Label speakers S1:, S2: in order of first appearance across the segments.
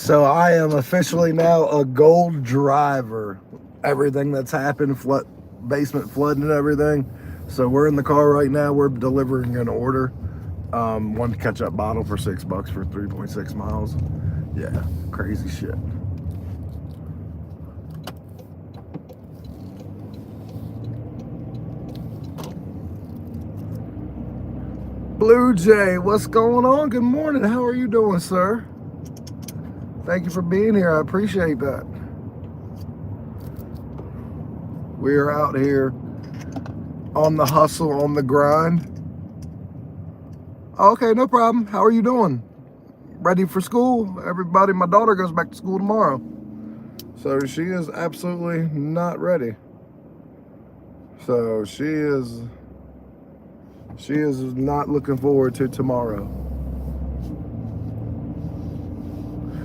S1: So I am officially now a gold driver. Everything that's happened, basement flooding and everything. So we're in the car right now. We're delivering an order. One ketchup bottle for $6 for 3.6 miles. Yeah, crazy shit. Blue Jay, what's going on? Good morning. How are you doing, sir? Thank you for being here. I appreciate that. We are out here on the hustle, on the grind. Okay, no problem. How are you doing? Ready for school? Everybody, my daughter goes back to school tomorrow. So she is absolutely not ready. So she is not looking forward to tomorrow.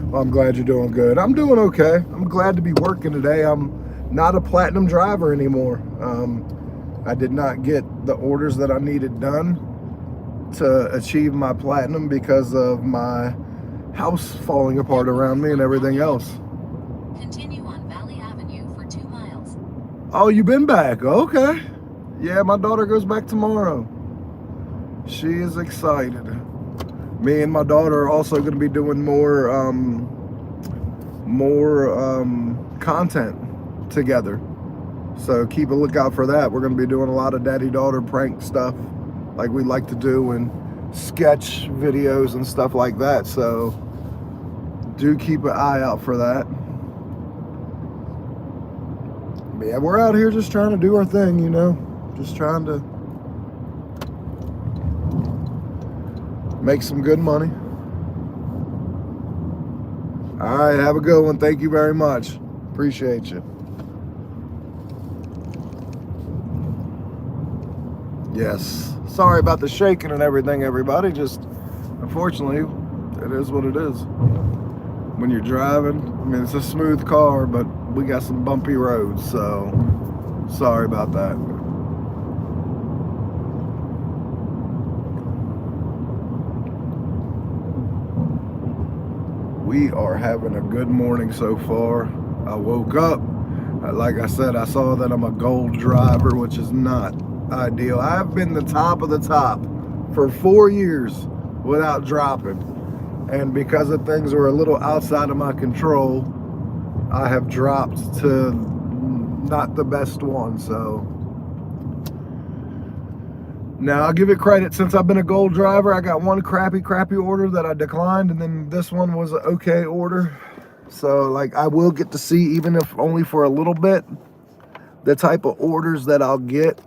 S1: Well, I'm glad you're doing good. I'm doing okay. I'm glad to be working today. I'm not a platinum driver anymore. I did not get the orders that I needed done to achieve my platinum because of my house falling apart around me and everything else.
S2: Continue on Valley Avenue for 2 miles.
S1: Oh, you been back? Okay. Yeah, my daughter goes back tomorrow. She is excited. Me and my daughter are also going to be doing more content together. So keep a lookout for that. We're going to be doing a lot of daddy-daughter prank stuff like we like to do, and sketch videos and stuff like that. So do keep an eye out for that. But yeah, we're out here just trying to do our thing, you know, just trying to make some good money. All right, have a good one. Thank you very much. Appreciate you. Yes. Sorry about the shaking and everything, everybody. Just, unfortunately, it is what it is. When you're driving, I mean, it's a smooth car, but we got some bumpy roads, so sorry about that. We are having a good morning so far. I woke up, like I said, I saw that I'm a gold driver, which is not ideal. I've been the top of the top for 4 years without dropping. And because of things were a little outside of my control, I have dropped to not the best one. So now I'll give it credit. Since I've been a gold driver, I got one crappy order that I declined, and then this one was an okay order. So like, I will get to see, even if only for a little bit, the type of orders that I'll get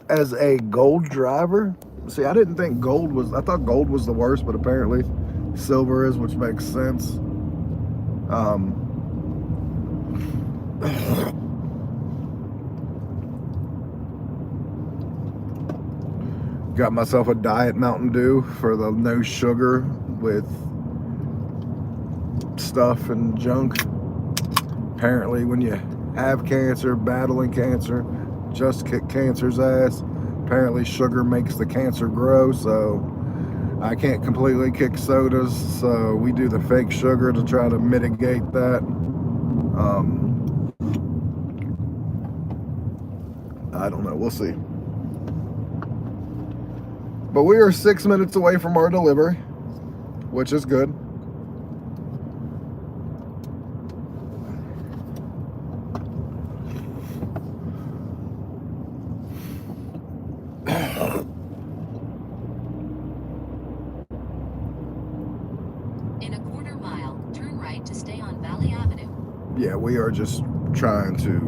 S1: as a gold driver. See, I didn't think gold was, I thought gold was the worst, but apparently silver is, which makes sense. Got myself a Diet Mountain Dew for the no sugar with stuff and junk. Apparently when you have cancer, battling cancer, just kick cancer's ass. Apparently sugar makes the cancer grow, so I can't completely kick sodas, so we do the fake sugar to try to mitigate that. I don't know, we'll see. But we are 6 minutes away from our delivery, which is good.
S2: In a quarter mile, turn right to stay on Valley Avenue.
S1: Yeah, we are just trying to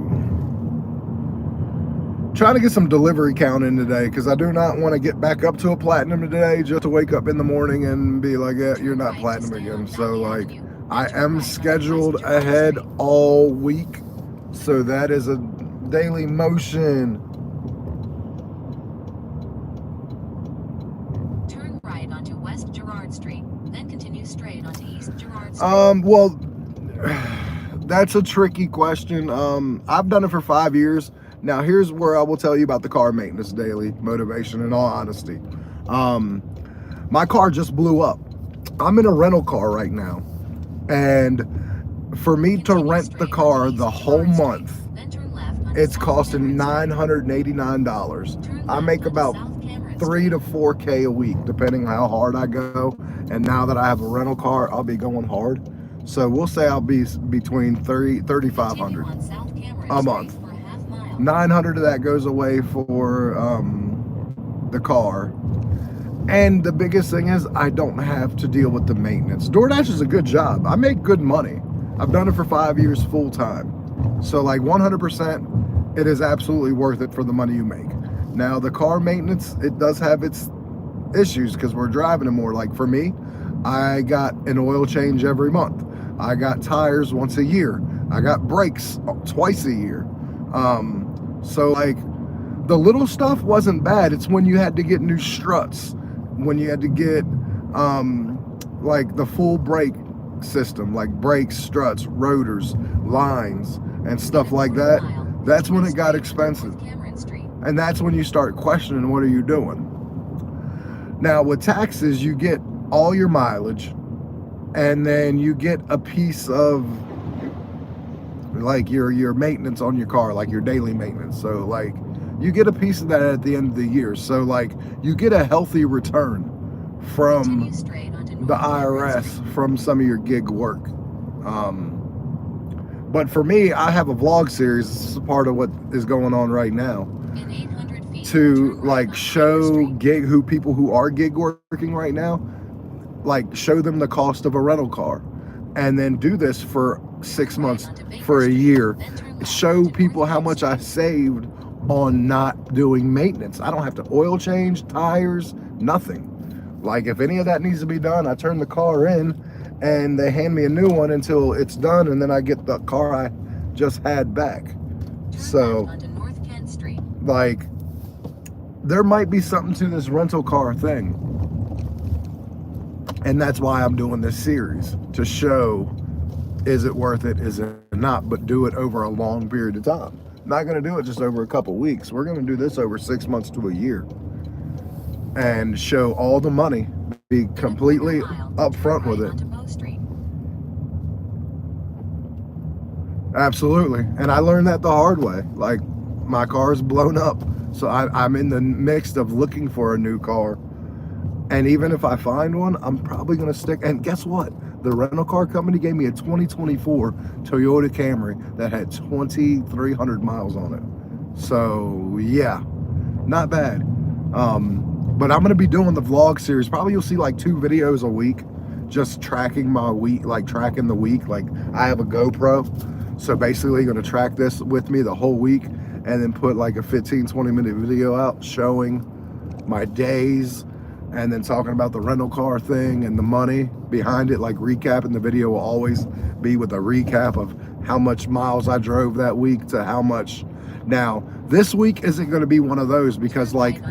S1: get some delivery count in today, because I do not want to get back up to a platinum today just to wake up in the morning and be like, yeah, you're not platinum again. So like, I am scheduled ahead all week, so that is a daily motion.
S2: Turn right onto West Girard Street, then continue straight onto East Girard Street.
S1: Well, that's a tricky question. I've done it for 5 years. Now, here's where I will tell you about the car maintenance daily motivation, in all honesty. My car just blew up. I'm in a rental car right now. And for me to
S2: Continue
S1: rent the
S2: straight
S1: car
S2: onto
S1: the
S2: East
S1: whole
S2: Gerard Street,
S1: month,
S2: then turn left onto
S1: it's
S2: South
S1: costing
S2: Cameron Street.
S1: $989.
S2: Turn
S1: I
S2: left
S1: make
S2: onto
S1: about
S2: South Cameron
S1: 3 to
S2: Street.
S1: 4K a week, depending how hard I go. And now that I have a rental car, I'll be going hard. So we'll say I'll be between 30,
S2: Continue
S1: 3,500
S2: on South Cameron
S1: a
S2: Street
S1: month.
S2: for a half mile.
S1: 900 of that goes away for the car. And the biggest thing is I don't have to deal with the maintenance. DoorDash is a good job. I make good money. I've done it for 5 years full time. So like 100%, it is absolutely worth it for the money you make. Now the car maintenance, it does have its issues because we're driving it more. Like for me, I got an oil change every month. I got tires once a year. I got brakes twice a year. So like the little stuff wasn't bad. It's when you had to get new struts, when you had to get like the full brake system, like brakes, struts, rotors, lines, and stuff like that. That's when it got expensive. And that's when you start questioning, what are you doing? Now with taxes, you get all your mileage, and then you get a piece of like your maintenance on your car, like your daily maintenance. So like you get a piece of that at the end of the year. So like you get a healthy return from the IRS from some of your gig work. But for me, I have a vlog series. This is a part of what is going on right now, to like show people who are gig working right now, like show them the cost of a rental car, and then do this for 6 months, for a year, show people how much I saved on not doing maintenance. I don't have to oil change, tires, nothing. Like if any of that needs to be done, I turn the car in and they hand me a new one until it's done, and then I get the car I just had back. So like there might be something to this rental car thing, and that's why I'm doing this series, to show, is it worth it, is it not, but do it over a long period of time. Not going to do it just over a couple weeks. We're going to do this over 6 months to a year, and show all the money, be completely upfront with it. Absolutely. And I learned that the hard way. Like my car's blown up, so I'm in the midst of looking for a new car. And even if I find one, I'm probably going to stick. And guess what? The rental car company gave me a 2024 Toyota Camry that had 2,300 miles on it. So yeah, not bad. But I'm going to be doing the vlog series. Probably you'll see like 2 videos a week, just tracking my week, like tracking the week. Like I have a GoPro, so basically going to track this with me the whole week, and then put like a 15-20 minute video out showing my days, and then talking about the rental car thing and the money behind it, like recapping. The video will always be with a recap of how much miles I drove that week to how much. Now, this week isn't going to be one of those, because like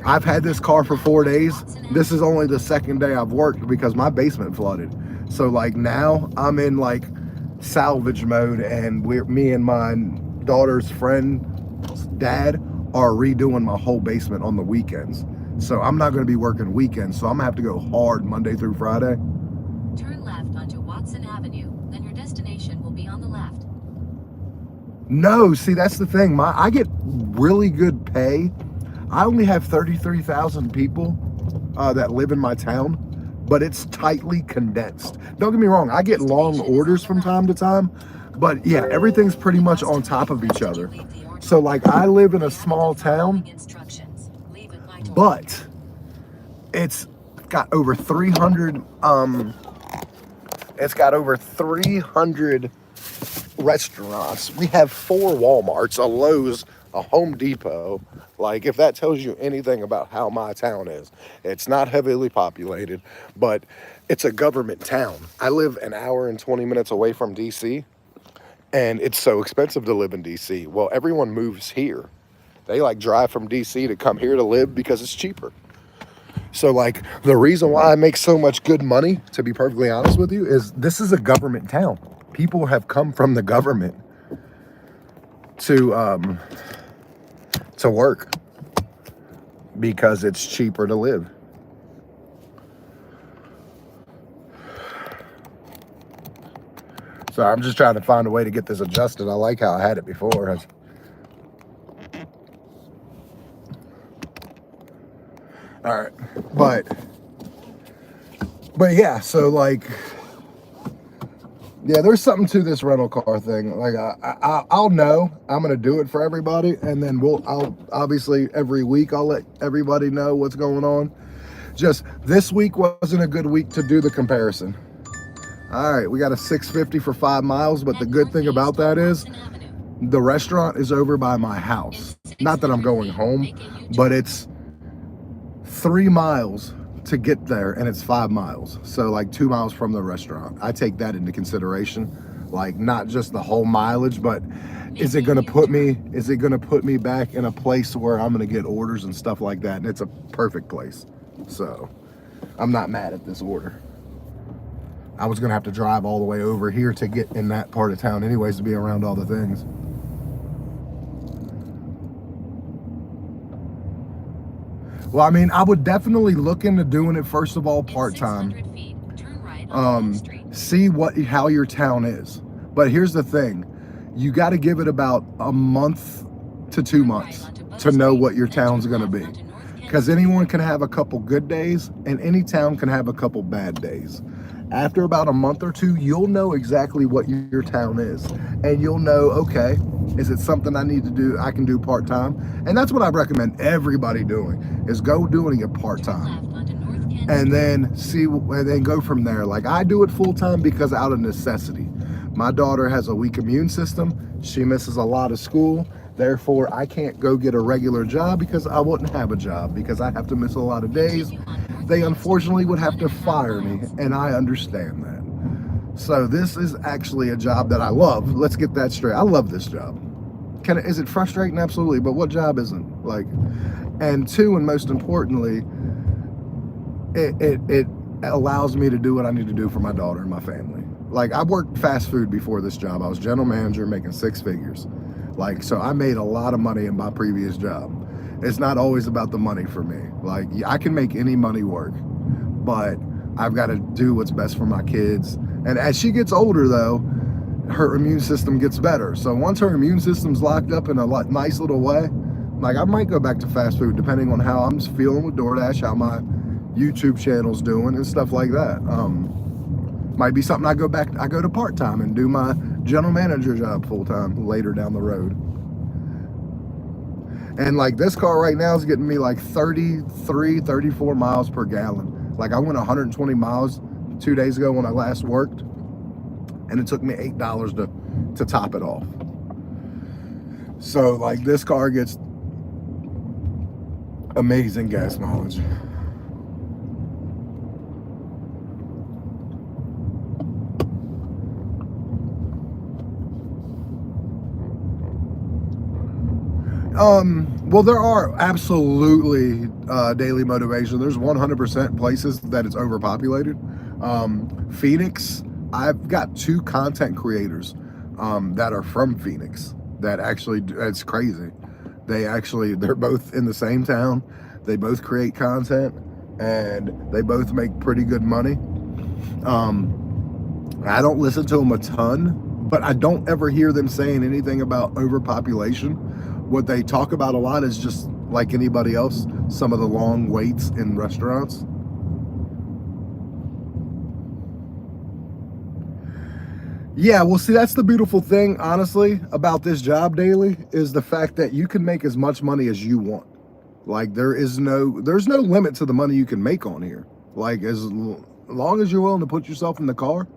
S1: I've had this car for 4 days. This is only the 2nd day I've worked because my basement flooded. So like now I'm in like salvage mode, and me and my daughter's friend's dad are redoing my whole basement on the weekends. So I'm not going to be working weekends, so I'm gonna have to go hard Monday through Friday.
S2: Turn left onto Watson Avenue, then your destination will be on the left.
S1: No, see, that's the thing. I get really good pay. I only have 33,000 people that live in my town, but it's tightly condensed. Don't get me wrong, I get long orders from time to time, but yeah, everything's pretty much on top of each other. So like I live in a small town, but it's got over 300 restaurants. We have 4 Walmarts, a Lowe's, a Home Depot. Like if that tells you anything about how my town is. It's not heavily populated, but it's a government town. I live an hour and 20 minutes away from DC, and it's so expensive to live in DC. Well, everyone moves here. They like drive from DC to come here to live because it's cheaper. So like the reason why I make so much good money, to be perfectly honest with you, is this is a government town. People have come from the government to work because it's cheaper to live. So I'm just trying to find a way to get this adjusted. I like how I had it before. All right, but yeah, so like, yeah, there's something to this rental car thing. Like I'll know I'm gonna do it for everybody, and then I'll obviously every week I'll let everybody know what's going on. Just this week wasn't a good week to do the comparison. All right, we got a 650 for 5 miles, but the good thing about that is the restaurant is over by my house. Not that I'm going home, but it's 3 miles to get there, and it's 5 miles. So like 2 miles from the restaurant. I take that into consideration, like not just the whole mileage, but is it gonna put me back in a place where I'm gonna get orders and stuff like that? And it's a perfect place. So I'm not mad at this order. I was gonna have to drive all the way over here to get in that part of town anyways, to be around all the things. Well, I mean, I would definitely look into doing it, first of all, part-time. See how your town is. But here's the thing. You got to give it about a month to 2 months to know what your town's going to be. Because anyone can have a couple good days, and any town can have a couple bad days. After about a month or two, you'll know exactly what your town is. And you'll know, okay, is it something I need to do, I can do part-time? And that's what I recommend everybody doing, is go doing it part-time. And then go from there. Like I do it full-time because out of necessity. My daughter has a weak immune system. She misses a lot of school. Therefore, I can't go get a regular job because I wouldn't have a job because I have to miss a lot of days. They unfortunately would have to fire me, and I understand that. So this is actually a job that I love. Let's get that straight. I love this job. Is it frustrating? Absolutely. But what job isn't? Like, and two, and most importantly, it allows me to do what I need to do for my daughter and my family. Like, I worked fast food before this job. I was general manager making 6 figures. Like, so I made a lot of money in my previous job. It's not always about the money for me. Like, I can make any money work, but I've got to do what's best for my kids. And as she gets older, though, her immune system gets better. So once her immune system's locked up in a nice little way, like, I might go back to fast food depending on how I'm feeling with DoorDash, how my YouTube channel's doing and stuff like that. Might be something I go to part-time and do my general manager job full-time later down the road. And like this car right now is getting me like 33, 34 miles per gallon. Like I went 120 miles 2 days ago when I last worked, and it took me $8 to top it off. So like this car gets amazing gas mileage. Well, there are absolutely daily motivation. There's 100% places that it's overpopulated. Phoenix, I've got 2 content creators that are from Phoenix that actually, it's crazy. They're both in the same town. They both create content and they both make pretty good money. I don't listen to them a ton, but I don't ever hear them saying anything about overpopulation. What they talk about a lot is just like anybody else, some of the long waits in restaurants. Yeah, well, see, that's the beautiful thing, honestly, about this job daily, is the fact that you can make as much money as you want. Like, there's no limit to the money you can make on here. Like, as long as you're willing to put yourself in the car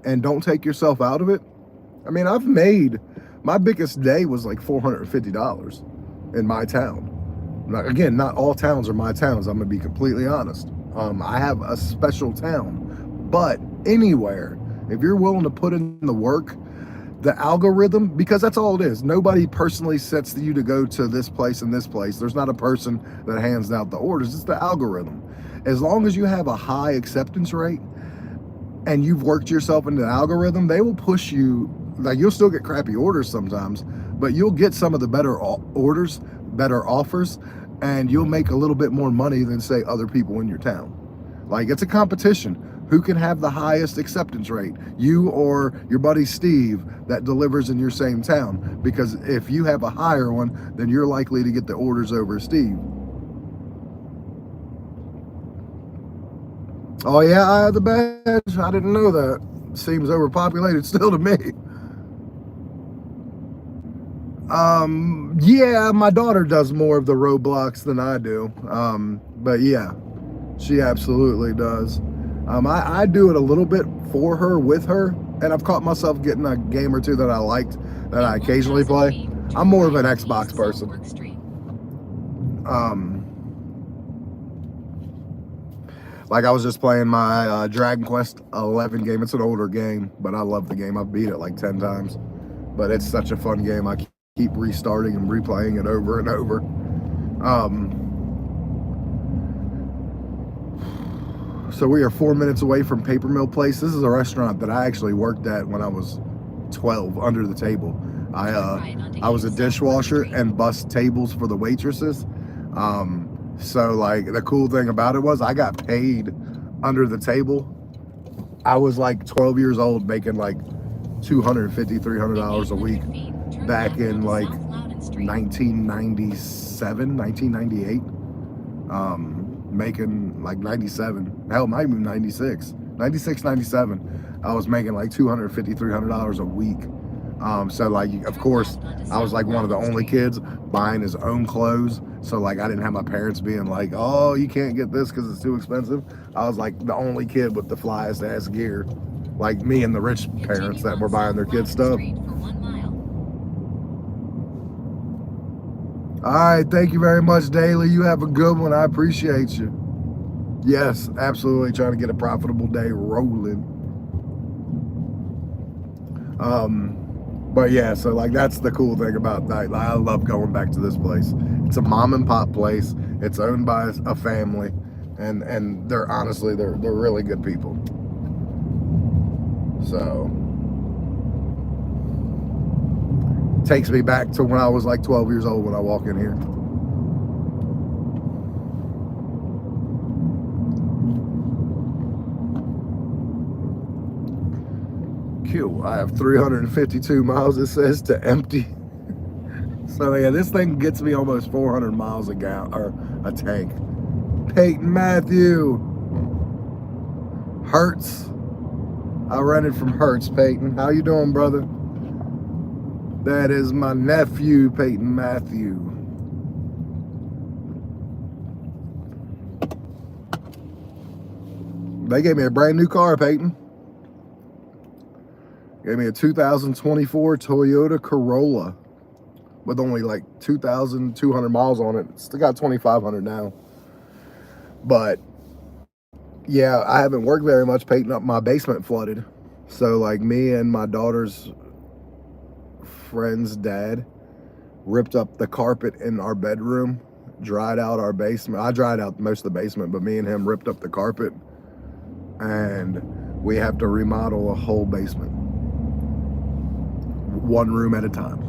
S1: and don't take yourself out of it. I mean, my biggest day was like $450 in my town. Now, again, not all towns are my towns. I'm gonna be completely honest. I have a special town, but anywhere, if you're willing to put in the work, the algorithm, because that's all it is. Nobody personally sets you to go to this place and this place. There's not a person that hands out the orders. It's the algorithm. As long as you have a high acceptance rate and you've worked yourself into the algorithm, they will push you. Like, you'll still get crappy orders sometimes, but you'll get some of the better orders, better offers, and you'll make a little bit more money than, say, other people in your town. Like, it's a competition. who can have the highest acceptance rate, you or your buddy Steve that delivers in your same town. Because if you have a higher one, then you're likely to get the orders over Steve. Oh yeah, I have the badge. I didn't know that. Seems overpopulated still to me. Yeah, my daughter does more of the roadblocks than I do. But yeah, she absolutely does. I do it a little bit for her, with her, and I've caught myself getting a game or two that I liked that I occasionally play. I'm more of an Xbox person. Like I was just playing my Dragon Quest 11 game. It's an older game, but I love the game. I've beat it like 10 times. But it's such a fun game. I keep restarting and replaying it over and over. So we are 4 minutes away from Paper Mill Place. This is a restaurant that I actually worked at when I was 12, under the table. I was a dishwasher and bussed tables for the waitresses. So like the cool thing about it was I got paid under the table. I was like 12 years old making like $250, $300 a week back in like 1997, 1998. Making like 97, hell, might be 96, 97. I was making like $250, $300 a week. So like, of course, I was like one of the only kids buying his own clothes. So like, I didn't have my parents being like, oh, you can't get this because it's too expensive. I was like the only kid with the flyest ass gear, like me and the rich parents that were buying their kids stuff. All right, thank you very much, Daly. You have a good one. I appreciate you. Yes, absolutely, trying to get a profitable day rolling. But yeah, so like that's the cool thing about that. I love going back to this place. It's a mom and pop place. It's owned by a family, and they're honestly they're really good people. So takes me back to when I was like 12 years old when I walk in here. Cool. I have 352 miles, it says, to empty. So yeah, this thing gets me almost 400 miles a gallon, or a tank. Peyton Matthew. Hertz. I rented from Hertz, Peyton. How you doing, brother? That is my nephew, Peyton Matthew. They gave me a brand new car, Peyton. Gave me a 2024 Toyota Corolla with only like 2,200 miles on it. It's still got 2,500 now. But yeah, I haven't worked very much. Peyton, up my basement flooded. So like me and my daughter's friend's dad ripped up the carpet in our bedroom, dried out our basement. I dried out most of the basement, but me and him ripped up the carpet, and we have to remodel a whole basement, one room at a time.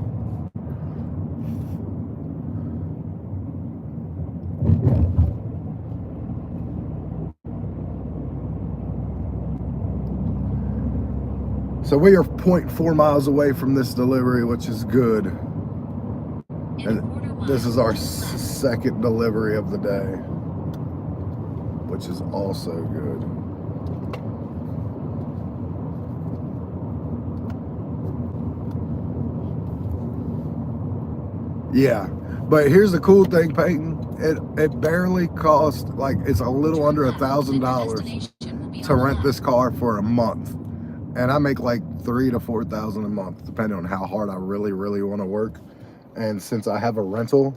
S1: So we are 0.4 miles away from this delivery, which is good. And this is our second delivery of the day, which is also good. Yeah, but here's the cool thing, Peyton. It barely cost, like, it's a little under $1,000 to rent this car for a month. And I make like $3,000 to $4,000 a month, depending on how hard I really want to work. And since I have a rental,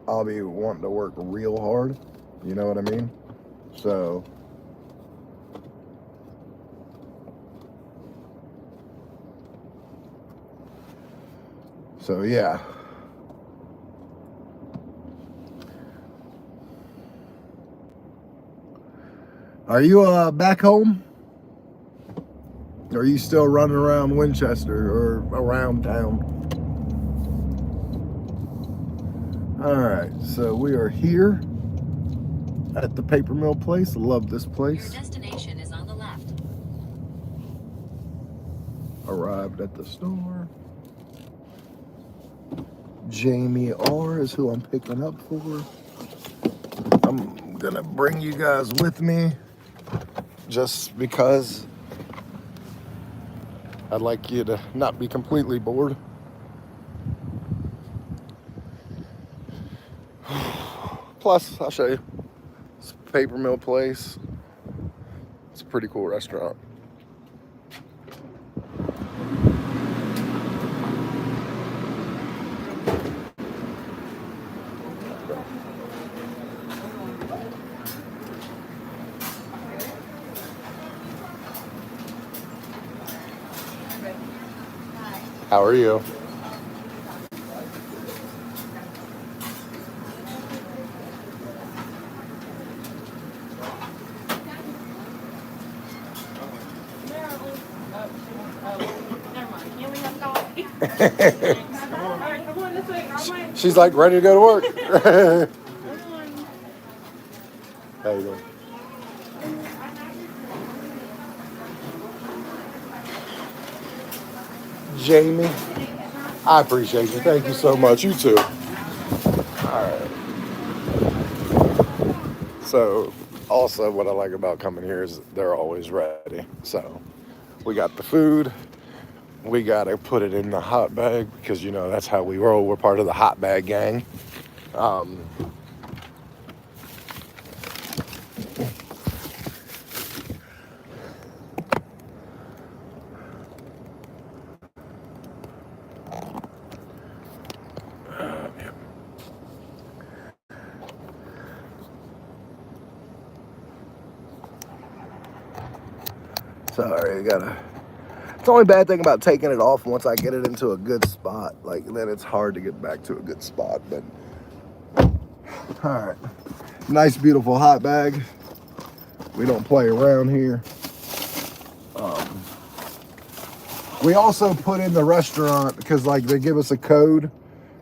S1: I'll be wanting to work real hard. You know what I mean? So yeah. Are you back home? Or are you still running around Winchester or around town? All right, so we are here at the Paper Mill Place. Love this place.
S2: Your destination is on the left.
S1: arrived at the store. Jamie R is who I'm picking up for. I'm gonna bring you guys with me just because I'd like you to not be completely bored. Plus, I'll show you. It's a Paper Mill Place. It's a pretty cool restaurant. How are you? She's like ready to go to work. How you doing? Jamie, I appreciate you. Thank you so much. You too. All right. So, also what I like about coming here is they're always ready. So, we got the food. We got to put it in the hot bag because, you know, that's how we roll. We're part of the hot bag gang. Sorry, I gotta. It's the only bad thing about taking it off once I get it into a good spot. Like, then it's hard to get back to a good spot. But, all right. Nice, beautiful hot bag. We don't play around here. We also put in the restaurant because, like, they give us a code.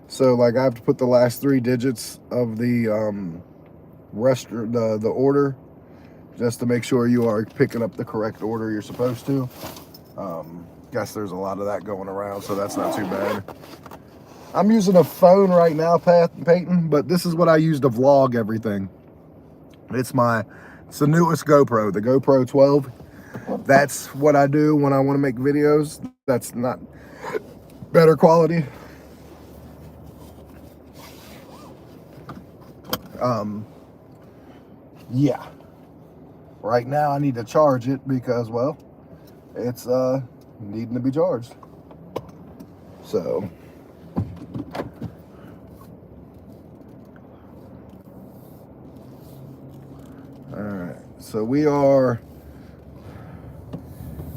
S1: So, like, I have to put the last 3 digits of the restaurant, the order, just to make sure you are picking up the correct order you're supposed to. Guess there's a lot of that going around, so that's not too bad. I'm using a phone right now, Peyton, but this is what I use to vlog everything. It's the newest GoPro, the GoPro 12. That's what I do when I want to make videos. That's not better quality. Yeah. Right now I need to charge it because, well, it's needing to be charged. So all right, so we are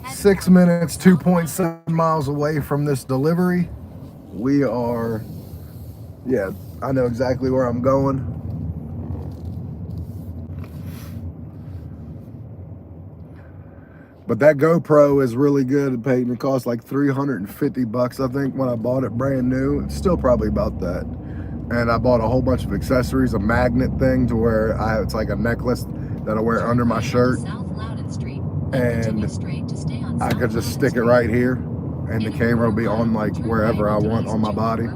S1: 6 minutes 2.7 miles away from this delivery. We are, yeah, I know exactly where I'm going. But that GoPro is really good, Peyton. It cost like $350, I think, when I bought it brand new. It's still probably about that. And I bought a whole bunch of accessories, a magnet thing to where it's like a necklace that I wear under my shirt. And I could just stick it right here, and the camera will be on like wherever I want on my body,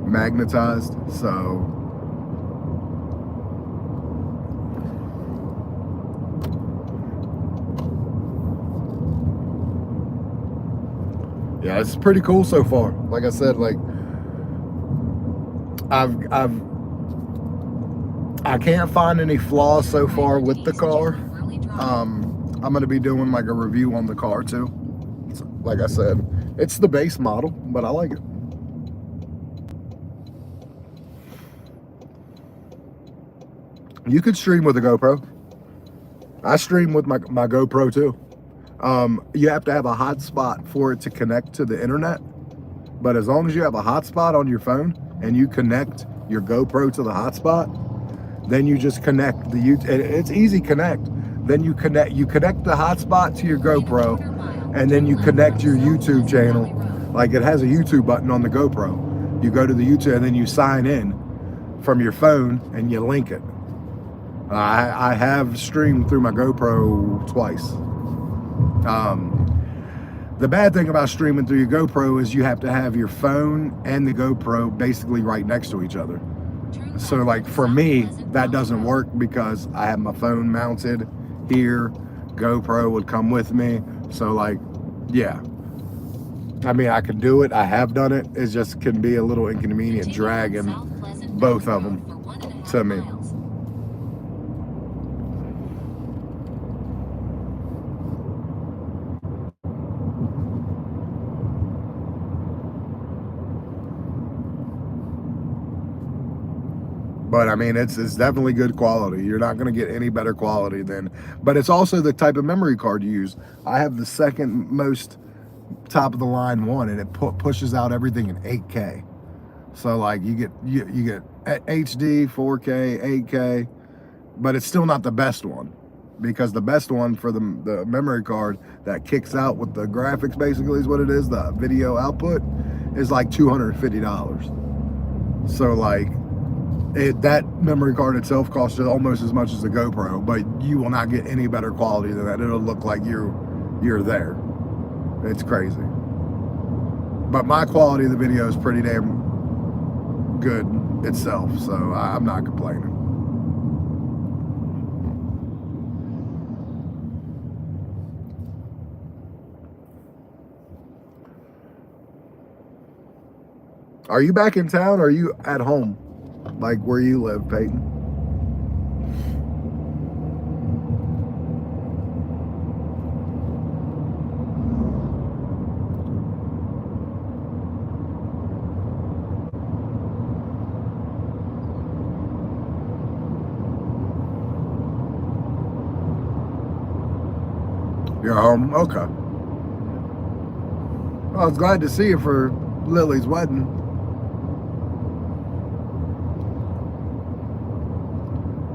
S1: magnetized. So yeah, it's pretty cool so far. Like I said, like I can't find any flaws so far with the car. I'm gonna be doing like a review on the car too. Like I said, it's the base model, but I like it. You could stream with a GoPro. I stream with my GoPro too. You have to have a hotspot for it to connect to the internet. But as long as you have a hotspot on your phone and you connect your GoPro to the hotspot, then you just connect the YouTube. It's easy connect. Then you connect the hotspot to your GoPro, and then you connect your YouTube channel. Like, it has a YouTube button on the GoPro. You go to the YouTube and then you sign in from your phone and you link it. I have streamed through my GoPro twice. The bad thing about streaming through your GoPro is you have to have your phone and the GoPro basically right next to each other.
S2: Turn
S1: So
S2: right
S1: like
S2: on
S1: for
S2: South
S1: me,
S2: Pleasant
S1: that
S2: Road
S1: doesn't
S2: Road.
S1: work because I have my phone mounted here. GoPro would come with me. So like, yeah. I mean, I can do it. I have done it. It just can be a little inconvenient
S2: Continue on
S1: dragging
S2: South Pleasant
S1: both
S2: Mountain
S1: of
S2: Road
S1: them
S2: for 1.5
S1: to me.
S2: miles.
S1: But I mean, it's definitely good quality. You're not going to get any better quality than, but it's also the type of memory card you use. I have the second most top of the line one, and it pushes out everything in 8K. So like you get HD, 4K, 8K, but it's still not the best one, because the best one for the memory card that kicks out with the graphics basically is what it is. The video output is like $250. So like that memory card itself costs you almost as much as the GoPro, but you will not get any better quality than that. It'll look like you're there. It's crazy. But my quality of the video is pretty damn good itself, so I'm not complaining. Are you back in town, or are you at home? Like where you live, Peyton? You're home? Okay. Well, I was glad to see you for Lily's wedding.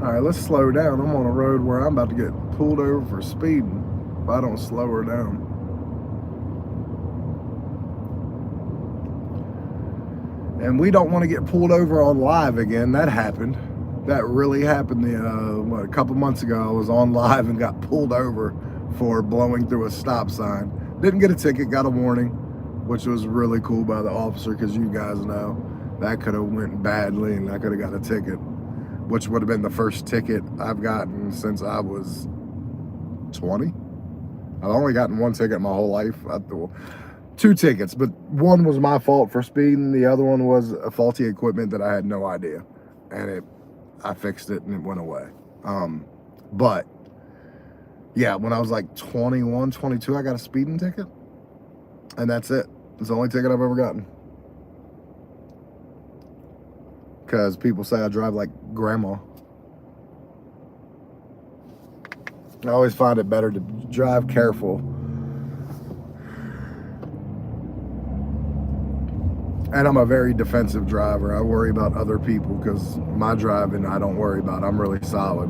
S1: All right, let's slow down. I'm on a road where I'm about to get pulled over for speeding if I don't slow her down. And we don't want to get pulled over on live again. That happened. That really happened. A couple months ago, I was on live and got pulled over for blowing through a stop sign. Didn't get a ticket, got a warning, which was really cool by the officer, because you guys know that could have went badly and I could have got a ticket, which would have been the first ticket I've gotten since I was 20. I've only gotten one ticket my whole life. Two tickets, but one was my fault for speeding. The other one was a faulty equipment that I had no idea, and I fixed it and it went away. But yeah, when I was like 21, 22, I got a speeding ticket, and that's it. It's the only ticket I've ever gotten. Because people say I drive like grandma. I always find it better to drive careful. And I'm a very defensive driver. I worry about other people, because my driving I don't worry about. I'm really solid.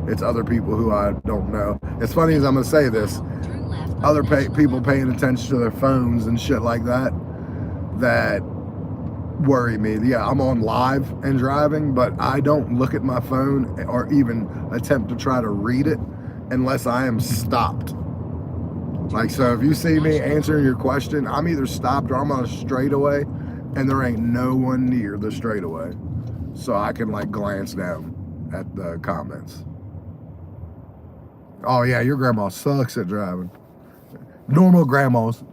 S1: It's other people who I don't know. It's funny as I'm going to say this.
S2: Turn left on
S1: Other
S2: National
S1: people
S2: Highway.
S1: paying attention to their phones and shit like that worry me. Yeah, I'm on live and driving, but I don't look at my phone or even attempt to try to read it unless I am stopped. Like, so if you see me answering your question, I'm either stopped or I'm on a straightaway and there ain't no one near the straightaway. So I can like glance down at the comments. Oh yeah, your grandma sucks at driving. Normal grandmas.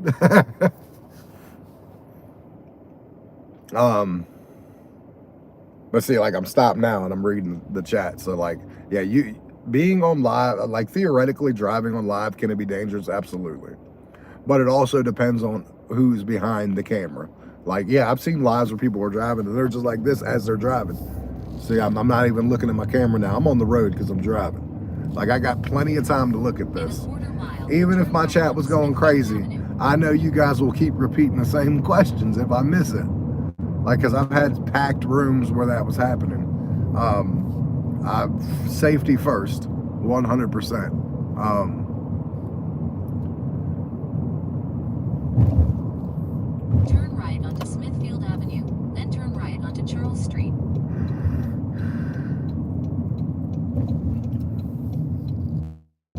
S1: But see, like I'm stopped now and I'm reading the chat. So like, yeah, you being on live, like theoretically driving on live, can it be dangerous? Absolutely. But it also depends on who's behind the camera. Like, yeah, I've seen lives where people are driving and they're just like this as they're driving. See, I'm not even looking at my camera now. I'm on the road because I'm driving. Like, I got plenty of time to look at this. Even if my chat was going crazy, I know you guys will keep repeating the same questions if I miss it. Like, because I've had packed rooms where that was happening. Safety first, 100%.
S2: Turn right onto Smithfield Avenue, then turn right onto Charles Street.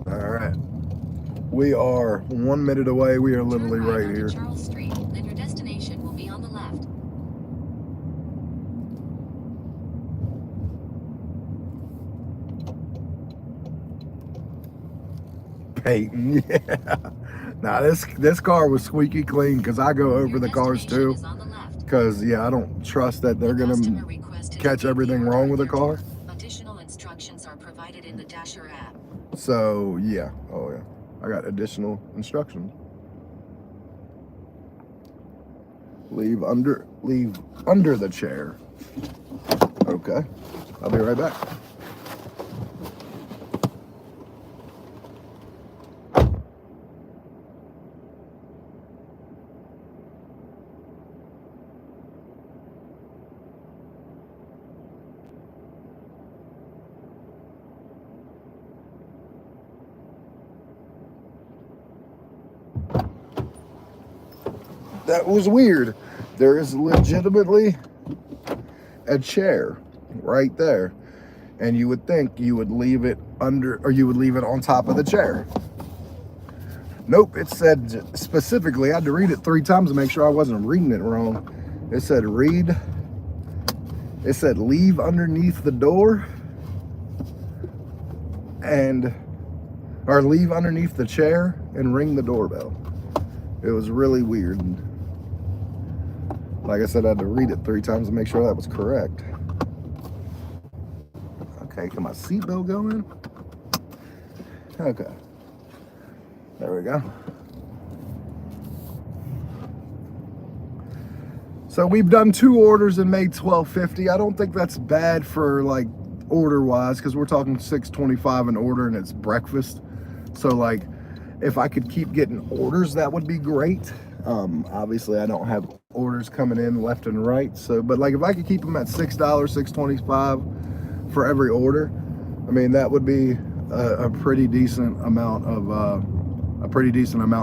S1: All right. We are 1 minute away. We are literally
S2: Turn
S1: right
S2: onto
S1: here.
S2: Charles Street, then your destination will be on the left.
S1: Peyton, yeah. Now this car was squeaky clean because I go over
S2: Your
S1: the cars
S2: destination
S1: too.
S2: is on the left.
S1: Because yeah, I don't trust that they're
S2: The
S1: gonna
S2: customer requested
S1: catch
S2: to
S1: everything
S2: be
S1: wrong with the
S2: their
S1: car.
S2: turn. Additional instructions are provided in the Dasher app.
S1: So yeah, oh yeah, I got additional instructions. Leave under the chair. Okay, I'll be right back. That was weird. There is legitimately a chair right there. And you would think you would leave it under, or you would leave it on top of the chair. Nope, it said specifically, I had to read it 3 times to make sure I wasn't reading it wrong. It said leave underneath the door or leave underneath the chair and ring the doorbell. It was really weird. Like I said, I had to read it 3 times to make sure that was correct. Okay, can my seatbelt go in? Okay. There we go. So we've done 2 orders and made $12.50. I don't think that's bad for like order wise, because we're talking $6.25 an order and it's breakfast. So like if I could keep getting orders, that would be great. Obviously I don't have orders coming in left and right. So, but like if I could keep them at $6, $6.25 for every order, I mean, that would be a pretty decent amount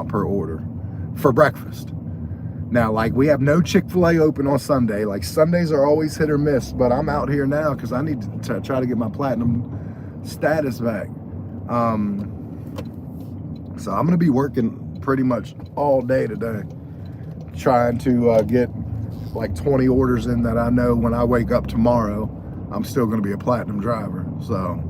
S1: per order for breakfast. Now, like we have no Chick-fil-A open on Sunday. Like Sundays are always hit or miss, but I'm out here now because I need to try to get my platinum status back. So I'm gonna be working pretty much all day today, trying to get like 20 orders in that I know when I wake up tomorrow, I'm still gonna be a platinum driver. So,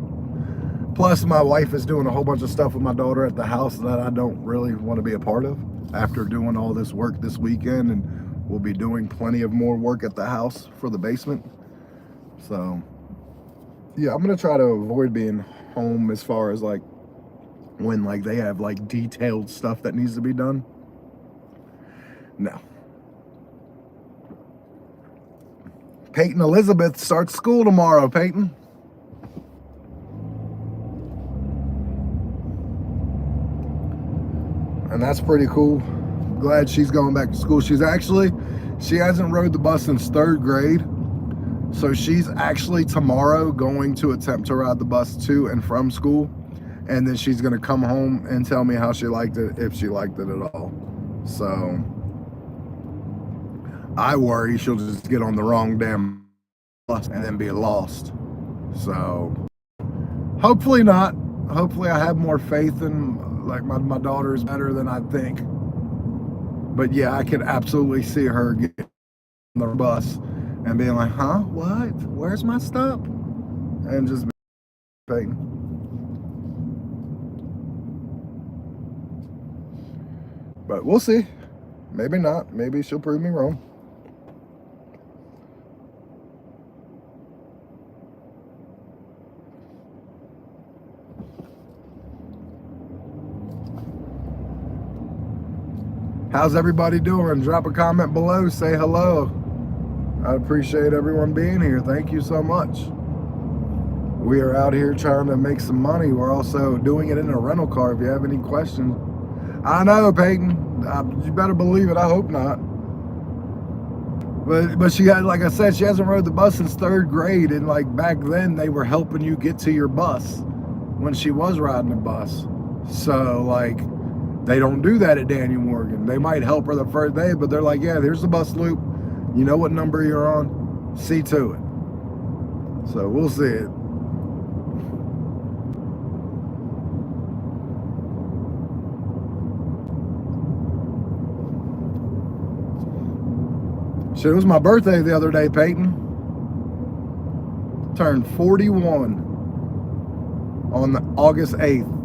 S1: plus my wife is doing a whole bunch of stuff with my daughter at the house that I don't really want to be a part of after doing all this work this weekend, and we'll be doing plenty of more work at the house for the basement. So yeah, I'm gonna try to avoid being home as far as like when like they have like detailed stuff that needs to be done. No. Peyton Elizabeth starts school tomorrow, Peyton. And that's pretty cool. Glad she's going back to school. She hasn't rode the bus since 3rd grade. So she's actually tomorrow going to attempt to ride the bus to and from school. And then she's gonna come home and tell me how she liked it, if she liked it at all. So I worry she'll just get on the wrong damn bus and then be lost. So hopefully not. Hopefully I have more faith in, like, my daughter is better than I think. But yeah, I could absolutely see her get on the bus and being like, huh, what? Where's my stop? And just Peyton. But we'll see. Maybe not. Maybe she'll prove me wrong. How's everybody doing? Drop a comment below. Say hello. I appreciate everyone being here. Thank you so much. We are out here trying to make some money. We're also doing it in a rental car. If you have any questions. I know, Peyton. You better believe it. I hope not. But she had, like I said, she hasn't rode the bus since 3rd grade. And like back then, they were helping you get to your bus when she was riding the bus. So like, they don't do that at Daniel Morgan. They might help her the first day, but they're like, yeah, here's the bus loop. You know what number you're on. See to it. So we'll see it. Shit, it was my birthday the other day, Peyton. Turned 41 on August 8th.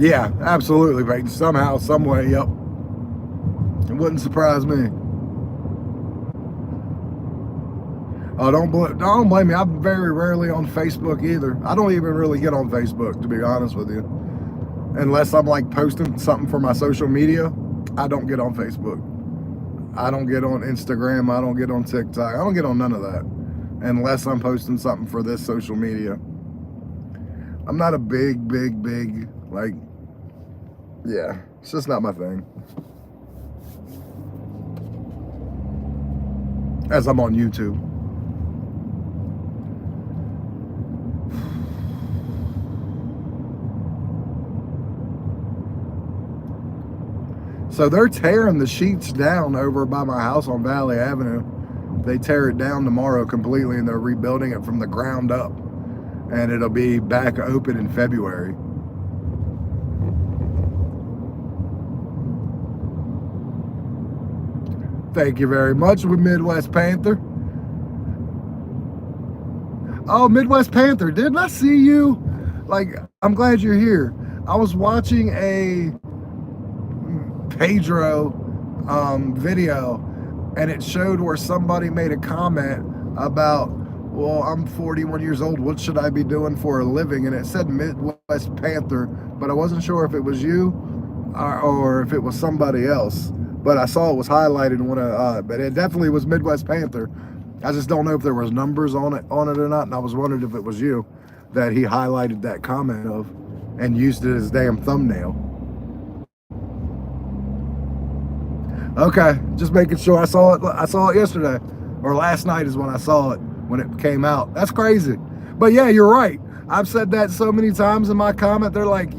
S1: Yeah, absolutely, Peyton. Somehow, some way, yep. It wouldn't surprise me. Oh, don't blame me. I'm very rarely on Facebook either. I don't even really get on Facebook, to be honest with you. Unless I'm like posting something for my social media, I don't get on Facebook. I don't get on Instagram. I don't get on TikTok. I don't get on none of that unless I'm posting something for this social media. I'm not a big, like, yeah, it's just not my thing. As I'm on YouTube. So they're tearing the sheets down over by my house on Valley Avenue. They tear it down tomorrow completely, and they're rebuilding it from the ground up. And it'll be back open in February. Thank you very much with Midwest Panther. Oh, Midwest Panther, didn't I see you? Like, I'm glad you're here. I was watching a Pedro video, and it showed where somebody made a comment about, well, I'm 41 years old, what should I be doing for a living? And it said Midwest Panther, but I wasn't sure if it was you or if it was somebody else. But I saw it was highlighted when but it definitely was Midwest Panther. I just don't know if there was numbers on it or not, and I was wondering if it was you that he highlighted that comment of and used it as damn thumbnail. Okay, just making sure. I saw it yesterday, or last night is when I saw it, when it came out. That's crazy. But yeah, you're right. I've said that so many times in my comment. They're like,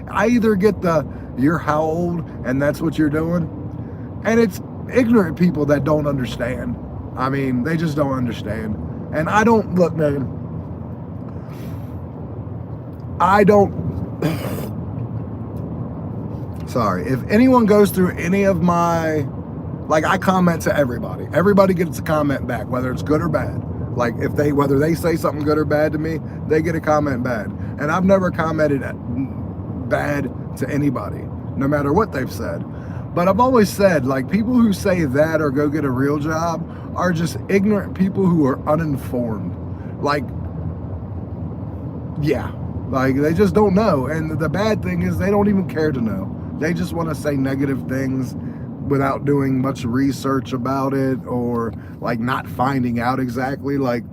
S1: I either get the, you're how old, and that's what you're doing. And it's ignorant people that don't understand. I mean, they just don't understand. And I don't, look, man, I don't, sorry, if anyone goes through any of my, like, I comment to everybody. Everybody gets a comment back, whether it's good or bad. Like, whether they say something good or bad to me, they get a comment bad. And I've never commented bad to anybody, no matter what they've said. But I've always said, like, people who say that or go get a real job are just ignorant people who are uninformed. Like, yeah, like, they just don't know. And the bad thing is they don't even care to know. They just want to say negative things without doing much research about it, or like not finding out exactly. Like,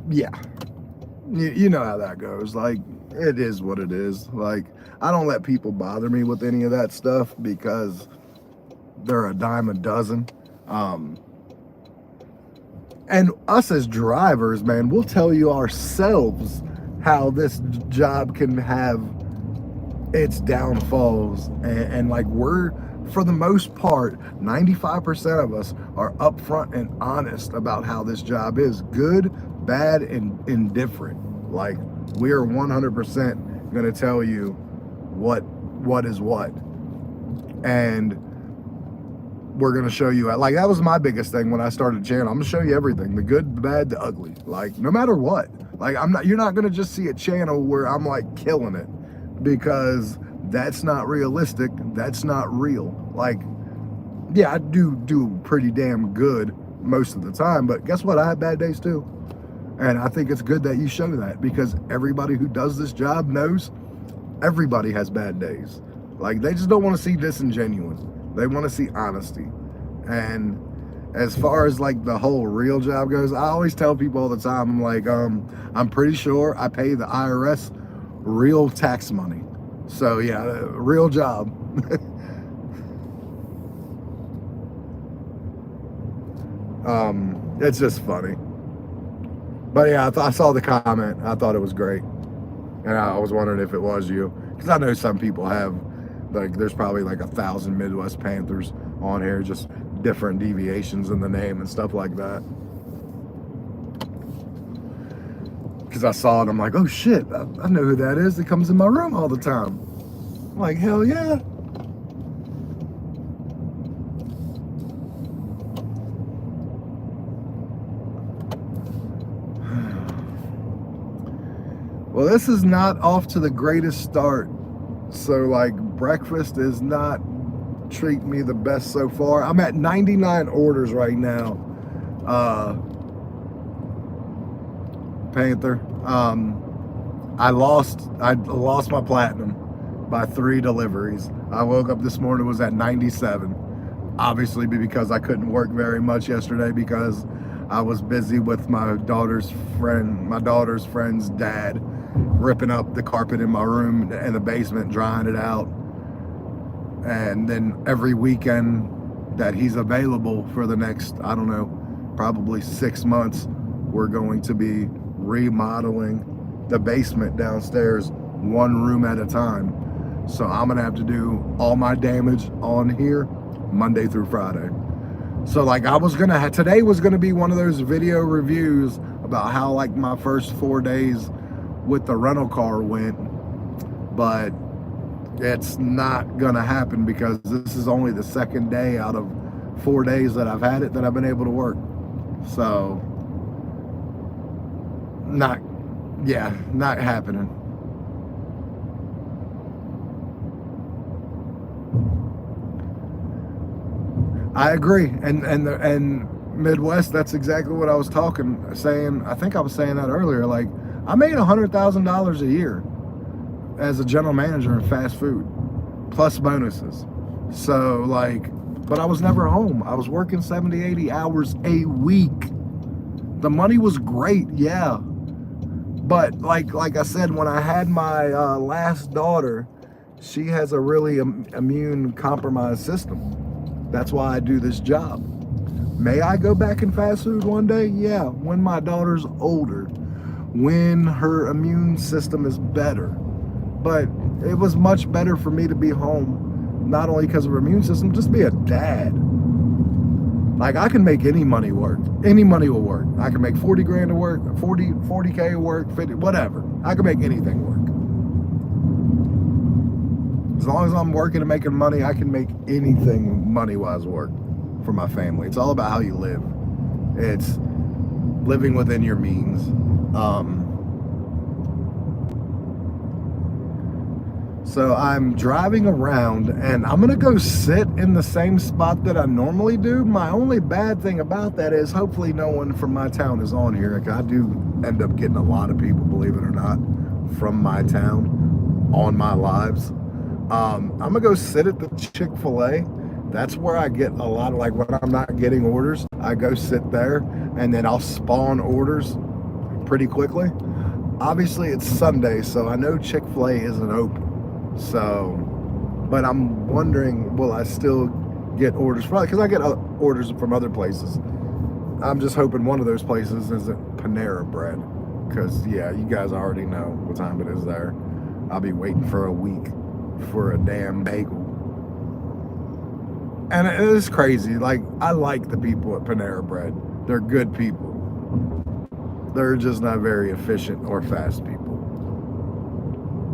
S1: yeah, you know how that goes. Like, it is what it is. Like, I don't let people bother me with any of that stuff because they're a dime a dozen. And us as drivers, man, we'll tell you ourselves how this job can have its downfalls. And like, we're, for the most part, 95% of us are upfront and honest about how this job is. Good, bad, and indifferent. Like, we are 100% going to tell you what is what. And we're going to show you, like, that was my biggest thing when I started the channel. I'm going to show you everything, the good, the bad, the ugly. Like, no matter what. Like, you're not going to just see a channel where I'm like killing it, because that's not realistic. That's not real. Like, yeah, I do pretty damn good most of the time, but guess what? I have bad days too. And I think it's good that you show that, because everybody who does this job knows everybody has bad days. Like, they just don't want to see disingenuous. They want to see honesty. And as far as like the whole real job goes, I always tell people all the time, I'm like, I'm pretty sure I pay the IRS real tax money. So yeah, real job. It's just funny. But yeah, I saw the comment. I thought it was great. And I was wondering if it was you. Because I know some people have, like, there's probably like 1,000 Midwest Panthers on here, just different deviations in the name and stuff like that. because I saw it. I'm like, oh shit, I know who that is. It comes in my room all the time. I'm like, hell yeah. Well, this is not off to the greatest start. So like breakfast is not treating me the best so far. I'm at 99 orders right now. Panther. I lost my platinum by 3 deliveries. I woke up this morning, was at 97. Obviously because I couldn't work very much yesterday because I was busy with my daughter's friend's dad ripping up the carpet in my room and the basement, drying it out. And then every weekend that he's available for the next, I don't know, probably 6 months, we're going to be remodeling the basement downstairs, one room at a time. So I'm gonna have to do all my damage on here Monday through Friday. So like today was gonna be one of those video reviews about how like my first 4 days with the rental car went, but it's not gonna happen because this is only the second day out of 4 days that I've had it that I've been able to work. So not happening. I agree, and Midwest, that's exactly what I was saying. I think I was saying that earlier. Like, I made $100,000 a year as a general manager in fast food, plus bonuses. So like, but I was never home. I was working 70, 80 hours a week. The money was great, yeah. But like I said, when I had my last daughter, she has a really immune compromised system. That's why I do this job. May I go back in fast food one day? Yeah, when my daughter's older, when her immune system is better. But it was much better for me to be home, not only because of her immune system, just be a dad. Like, I can make any money work. Any money will work. I can make 40 grand to work, 40K to work, 50, whatever. I can make anything work. As long as I'm working and making money, I can make anything money-wise work for my family. It's all about how you live. It's living within your means. So I'm driving around and I'm gonna go sit in the same spot that I normally do. My only bad thing about that is hopefully no one from my town is on here. Like, I do end up getting a lot of people, believe it or not, from my town on my lives. I'm gonna go sit at the Chick-fil-A. That's where I get a lot of, like, when I'm not getting orders, I go sit there and then I'll spawn orders pretty quickly. Obviously it's Sunday, so I know Chick-fil-A isn't open. So, but I'm wondering, will I still get orders? Probably, because I get orders from other places. I'm just hoping one of those places isn't Panera Bread, because yeah, you guys already know what time it is there. I'll be waiting for a week for a damn bagel. And it is crazy. Like, I like the people at Panera Bread. They're good people. They're just not very efficient or fast people.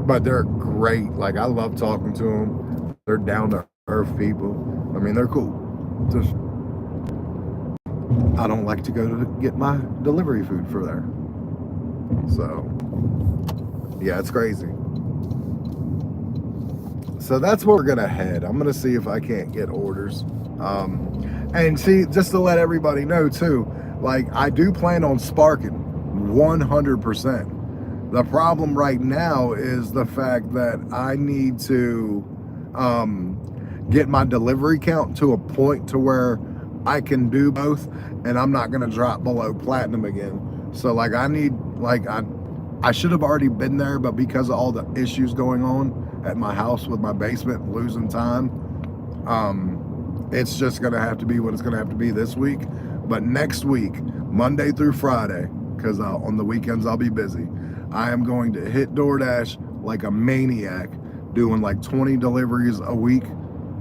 S1: But they're great. Like, I love talking to them. They're down to earth people. I mean, they're cool. Just, I don't like to go to get my delivery food for there. So, yeah, it's crazy. So that's where we're gonna head. I'm gonna see if I can't get orders. And see, just to let everybody know too, like, I do plan on sparking 100%. The problem right now is the fact that I need to get my delivery count to a point to where I can do both, and I'm not gonna drop below platinum again. So like, I need, like, I should have already been there, but because of all the issues going on at my house with my basement, losing time, it's just gonna have to be what it's gonna have to be this week. But next week, Monday through Friday, because on the weekends I'll be busy, I am going to hit DoorDash like a maniac, doing like 20 deliveries a week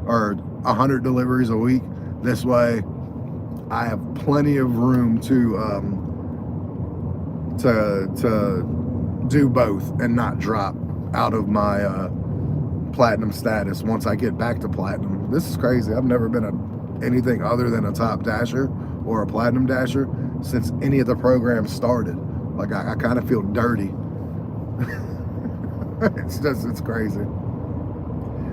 S1: or 100 deliveries a week. This way I have plenty of room to do both and not drop out of my platinum status once I get back to platinum. This is crazy. I've never been anything other than a top dasher or a platinum dasher since any of the programs started. Like I kind of feel dirty. It's crazy.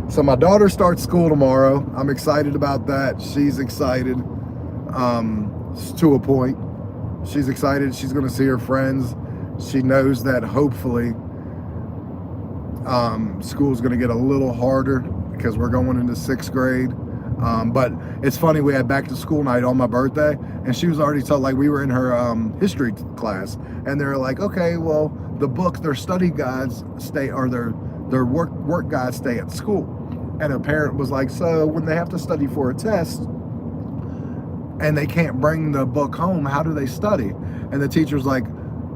S1: So my daughter starts school tomorrow. I'm excited about that. She's excited to a point. She's excited. She's going to see her friends. She knows that hopefully school's going to get a little harder because we're going into 6th grade. But it's funny, we had back to school night on my birthday, and she was already told, like, we were in her history class, and they're like, okay, well, the books, their study guides stay, or their work guides stay at school. And a parent was like, so when they have to study for a test and they can't bring the book home, how do they study? And the teacher's like,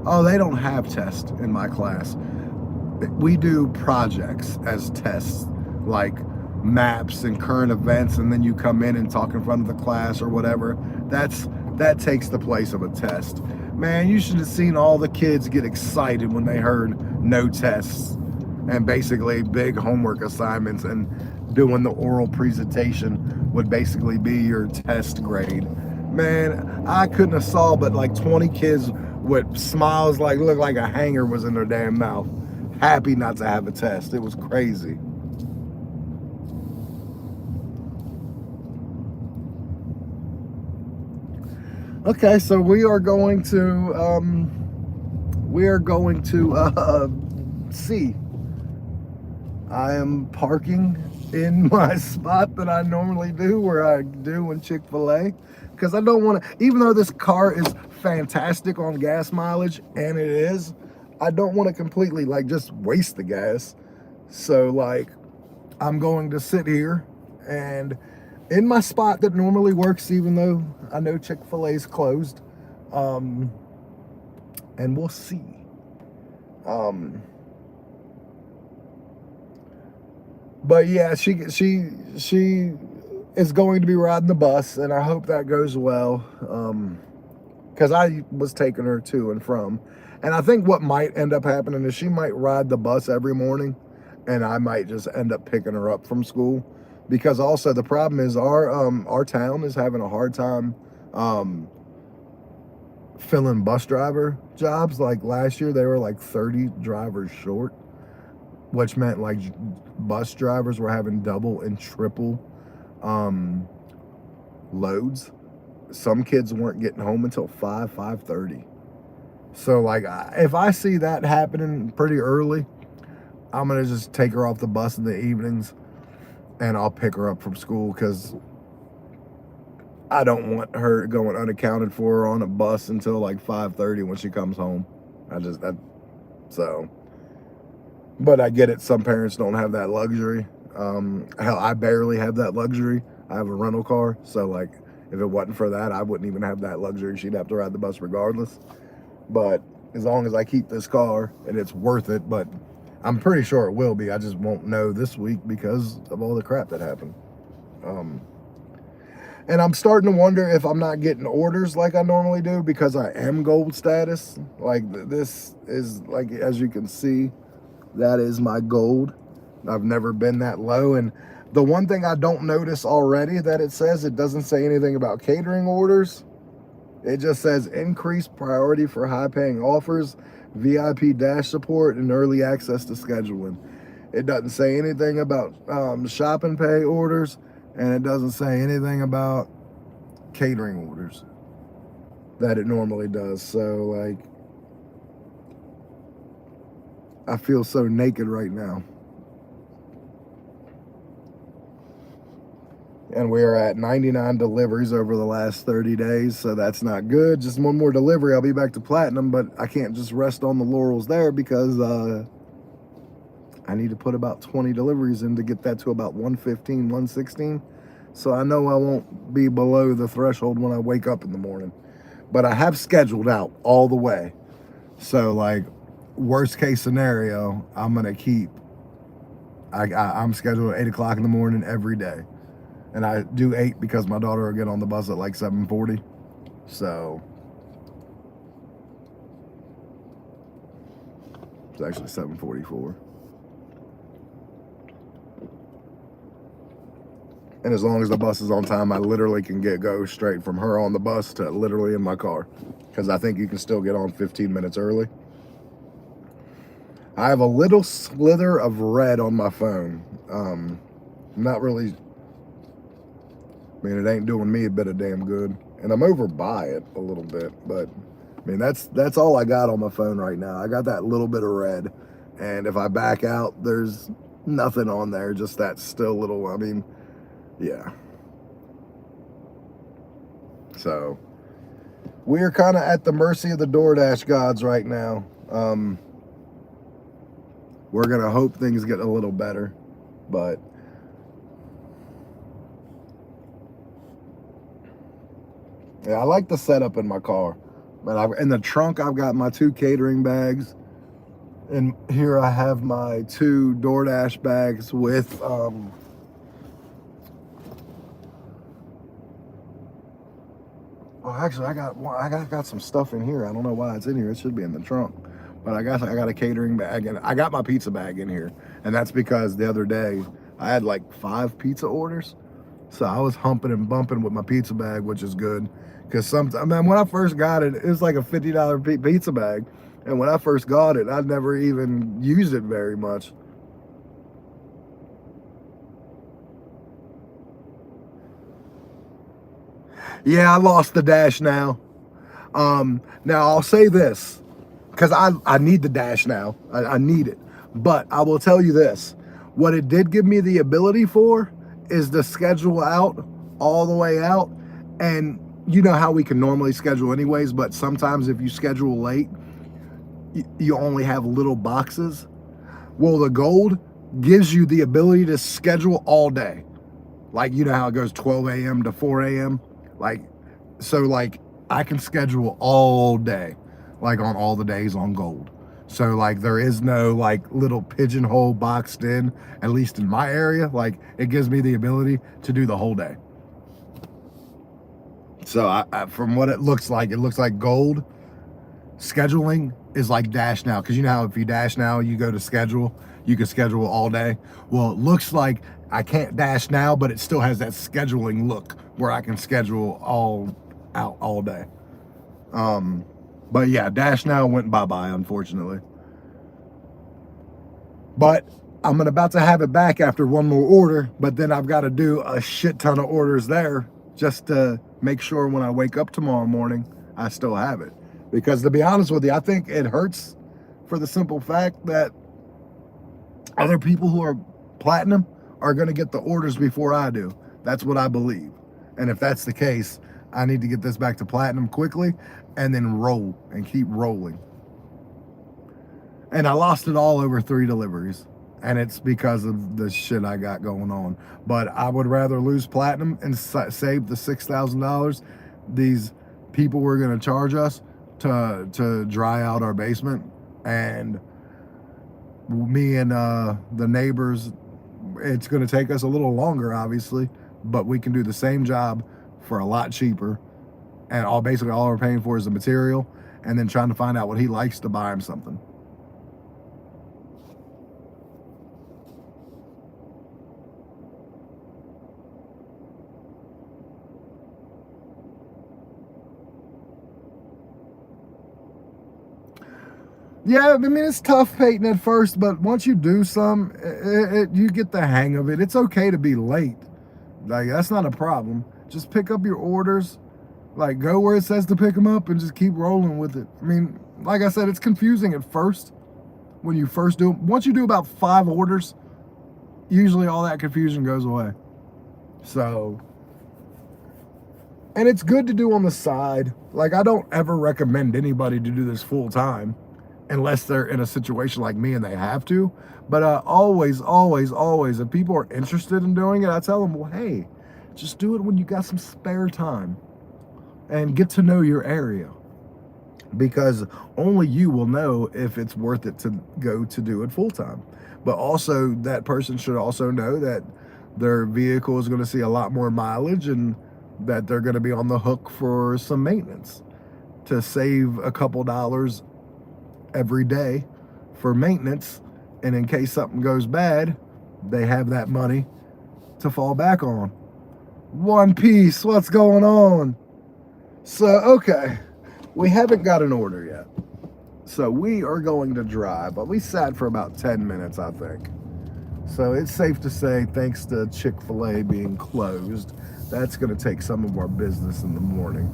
S1: oh, they don't have tests in my class. We do projects as tests, like maps and current events, and then you come in and talk in front of the class or whatever. That takes the place of a test. Man, you should have seen all the kids get excited when they heard no tests and basically big homework assignments, and doing the oral presentation would basically be your test grade. Man, I couldn't have saw but like 20 kids with smiles like looked like a hanger was in their damn mouth, happy not to have a test. It was crazy. Okay, so we are going to see. I am parking in my spot that I normally do, where I do in Chick-fil-A, because I don't want to, even though this car is fantastic on gas mileage, and it is, I don't want to completely like just waste the gas. So like, I'm going to sit here and in my spot that normally works, even though I know Chick-fil-A's closed, and we'll see. But yeah, she is going to be riding the bus, and I hope that goes well, because I was taking her to and from. And I think what might end up happening is she might ride the bus every morning, and I might just end up picking her up from school. Because also the problem is our town is having a hard time filling bus driver jobs. Like last year, they were like 30 drivers short, which meant like bus drivers were having double and triple loads. Some kids weren't getting home until 5:30. So like, if I see that happening pretty early, I'm gonna just take her off the bus in the evenings, and I'll pick her up from school, because I don't want her going unaccounted for on a bus until like 5:30 when she comes home. But I get it. Some parents don't have that luxury. Hell, I barely have that luxury. I have a rental car. So like, if it wasn't for that, I wouldn't even have that luxury. She'd have to ride the bus regardless. But as long as I keep this car, and it's worth it, but I'm pretty sure it will be. I just won't know this week because of all the crap that happened. And I'm starting to wonder if I'm not getting orders like I normally do, because I am gold status. Like this is, like, as you can see, that is my gold. I've never been that low. And the one thing I don't notice already that it says, it doesn't say anything about catering orders. It just says increased priority for high paying offers, VIP dash support, and early access to scheduling. It doesn't say anything about shop and pay orders, and it doesn't say anything about catering orders that it normally does. So like, I feel so naked right now. And we are at 99 deliveries over the last 30 days, so that's not good. Just one more delivery, I'll be back to platinum, but I can't just rest on the laurels there, because I need to put about 20 deliveries in to get that to about 115, 116. So I know I won't be below the threshold when I wake up in the morning. But I have scheduled out all the way. So like, worst case scenario, I'm gonna keep, I'm scheduled at 8 o'clock in the morning every day. And I do 8 because my daughter will get on the bus at like 7:40. So It's actually 7:44. And as long as the bus is on time, I literally can go straight from her on the bus to literally in my car. Because I think you can still get on 15 minutes early. I have a little slither of red on my phone. Not really, I mean, it ain't doing me a bit of damn good. And I'm over by it a little bit. But, I mean, that's all I got on my phone right now. I got that little bit of red. And if I back out, there's nothing on there. Just that still little, I mean... yeah. So we're kind of at the mercy of the DoorDash gods right now. We're going to hope things get a little better, but yeah, I like the setup in my car. But in the trunk, I've got my 2 catering bags. And here I have my 2 DoorDash bags with, oh, actually, I got some stuff in here. I don't know why it's in here. It should be in the trunk. But I got a catering bag, and I got my pizza bag in here. And that's because the other day, I had like 5 pizza orders. So I was humping and bumping with my pizza bag, which is good. Because sometimes, man, when I first got it, it was like a $50 pizza bag. And when I first got it, I'd never even used it very much. Yeah, I lost the dash now. Now I'll say this, because I need the dash now. I need it. But I will tell you this. What it did give me the ability for is to schedule out all the way out. And you know how we can normally schedule anyways, but sometimes if you schedule late, you only have little boxes. Well, the Gold gives you the ability to schedule all day. Like, you know how it goes 12 a.m. to 4 a.m.? Like, so like I can schedule all day, like on all the days on Gold. So like there is no like little pigeonhole boxed in, at least in my area. Like it gives me the ability to do the whole day. So I from what it looks like Gold scheduling is like Dash Now. Because you know how if you Dash Now, you go to schedule, you can schedule all day. Well, it looks like I can't Dash Now, but it still has that scheduling look where I can schedule all day. But yeah, Dash Now went bye-bye, unfortunately. But I'm about to have it back after one more order, but then I've got to do a shit ton of orders there just to make sure when I wake up tomorrow morning, I still have it. Because to be honest with you, I think it hurts for the simple fact that other people who are platinum are going to get the orders before I do. That's what I believe. And if that's the case, I need to get this back to platinum quickly and then roll and keep rolling. And I lost it all over 3 deliveries. And it's because of the shit I got going on. But I would rather lose platinum and save the $6,000 these people were going to charge us to dry out our basement. And me and the neighbors, it's going to take us a little longer, obviously, but we can do the same job for a lot cheaper. And basically all we're paying for is the material and then trying to find out what he likes to buy him something. Yeah, I mean, it's tough painting at first, but once you do some, you get the hang of it. It's okay to be late. Like, that's not a problem. Just pick up your orders. Like, go where it says to pick them up and just keep rolling with it. I mean, like I said, it's confusing at first when you first do it. Once you do about 5 orders, usually all that confusion goes away. So, and it's good to do on the side. Like, I don't ever recommend anybody to do this full time unless they're in a situation like me and they have to. But always, if people are interested in doing it, I tell them, well, hey, just do it when you got some spare time and get to know your area, because only you will know if it's worth it to go to do it full time. But also that person should also know that their vehicle is going to see a lot more mileage and that they're going to be on the hook for some maintenance to save a couple dollars every day for maintenance, and in case something goes bad, they have that money to fall back on. One Piece, what's going on? So, okay, we haven't got an order yet. So we are going to drive, but we sat for about 10 minutes, I think. So it's safe to say, thanks to Chick-fil-A being closed, that's going to take some of our business in the morning.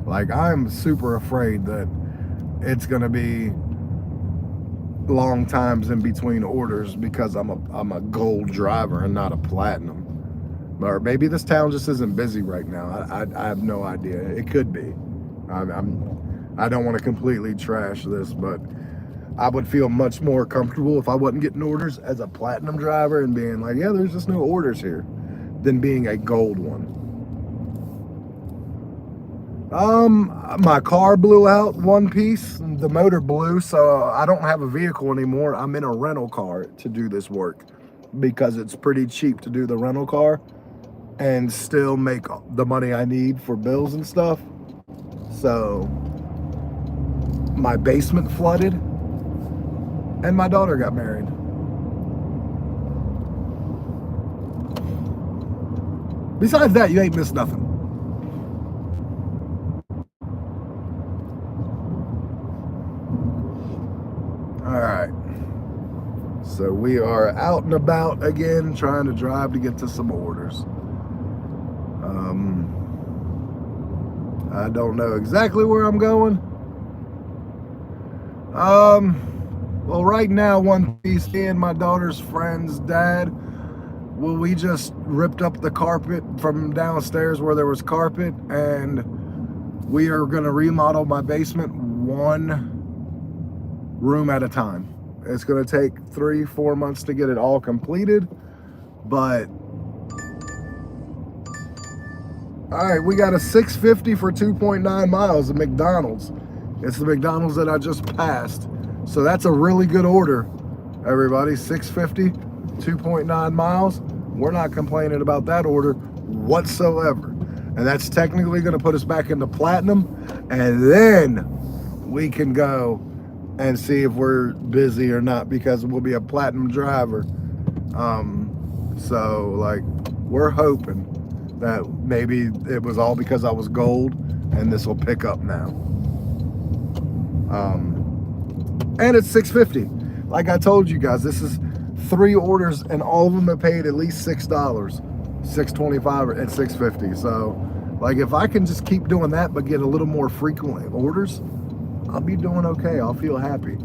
S1: Like, I'm super afraid that it's going to be long times in between orders because I'm a gold driver and not a platinum. Or maybe this town just isn't busy right now. I have no idea. It could be. I don't want to completely trash this, but I would feel much more comfortable if I wasn't getting orders as a platinum driver and being like, yeah, there's just no orders here, than being a gold one. My car blew out, One Piece. The motor blew, so I don't have a vehicle anymore. I'm in a rental car to do this work because it's pretty cheap to do the rental car and still make the money I need for bills and stuff. So my basement flooded and my daughter got married. Besides that, you ain't missed nothing. All right. So we are out and about again, trying to drive to get to some orders. I don't know exactly where I'm going. Well, right now, One Piece and my daughter's friend's dad, well, we just ripped up the carpet from downstairs where there was carpet, and we are going to remodel my basement one room at a time. It's going to take 3-4 months to get it all completed, but all right, we got a $6.50 for 2.9 miles at McDonald's. It's the McDonald's that I just passed. So that's a really good order, everybody. $6.50, 2.9 miles. We're not complaining about that order whatsoever. And that's technically going to put us back into platinum. And then we can go and see if we're busy or not, because we'll be a platinum driver. So, like, we're hoping that maybe it was all because I was gold and this will pick up now. And it's $6.50. Like I told you guys, this is 3 orders and all of them have paid at least $6, $6.25 and $6.50. So, like, if I can just keep doing that but get a little more frequent orders, I'll be doing okay. I'll feel happy.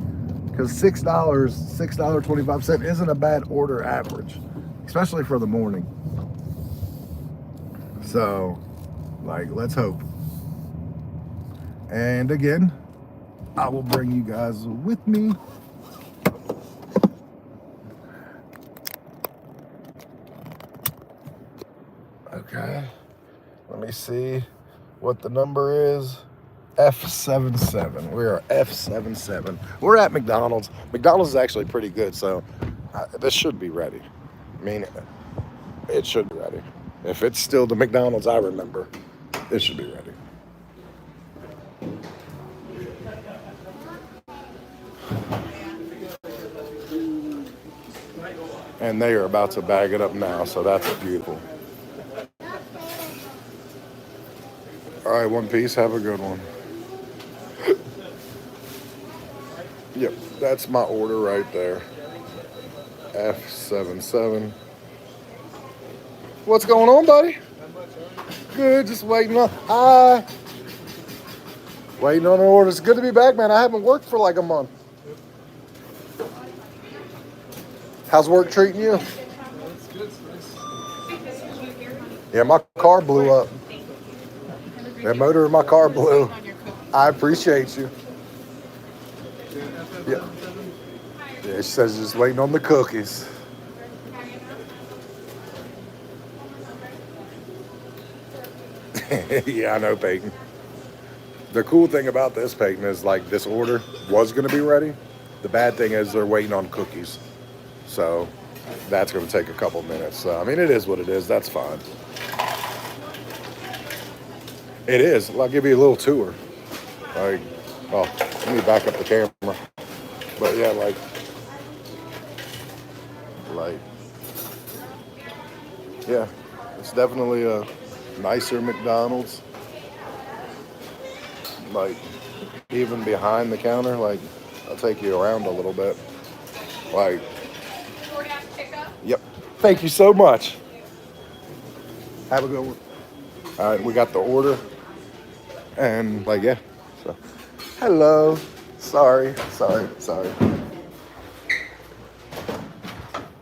S1: Because $6.25 isn't a bad order average, especially for the morning. So, like, let's hope. And again, I will bring you guys with me. Okay. Let me see what the number is. F77. We are F77. We're at McDonald's. McDonald's is actually pretty good, so this should be ready. I mean, it should be ready. If it's still the McDonald's I remember, it should be ready. And they are about to bag it up now, so that's beautiful. All right, One Piece, have a good one. Yep, that's my order right there. F77. What's going on, buddy? Good, just waiting on. Hi. Waiting on an order. It's good to be back, man. I haven't worked for like a month. How's work treating you? Yeah, my car blew up. That motor in my car blew. I appreciate you. Yeah. Yeah, she says just waiting on the cookies. Yeah, I know, Peyton. The cool thing about this, Peyton, is like this order was going to be ready. The bad thing is they're waiting on cookies. So that's going to take a couple minutes. So, I mean, it is what it is. That's fine. It is. I'll give you a little tour. Like, oh, let me back up the camera. But yeah, yeah, it's definitely a nicer McDonald's. Like, even behind the counter, like, I'll take you around a little bit. Like, yep. Thank you so much. Have a good one. All right, we got the order. And, like, yeah. So, hello. Sorry.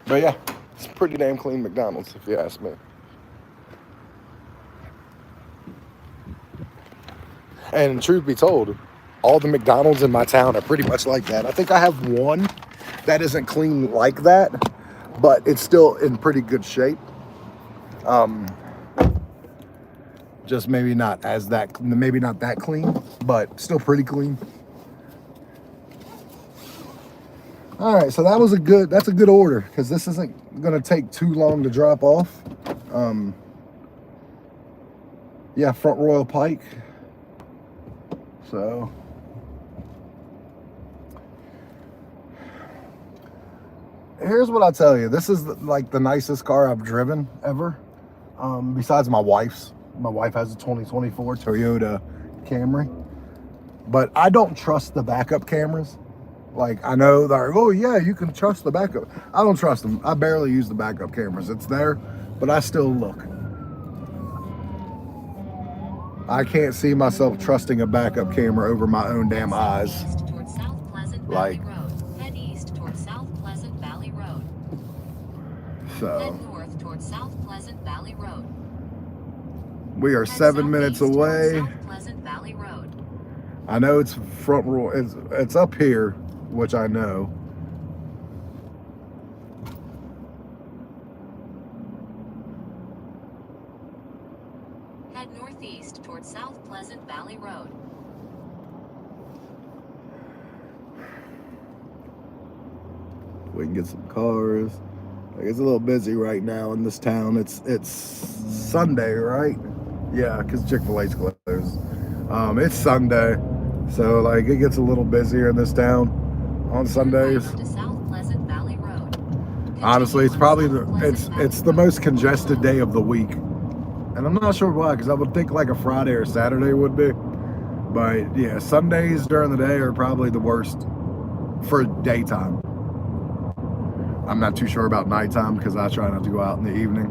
S1: But yeah, it's a pretty damn clean McDonald's, if you ask me. And truth be told, all the McDonald's in my town are pretty much like that. I think I have one that isn't clean like that, but it's still in pretty good shape. Just maybe not that clean, but still pretty clean. All right, so that's a good order, because this isn't gonna take too long to drop off. Yeah, Front Royal Pike. So here's what I'll tell you. This is like the nicest car I've driven ever. Besides my wife's. My wife has a 2024 Toyota Camry. But I don't trust the backup cameras. Like, I know they're, oh yeah, you can trust the backup. I don't trust them. I barely use the backup cameras. It's there, but I still look. I can't see myself trusting a backup camera over my own damn eyes. Like,
S2: head east towards South Pleasant Valley Road.
S1: So
S2: Head north towards South Pleasant Valley Road.
S1: We are 7 minutes away.
S2: South Pleasant Valley Road.
S1: I know it's Front Royal. It's up here, which I know.
S2: Head northeast towards South Pleasant Valley Road.
S1: We can get some cars. Like, it's a little busy right now in this town. It's Sunday, right? Yeah, because Chick-fil-A's closed. It's Sunday, so like it gets a little busier in this town on Sundays. Honestly, it's probably it's the most congested day of the week, and I'm not sure why, because I would think like a Friday or Saturday would be, but yeah, Sundays during the day are probably the worst for daytime. I'm not too sure about nighttime because I try not to go out in the evening.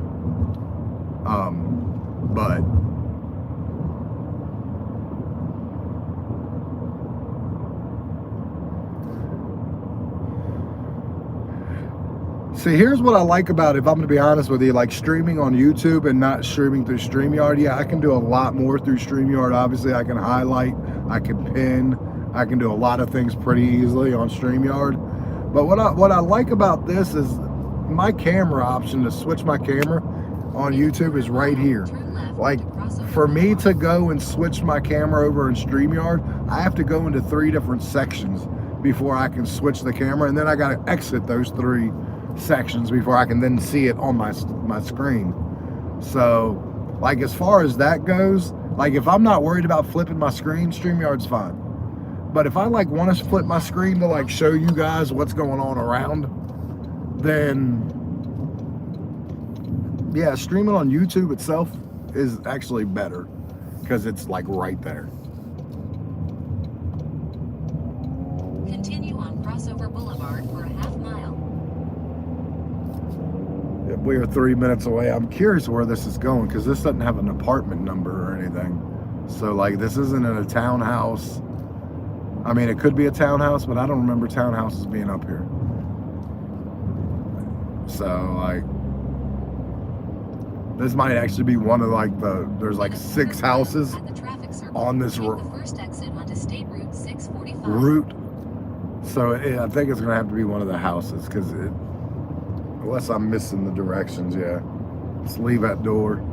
S1: But see, here's what I like about it, if I'm going to be honest with you, like streaming on YouTube and not streaming through StreamYard. Yeah, I can do a lot more through StreamYard. Obviously, I can highlight, I can pin, I can do a lot of things pretty easily on StreamYard. But what I like about this is my camera option to switch my camera on YouTube is right here. Like, for me to go and switch my camera over in StreamYard, I have to go into 3 different sections before I can switch the camera, and then I got to exit those 3 sections before I can then see it on my screen. So, like, as far as that goes, like, if I'm not worried about flipping my screen, StreamYard's fine. But if I like want to flip my screen to like show you guys what's going on around, then yeah, streaming on YouTube itself is actually better because it's like right there.
S2: Continue on Crossover Boulevard for a half mile.
S1: Yeah, we are 3 minutes away. I'm curious where this is going because this doesn't have an apartment number or anything. So like, this isn't in a townhouse. I mean, it could be a townhouse, but I don't remember townhouses being up here. So, like, this might actually be one of, like, there's, like, 6 houses on this route. So, I think it's going to have to be one of the houses, because unless I'm missing the directions, yeah. Just leave that door.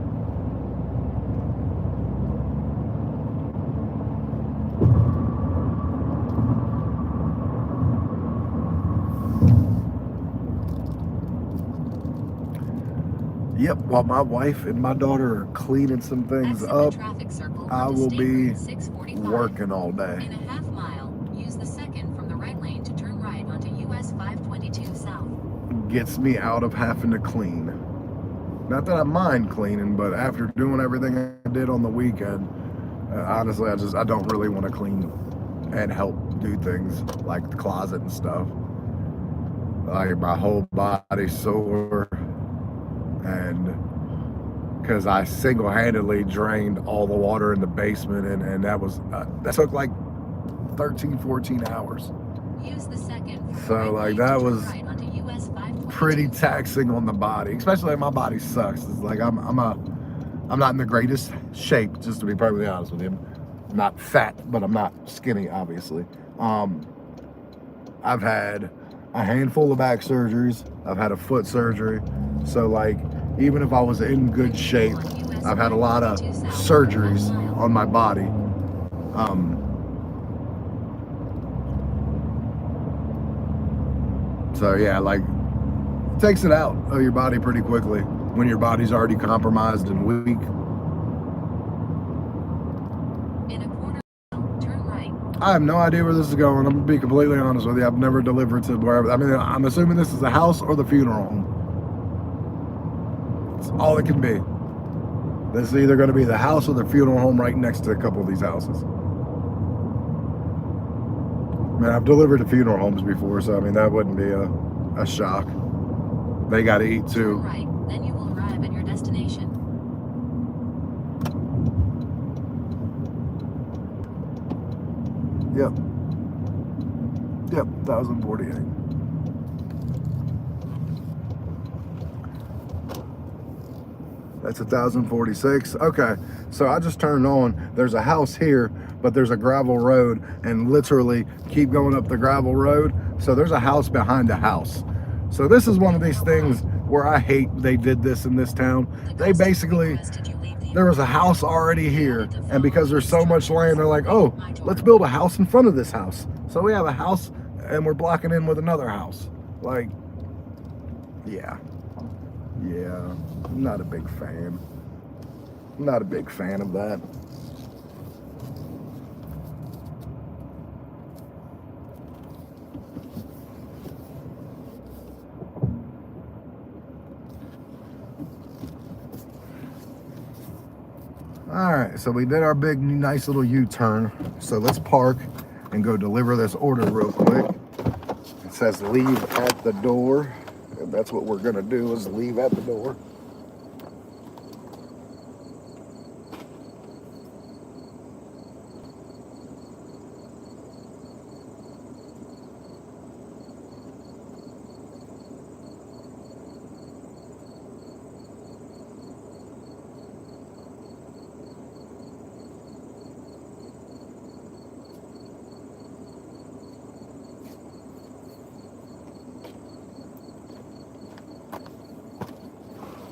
S1: Yep, while my wife and my daughter are cleaning some things up, I will be working all day.
S2: In a half mile, use the second from the right lane to turn right on
S1: gets me out of having to clean. Not that I mind cleaning, but after doing everything I did on the weekend, honestly, I don't really want to clean and help do things like the closet and stuff. Like my whole body's sore, and because I single-handedly drained all the water in the basement, and that took like 13, 14 hours.
S2: Use the second.
S1: So like that was pretty taxing on the body, especially my body sucks. It's like I'm not in the greatest shape, just to be perfectly honest with you. I'm not fat, but I'm not skinny, obviously. I've had a handful of back surgeries. I've had a foot surgery. So like, even if I was in good shape, I've had a lot of surgeries on my body. So yeah, like, it takes it out of your body pretty quickly when your body's already compromised and weak.
S2: In a quarter mile, turn right.
S1: I have no idea where this is going. I'm gonna be completely honest with you. I've never delivered to wherever. I mean, I'm assuming this is the house or the funeral home. It's all it can be. This is either going to be the house or the funeral home right next to a couple of these houses. Man, I've delivered to funeral homes before, so I mean that wouldn't be a shock. They got to eat too.
S2: Turn right, then you will arrive at your destination.
S1: Yep, 1048. That's 1046. Okay, so I just turned on. There's a house here, but there's a gravel road, and literally keep going up the gravel road. So there's a house behind a house. So this is one of these things where I hate they did this in this town. They basically, there was a house already here, and because there's so much land, they're like, oh, let's build a house in front of this house. So we have a house, and we're blocking in with another house. Like, yeah, I'm not a big fan. I'm not a big fan of that. All right, so we did our big, nice little U-turn. So let's park and go deliver this order real quick. It says leave at the door. And that's what we're gonna do, is leave at the door.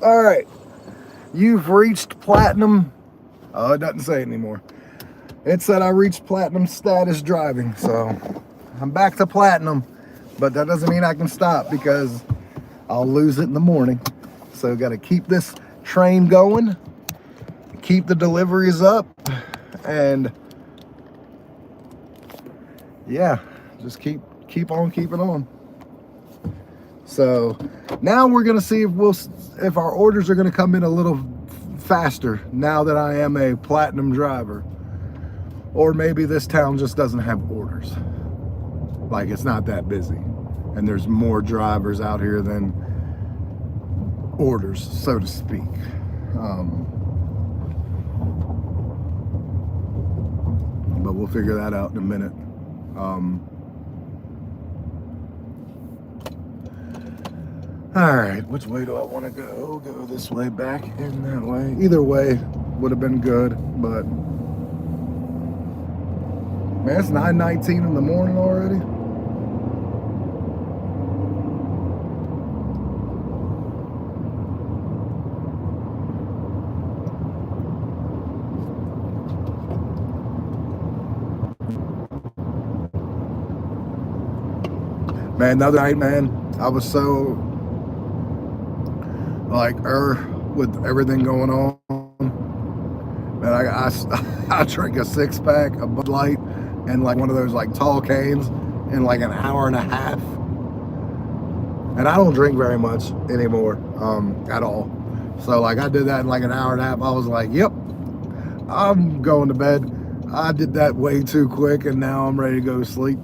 S1: All right, you've reached platinum. Oh, it doesn't say anymore. It said I reached platinum status driving, so I'm back to platinum, but that doesn't mean I can stop because I'll lose it in the morning. So got to keep this train going, keep the deliveries up, and yeah, just keep on keeping on. So now we're gonna see if our orders are gonna come in a little faster now that I am a platinum driver, or maybe this town just doesn't have orders. Like, it's not that busy, and there's more drivers out here than orders, so to speak. But we'll figure that out in a minute. All right, which way do I want to go? Go this way, back in that way. Either way would have been good, but man, it's 9:19 in the morning already. Man, the other night, man, I was so like with everything going on, man, I drank a 6-pack of Bud Light and like one of those like tall cans in like an hour and a half. And I don't drink very much anymore, at all. So like I did that in like an hour and a half. I was like, yep, I'm going to bed. I did that way too quick, and now I'm ready to go to sleep.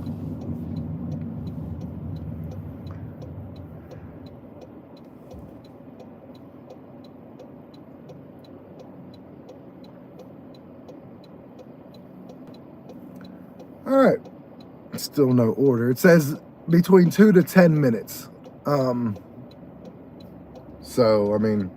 S1: All right, still no order. It says between 2 to 10 minutes. So I mean,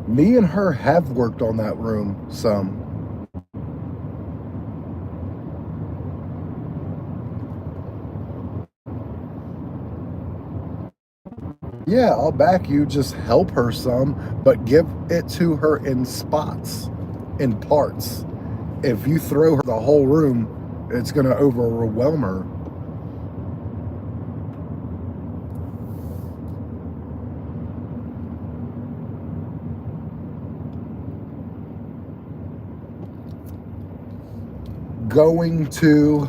S1: me and her have worked on that room some. Yeah, I'll back you. Just help her some, but give it to her in spots, in parts. If you throw her the whole room, it's going to overwhelm her. Going to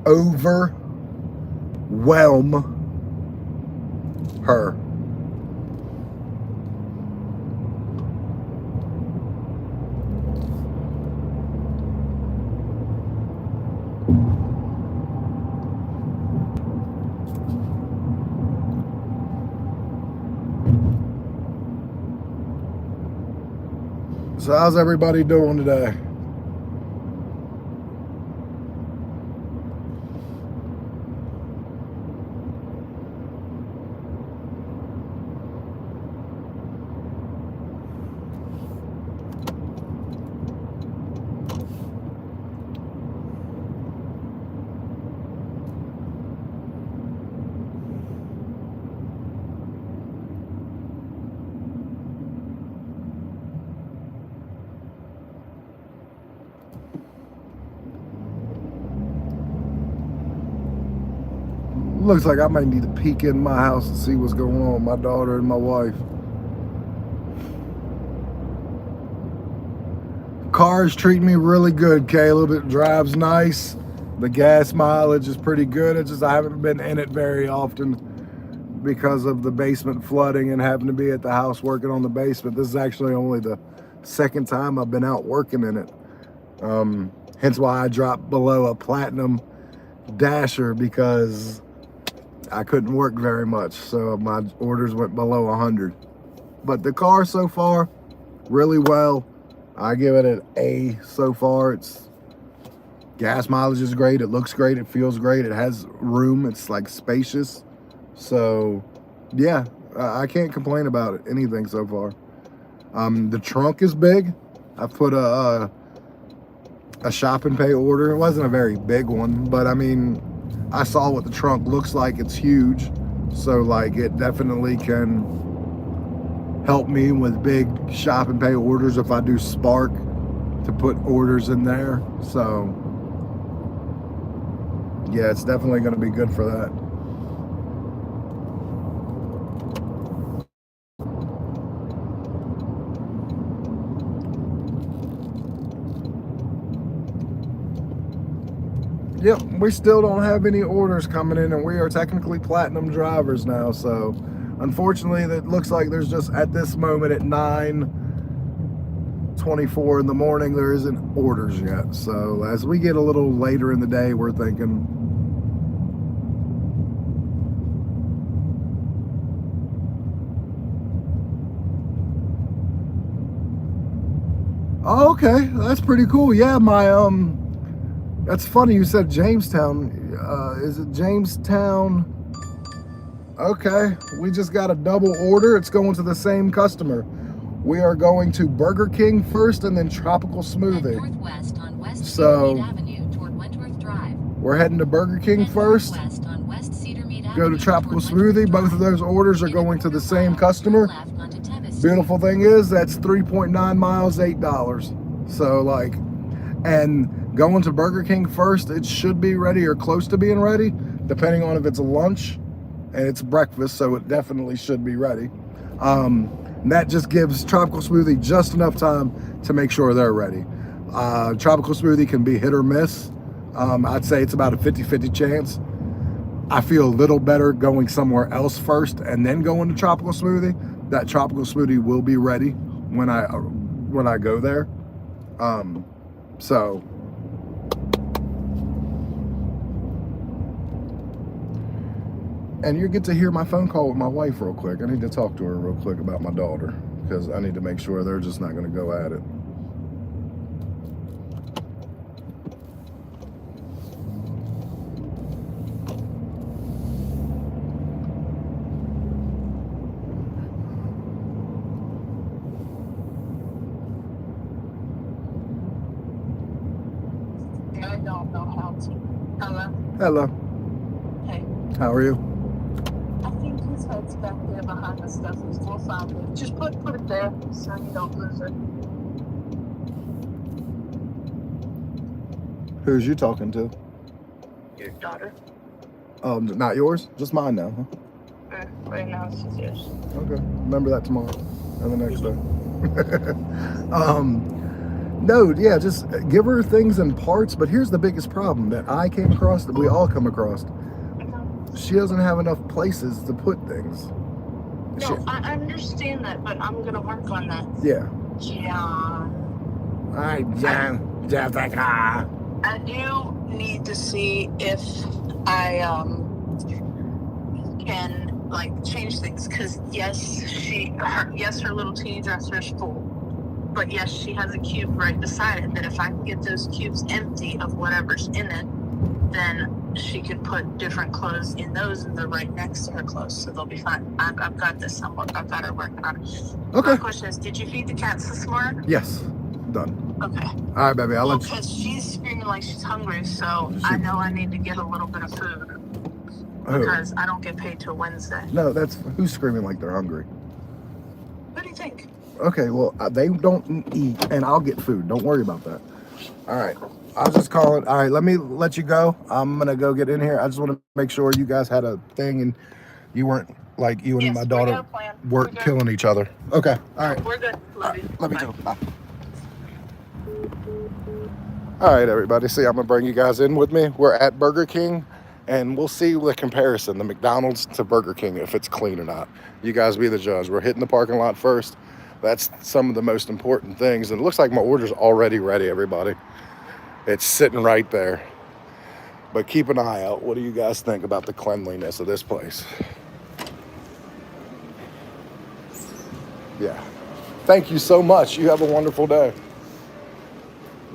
S1: overwhelm her. So how's everybody doing today? Looks like I might need to peek in my house and see what's going on with my daughter and my wife. Car's treating me really good, Caleb. It drives nice. The gas mileage is pretty good. It's just I haven't been in it very often because of the basement flooding and having to be at the house working on the basement. This is actually only the second time I've been out working in it. Hence why I dropped below a platinum dasher, because I couldn't work very much, so my orders went below 100. But the car so far, really well. I give it an A so far. It's gas mileage is great. It looks great. It feels great. It has room. It's like spacious. So yeah, I can't complain about it, anything so far. The trunk is big. I put a shop and pay order. It wasn't a very big one, but I mean, I saw what the trunk looks like. It's huge. So like it definitely can help me with big shop and pay orders if I do Spark to put orders in there. So yeah, it's definitely going to be good for that. Yep, we still don't have any orders coming in, and we are technically platinum drivers now. So unfortunately, it looks like there's just at this moment at 9:24 in the morning, there isn't orders yet. So as we get a little later in the day, we're thinking. Oh, okay, that's pretty cool. Yeah, that's funny you said Jamestown. Is it Jamestown? Okay, we just got a double order. It's going to the same customer. We are going to Burger King first and then Tropical Smoothie.
S2: Northwest on West
S1: So,
S2: Cedar Mead Avenue toward Wentworth Drive.
S1: We're heading to Burger King
S2: Then
S1: first.
S2: northwest on West Cedar Mead
S1: Go to
S2: Avenue
S1: Tropical
S2: toward Wentworth
S1: Smoothie. Both of
S2: Drive.
S1: those orders are
S2: In a
S1: going to the
S2: quarter
S1: same
S2: mile,
S1: customer.
S2: turn left onto Tevis
S1: Beautiful thing is that's 3.9 miles, $8. So like, and going to Burger King first, it should be ready or close to being ready, depending on if it's a lunch and it's breakfast, so it definitely should be ready. And that just gives Tropical Smoothie just enough time to make sure they're ready. Tropical Smoothie can be hit or miss. I'd say it's about a 50-50 chance. I feel a little better going somewhere else first and then going to Tropical Smoothie. That Tropical Smoothie will be ready when I go there. So and you get to hear my phone call with my wife real quick. I need to talk to her real quick about my daughter, because I need to make sure they're just not going to go at it.
S3: I don't know how to. Hello?
S1: Hello.
S3: Hey.
S1: How are you?
S3: I think his head's back there behind the stuff. We'll find it. Just put it there so you don't lose it.
S1: Who's you talking to?
S3: Your daughter?
S1: Oh, not yours? Just mine now, huh?
S3: Right now she's yours.
S1: Okay. Remember that tomorrow and the next day. No, yeah, just give her things in parts. But here's the biggest problem that I came across, that we all come across. She doesn't have enough places to put things.
S3: No, I understand that, but I'm gonna work on that.
S1: Yeah.
S3: Yeah.
S1: Alright, Jessica.
S3: I do need to see if I can like change things, because yes, her little teeny dresser is full, but yes, she has a cube right beside it that if I can get those cubes empty of whatever's in it, then she can put different clothes in those, and they're right next to her clothes, so they'll be fine. I've got this somewhat. I've got her working on it.
S1: Okay.
S3: My question is, did you feed the cats this morning?
S1: Yes. Done.
S3: Okay.
S1: Alright, baby, I'll
S3: Well,
S1: let you.
S3: because she's screaming like she's hungry, so I know I need to get a little bit of food,
S1: Oh.
S3: because I don't get paid till Wednesday.
S1: No, that's who's screaming like they're hungry.
S3: What do you think?
S1: Okay, well, they don't eat, and I'll get food. Don't worry about that. All right, I'll just call it. All right, let me let you go. I'm gonna go get in here. I just want to make sure you guys had a thing, and you weren't like you and
S3: Yes,
S1: my
S3: we got a
S1: daughter
S3: plan.
S1: weren't
S3: We're good.
S1: killing each other. Okay, all right.
S3: We're good. Love you.
S1: Let me
S3: Bye.
S1: go. Bye. All right, everybody. See, I'm gonna bring you guys in with me. We're at Burger King, and we'll see the comparison, the McDonald's to Burger King, if it's clean or not. You guys be the judge. We're hitting the parking lot first. That's some of the most important things. And it looks like my order's already ready, everybody. It's sitting right there. But keep an eye out. What do you guys think about the cleanliness of this place? Yeah. Thank you so much. You have a wonderful day.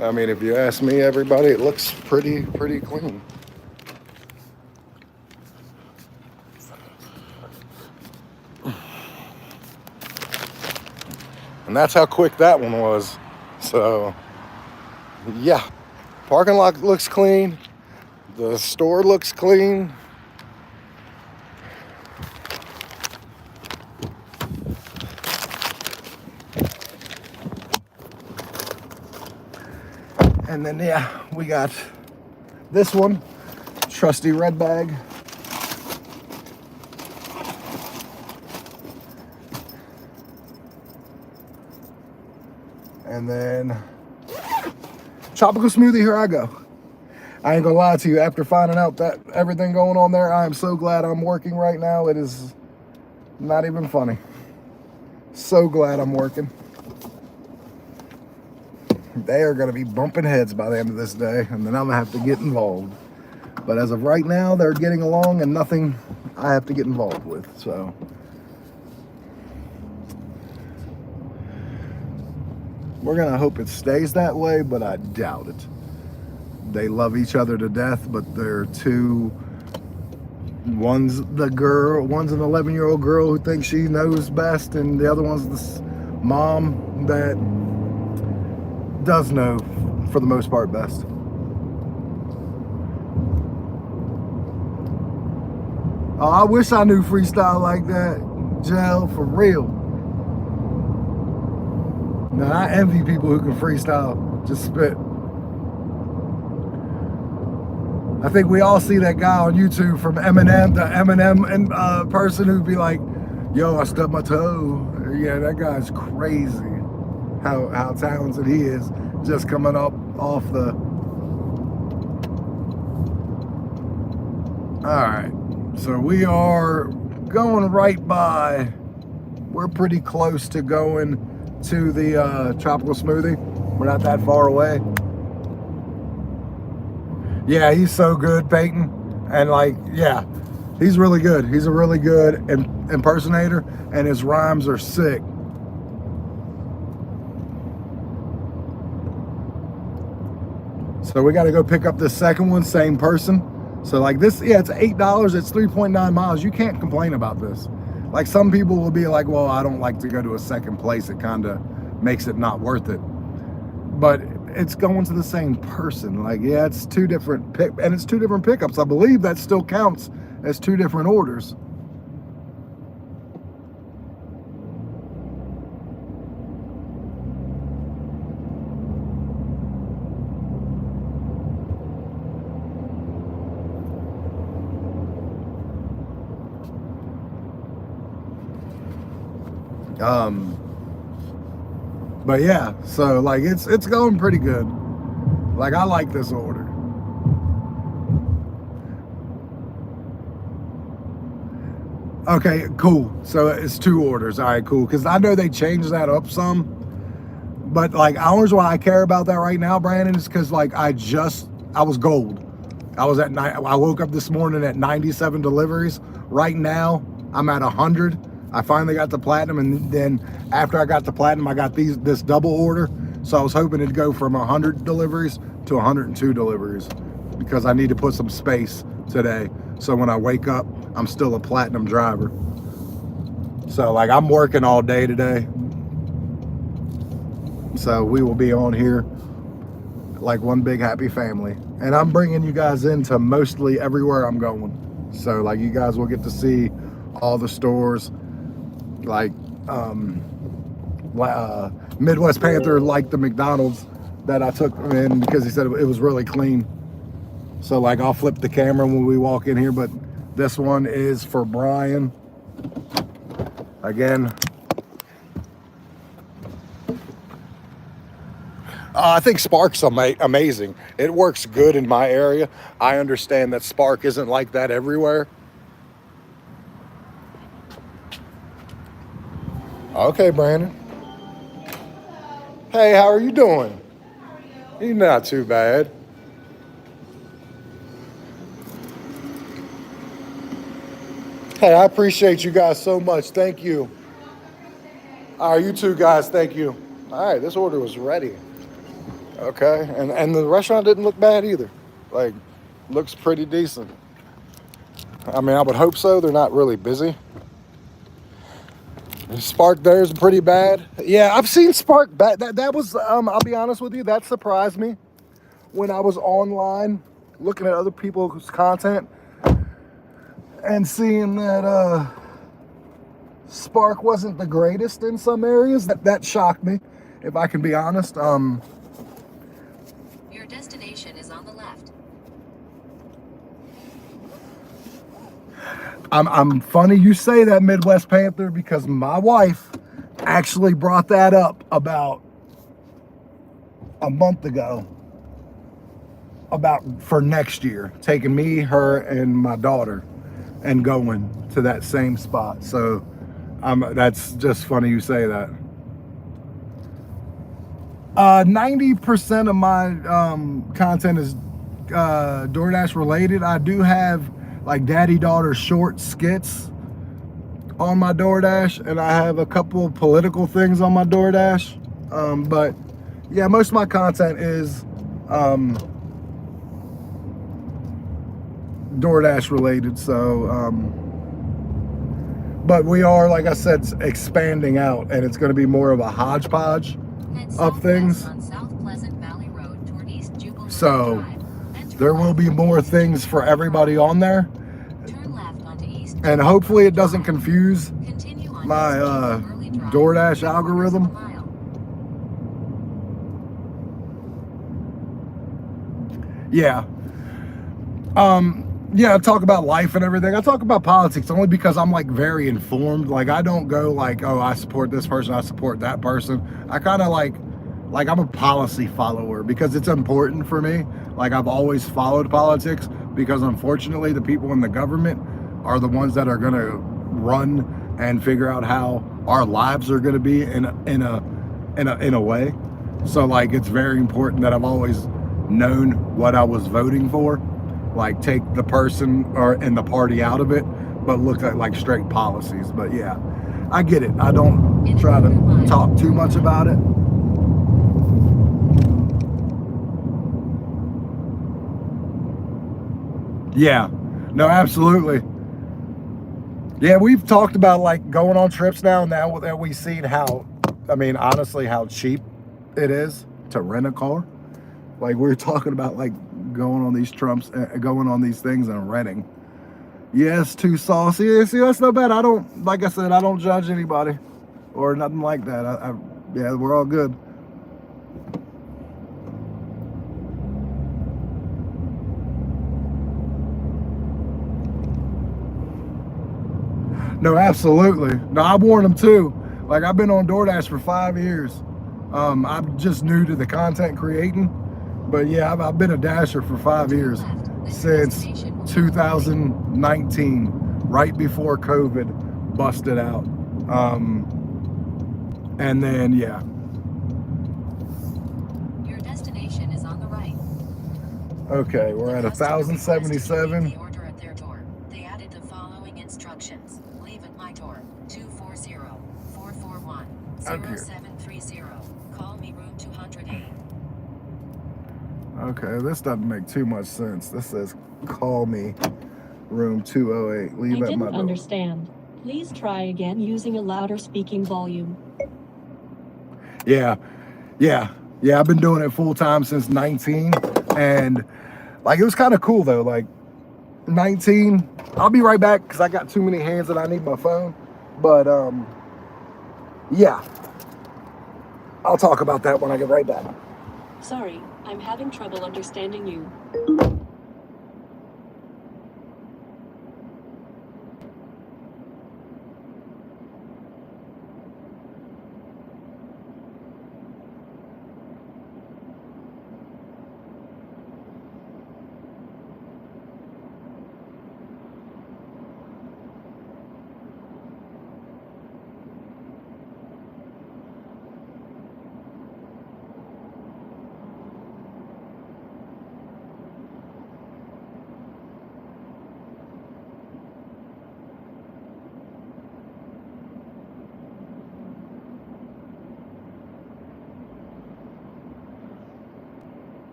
S1: I mean, if you ask me, everybody, it looks pretty clean. And that's how quick that one was. So, yeah. Parking lot looks clean. The store looks clean. And then, yeah, we got this one, trusty red bag. And then Tropical Smoothie, here I go. I ain't gonna lie to you, after finding out that everything going on there, I am so glad I'm working right now. It is not even funny. So glad I'm working. They are gonna be bumping heads by the end of this day, and then I'm gonna have to get involved. But as of right now, they're getting along and nothing I have to get involved with, so. We're gonna hope it stays that way, but I doubt it. They love each other to death, but they're two. One's the girl, one's an 11-year-old girl who thinks she knows best, and the other one's this mom that does know, for the most part, best. Oh, I wish I knew freestyle like that, Gel, for real. Now, I envy people who can freestyle, just spit. I think we all see that guy on YouTube from Eminem, the Eminem and person who'd be like, yo, I stubbed my toe. Yeah, that guy's crazy. How talented he is, just coming up off the. All right, so we are going right by. We're pretty close to going to the tropical smoothie. We're not that far away. Yeah, he's so good, Peyton. And like, yeah, he's really good. He's a really good impersonator, and his rhymes are sick. So we got to go pick up the second one, same person. So like this, yeah, it's $8. It's 3.9 miles. You can't complain about this. Like some people will be like, well, I don't like to go to a second place. It kind of makes it not worth it. But it's going to the same person. Like, yeah, it's two different pickups. I believe that still counts as two different orders. But yeah, so like it's going pretty good. Like I like this order. Okay, cool. So it's two orders. All right, cool. Because I know they changed that up some. But like hours, why I care about that right now, Brandon, is because like I was gold. I woke up this morning at 97 deliveries. Right now, I'm at 100. I finally got the platinum, and then after I got the platinum, I got this double order. So I was hoping it'd go from 100 deliveries to 102 deliveries because I need to put some space today. So when I wake up, I'm still a platinum driver. So like I'm working all day today. So we will be on here like one big happy family. And I'm bringing you guys into mostly everywhere I'm going. So like you guys will get to see all the stores. Like Midwest Panther liked the McDonald's that I took him in because he said it was really clean. So like I'll flip the camera when we walk in here, but this one is for Brian. Again, I think Spark's amazing. It works good in my area. I understand that Spark isn't like that everywhere. Okay, Brandon. Hey, how are you doing? You're not too bad. Hey, I appreciate you guys so much. Thank you. All right, you two guys, thank you. All right, this order was ready. Okay, and the restaurant didn't look bad either. Like, looks pretty decent. I mean, I would hope so. They're not really busy. Spark there is pretty bad. Yeah, I've seen Spark bad. That was, I'll be honest with you, that surprised me when I was online looking at other people's content and seeing that Spark wasn't the greatest in some areas. That shocked me, if I can be honest.
S2: Your destination is on the left.
S1: I'm funny you say that, Midwest Panther, because my wife actually brought that up about a month ago for next year, taking me, her, and my daughter and going to that same spot. So that's just funny you say that. 90% of my content is DoorDash related. I do have like daddy-daughter short skits on my DoorDash, and I have a couple of political things on my DoorDash. But yeah, most of my content is DoorDash related. So, but we are, like I said, expanding out, and it's going to be more of a hodgepodge of things.
S2: On South Pleasant Valley Road toward East Jubilee
S1: So
S2: Drive.
S1: there will be more things for everybody on there.
S2: Turn left onto East
S1: And hopefully it doesn't confuse
S2: Continue on
S1: my
S2: East Jubilee Drive.
S1: DoorDash algorithm. Yeah. Yeah, I talk about life and everything. I talk about politics only because I'm like very informed. Like I don't go like, oh, I support this person, I support that person. I kind of like I'm a policy follower because it's important for me. Like I've always followed politics because unfortunately the people in the government are the ones that are going to run and figure out how our lives are going to be in a way. So like it's very important that I've always known what I was voting for. Like take the person or and the party out of it, but look at like straight policies. But yeah, I get it. I don't try to talk too much about it. Yeah, no, absolutely. Yeah, we've talked about like going on trips now that we've seen how, I mean, honestly, how cheap it is to rent a car. Like we were talking about like going on these going on these things and renting. Yes, too saucy. Yeah, see, that's not bad. I don't, like I said, I don't judge anybody or nothing like that. Yeah, we're all good. No, absolutely. No, I warned them too. Like I've been on DoorDash for 5 years. I'm just new to the content creating, but yeah, I've been a dasher for 5 years since 2019, right before COVID busted out. And then yeah.
S2: Your destination is on the right.
S1: Okay, we're at 1,077.
S2: The order at their door. They added the following instructions. Leave at my door. 240-441-0730. Call me room 208.
S1: Okay, this doesn't make too much sense. This says call me room 208. Leave
S4: I
S1: at my
S4: didn't
S1: door.
S4: understand. Please try again using a louder speaking volume.
S1: Yeah. I've been doing it full time since 19, and like it was kind of cool though. Like 19, I'll be right back because I got too many hands and I need my phone. But yeah, I'll talk about that when I get right back.
S4: Sorry, I'm having trouble understanding you.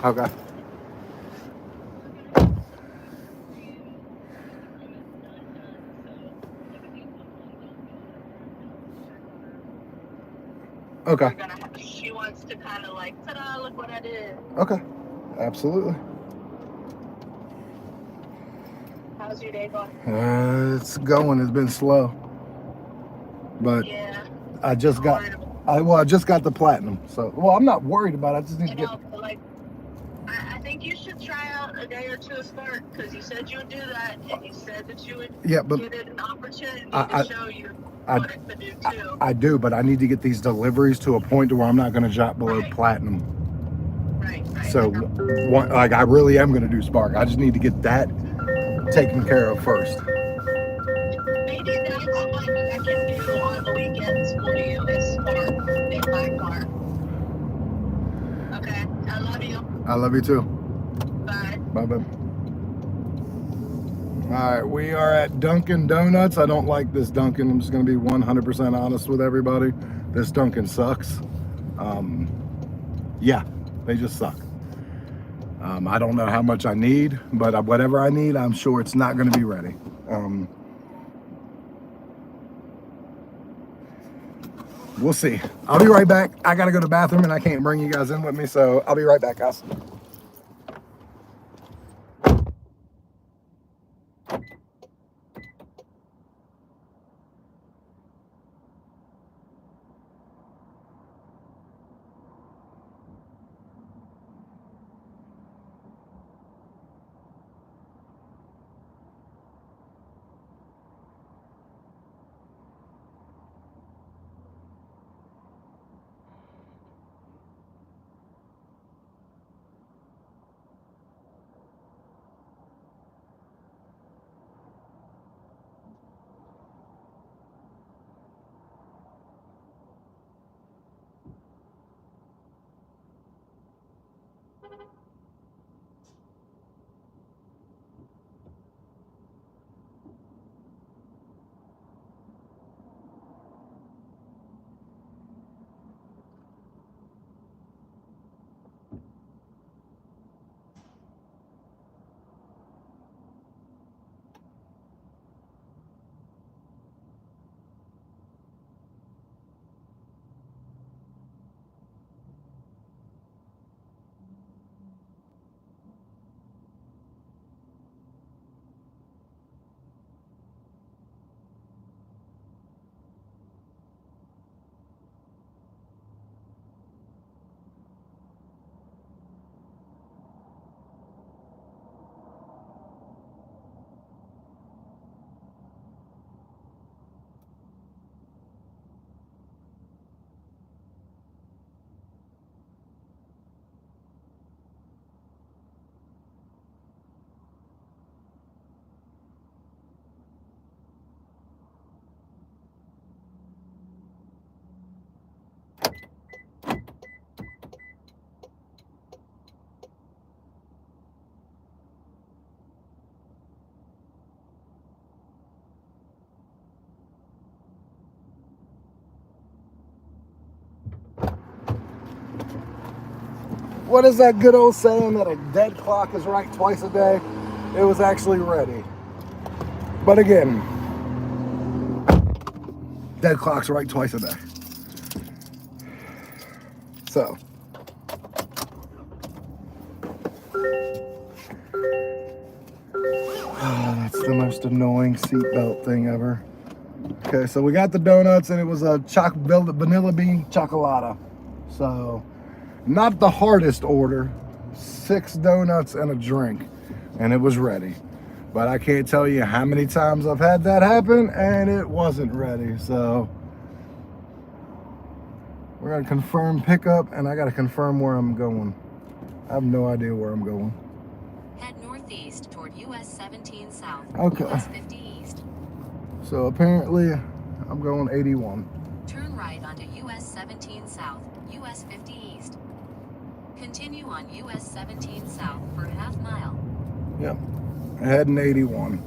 S1: Okay. Okay.
S3: She wants to kind of like, ta-da, look what I did.
S1: Okay. Absolutely.
S3: How's your day going?
S1: It's going. It's been slow, but
S3: Yeah.
S1: I just got. I just got the platinum. So, well, I'm not worried about it. I just need to get.
S3: But like, I think you should try out a day or two of start because you said you would do that, and you said that you would
S1: Yeah, but
S3: give it an opportunity
S1: I-
S3: to show you
S1: I-
S3: what it could do too.
S1: I do, but I need to get these deliveries to a point to where I'm not going to drop below
S3: Right.
S1: platinum.
S3: Right.
S1: So, like, I really am going to do Spark. I just need to get that taken care of first.
S3: Maybe that's what I can do on the weekends for you is Spark in my car. Okay. I love you.
S1: I love you too.
S3: Bye.
S1: Bye, babe. All right, we are at Dunkin' Donuts. I don't like this Dunkin'. I'm just going to be 100% honest with everybody. This Dunkin' sucks. Yeah, they just suck. I don't know how much I need, but whatever I need, I'm sure it's not going to be ready. We'll see. I'll be right back. I got to go to the bathroom and I can't bring you guys in with me, so I'll be right back, guys. What is that good old saying that a dead clock is right twice a day? It was actually ready. But again, dead clock's right twice a day. So. That's the most annoying seatbelt thing ever. Okay, so we got the donuts and it was a vanilla bean chocolata. So, not the hardest order. 6 donuts and a drink, and it was ready. But I can't tell you how many times I've had that happen and it wasn't ready. So we're gonna confirm pickup and I gotta confirm where I'm going. I have no idea where I'm going.
S2: Head northeast toward US 17 South.
S1: Okay.
S2: US 50 East.
S1: So apparently I'm going 81.
S2: Turn right onto US 17 South, US 50 East. Continue on US 17 South for a half mile.
S1: Yep. Heading 81.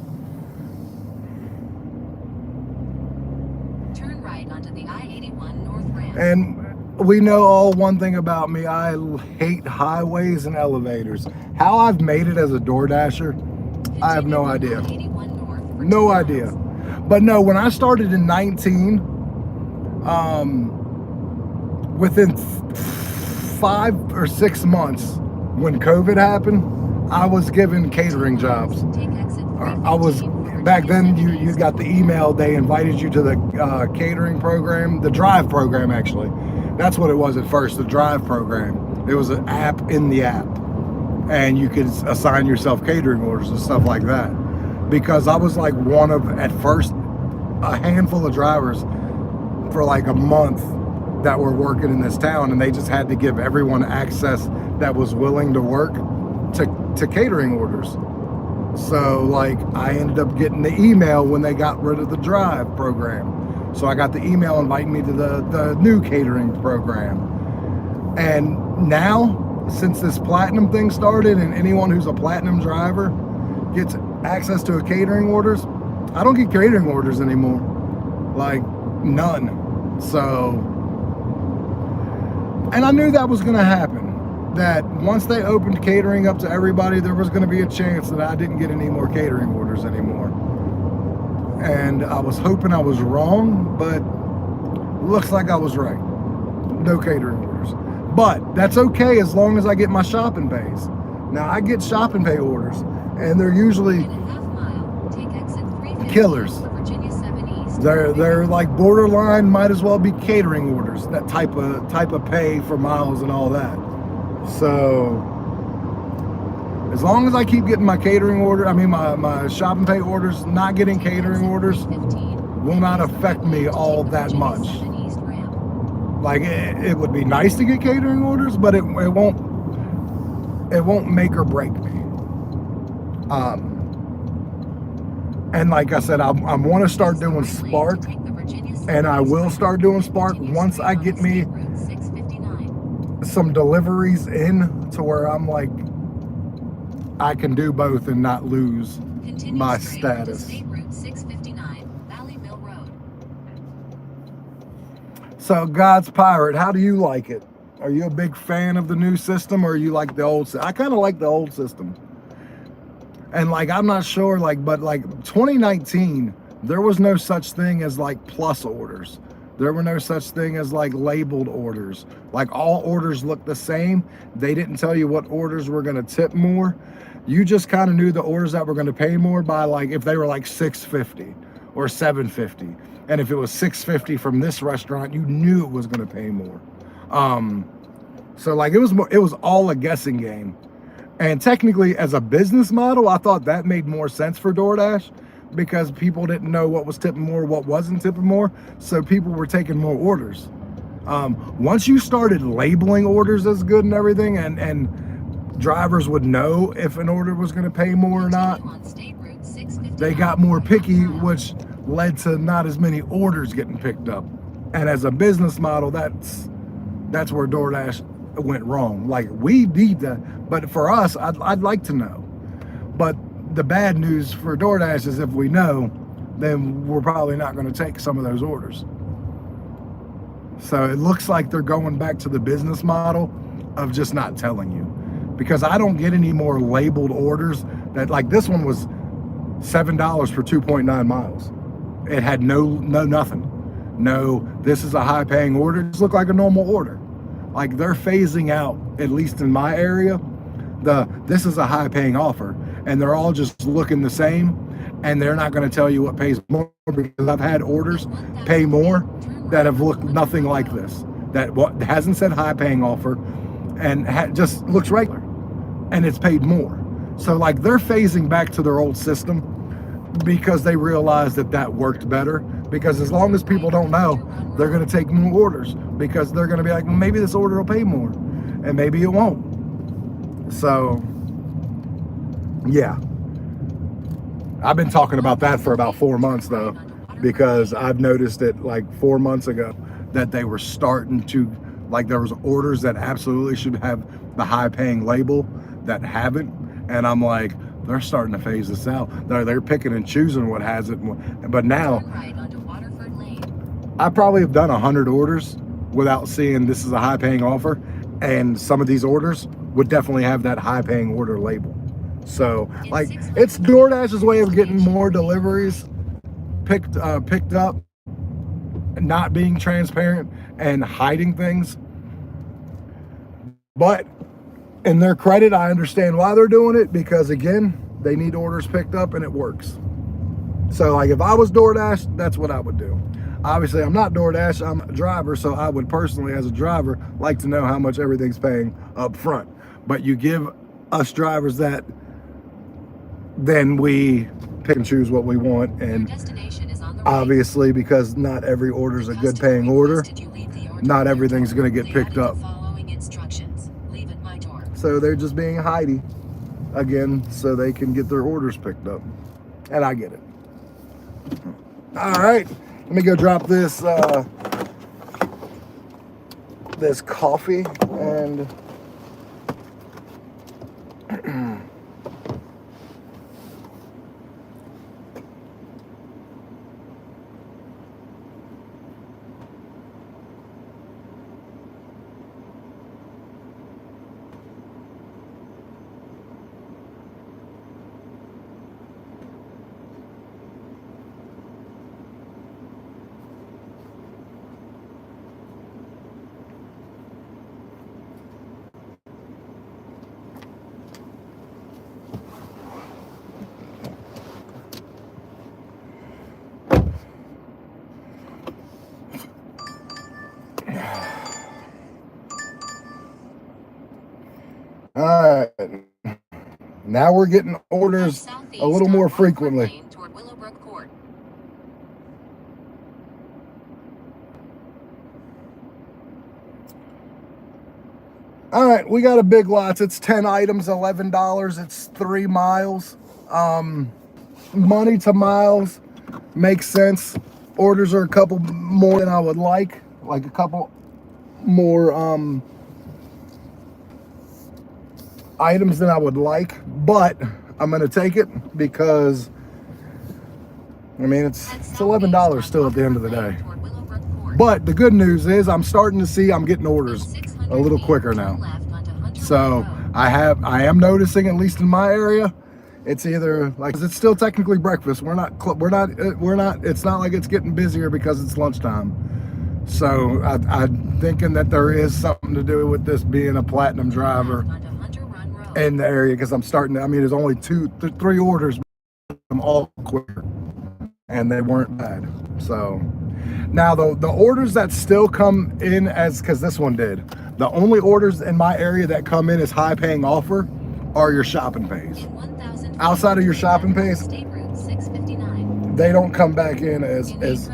S2: Turn right onto the I-81 North Ramp.
S1: And we know all one thing about me. I hate highways and elevators. How I've made it as a door dasher, I have no idea.
S2: I-81 North for
S1: No
S2: 2
S1: idea.
S2: miles.
S1: But no, when I started in 19, within 5 or 6 months, when COVID happened, I was given catering jobs.
S2: Take exit
S1: I was
S2: 315
S1: back then. You
S2: 46
S1: got the email. They invited you to the catering program, the drive program. Actually, that's what it was at first. The drive program. It was an app in the app, and you could assign yourself catering orders and stuff like that. Because I was like one of, at first, a handful of drivers for like a month that were working in this town, and they just had to give everyone access that was willing to work to catering orders. So like I ended up getting the email when they got rid of the Drive program. So I got the email inviting me to the new catering program. And now, since this Platinum thing started, and anyone who's a Platinum driver gets access to a catering orders, I don't get catering orders anymore. Like, none. So, and I knew that was gonna happen. That once they opened catering up to everybody, there was gonna be a chance that I didn't get any more catering orders anymore. And I was hoping I was wrong, but looks like I was right. No catering orders. But that's okay as long as I get my shopping pays. Now I get shopping pay orders, and they're usually
S2: In a half mile, take exit 350
S1: killers.
S2: for Virginia 7 East.
S1: They're like borderline, might as well be catering orders. That type of pay for miles and all that. So as long as I keep getting my catering order, my shopping pay orders, not getting catering orders will not affect me all that much. Like it would be nice to get catering orders, but it won't make or break me. And like I said, I want to start doing Spark, and I will start doing Spark once I get me some deliveries in to where I'm like I can do both and not lose my status.
S2: State Route 659, Valley Mill Road.
S1: So God's Pirate, how do you like it? Are you a big fan of the new system, or you like the old system? I kind of like the old system. And like, I'm not sure, like, but like 2019, there was no such thing as like plus orders. There were no such thing as like labeled orders. Like all orders looked the same. They didn't tell you what orders were gonna tip more. You just kind of knew the orders that were gonna pay more by like, if they were like $6.50 or $7.50. And if it was $6.50 from this restaurant, you knew it was gonna pay more. So like it was all a guessing game. And technically as a business model, I thought that made more sense for DoorDash, because people didn't know what was tipping more, what wasn't tipping more. So people were taking more orders. Once you started labeling orders as good and everything, and drivers would know if an order was gonna pay more or not, they got more picky, which led to not as many orders getting picked up. And as a business model, that's where DoorDash went wrong. Like, we need that, but for us, I'd like to know. But the bad news for DoorDash is if we know, then we're probably not going to take some of those orders. So it looks like they're going back to the business model of just not telling you, because I don't get any more labeled orders. That, like, this one was $7 for 2.9 miles. It had no nothing. No, this is a high paying order. It just looked like a normal order. Like, they're phasing out, at least in my area, this is a high paying offer, and they're all just looking the same, and they're not going to tell you what pays more, because I've had orders pay more that have looked nothing like this, that hasn't said high paying offer, and just looks regular, and it's paid more. So like, they're phasing back to their old system because they realize that worked better. Because as long as people don't know, they're going to take more orders, because they're going to be like, well, maybe this order will pay more, and maybe it won't. So yeah, I've been talking about that for about 4 months though, because I've noticed it like 4 months ago that they were starting to, like, there was orders that absolutely should have the high paying label that haven't, and I'm like, they're starting to phase this out. They're picking and choosing what has it. But now, I probably have done 100 orders without seeing this is a high paying offer, and some of these orders would definitely have that high paying order label. So like, it's DoorDash's way of getting more deliveries picked up, not being transparent and hiding things. But in their credit, I understand why they're doing it, because again, they need orders picked up and it works. So like, if I was DoorDash, that's what I would do. Obviously, I'm not DoorDash, I'm a driver, so I would personally, as a driver, like to know how much everything's paying up front. But you give us drivers that, then we pick and choose what we want. And obviously, because not every order is a good paying order, not everything's going to get picked up.
S2: Following instructions. Leave at my door.
S1: So they're just being Heidi again so they can get their orders picked up. And I get it. All right, let me go drop this this coffee and all right. Now we're getting orders
S2: Southeast
S1: a little more
S2: on Rockford
S1: frequently.
S2: Lane toward Willowbrook Court.
S1: All right, we got a Big Lots. It's 10 items, $11. It's 3 miles. Money to miles makes sense. Orders are a couple more than I would like a couple more items than I would like, but I'm gonna take it because I mean it's $11 still at the end of the day. But the good news is I'm starting to see I'm getting orders a little quicker now. So I am noticing, at least in my area, it's either like, it's still technically breakfast. It's not like it's getting busier because it's lunchtime. So I'm thinking that there is something to do with this being a platinum driver in the area, because I'm starting to, I mean, there's only 3 orders, I'm all quicker, and they weren't bad. So now the orders that still come in as, because this one did, the only orders in my area that come in as high paying offer are your shopping pays. Outside of your shopping pays, they don't come back in as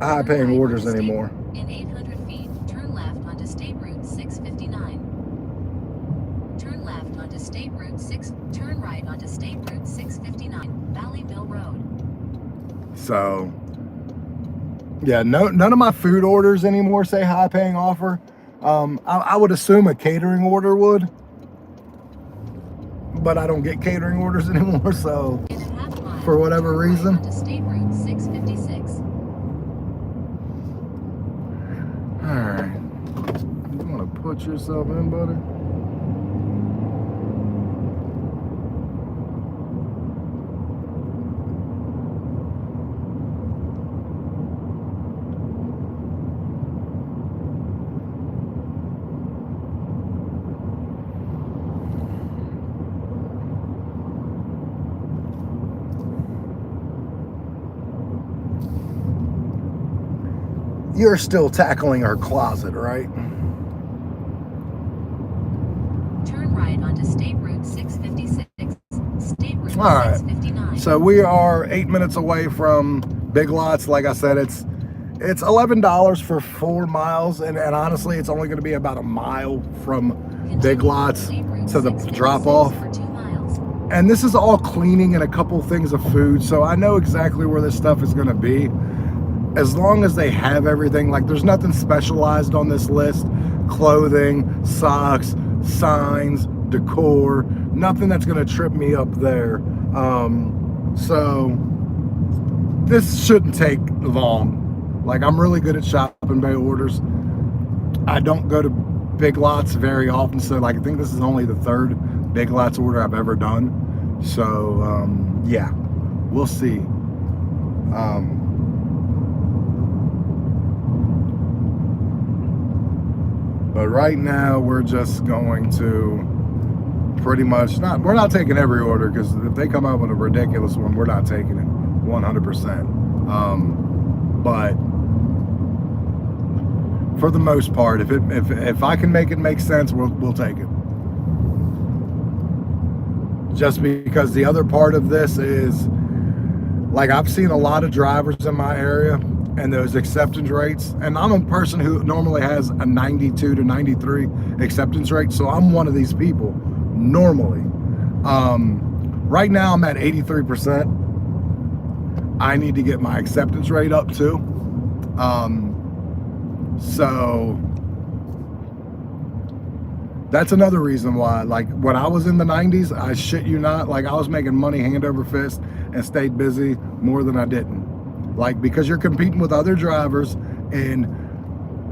S1: high paying orders anymore.
S2: In 800 feet, turn left onto State Route 659. Turn left onto State Route 6, turn right onto State Route 659, Valley Mill Road.
S1: So yeah, none of my food orders anymore say high paying offer. I would assume a catering order would, but I don't get catering orders anymore, so
S2: In a half mile,
S1: for whatever
S2: turn right
S1: reason.
S2: onto State Route 656.
S1: Alright. You wanna put yourself in, buddy? You're still tackling her closet, right?
S2: Turn right onto State Route 656. State Route
S1: All right.
S2: 659.
S1: So we are 8 minutes away from Big Lots. Like I said, it's $11 for 4 miles, and honestly, it's only going to be about a mile from Big Lots to the drop off.
S2: For 2 miles.
S1: And this is all cleaning and a couple things of food, so I know exactly where this stuff is going to be. As long as they have everything, like there's nothing specialized on this list. Clothing, socks, signs, decor, nothing that's gonna trip me up there. So this shouldn't take long. Like, I'm really good at shopping bay orders. I don't go to Big Lots very often, so like I think this is only the 3rd Big Lots order I've ever done. So yeah, we'll see. But right now, we're just going to pretty much we're not taking every order, because if they come out with a ridiculous one, we're not taking it 100%. But for the most part, if I can make it make sense, we'll take it. Just because the other part of this is, like, I've seen a lot of drivers in my area and those acceptance rates, and I'm a person who normally has a 92 to 93 acceptance rate, so I'm one of these people normally. Right now I'm at 83%. I need to get my acceptance rate up too. So that's another reason why, like, when I was in the 90s, I shit you not, like, I was making money hand over fist and stayed busy more than I didn't. Like, because you're competing with other drivers in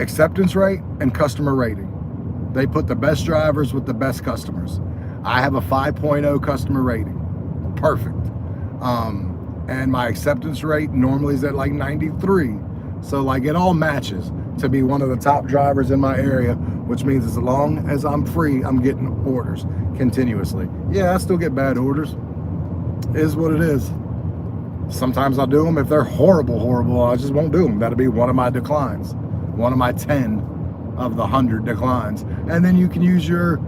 S1: acceptance rate and customer rating. They put the best drivers with the best customers. I have a 5.0 customer rating. Perfect. And my acceptance rate normally is at like 93. So like it all matches to be one of the top drivers in my area, which means as long as I'm free, I'm getting orders continuously. Yeah, I still get bad orders. It is what it is. Sometimes I'll do them. If they're horrible, I just won't do them. That'll be one of my declines. One of my 10 of the 100 declines. And then you can use your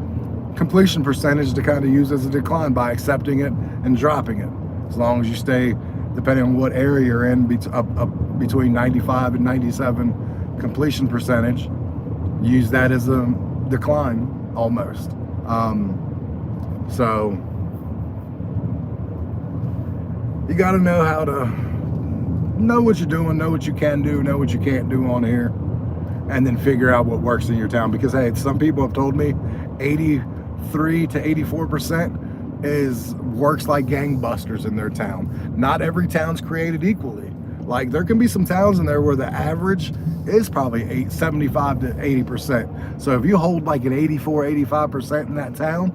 S1: completion percentage to kind of use as a decline by accepting it and dropping it. As long as you stay, depending on what area you're in, between 95 and 97 completion percentage, use that as a decline almost. So you got to know how to know what you're doing, know what you can do, know what you can't do on here, and then figure out what works in your town. Because hey, some people have told me 83 to 84% works like gangbusters in their town. Not every town's created equally. Like, there can be some towns in there where the average is probably 75 to 80%. So if you hold like an 84, 85% in that town,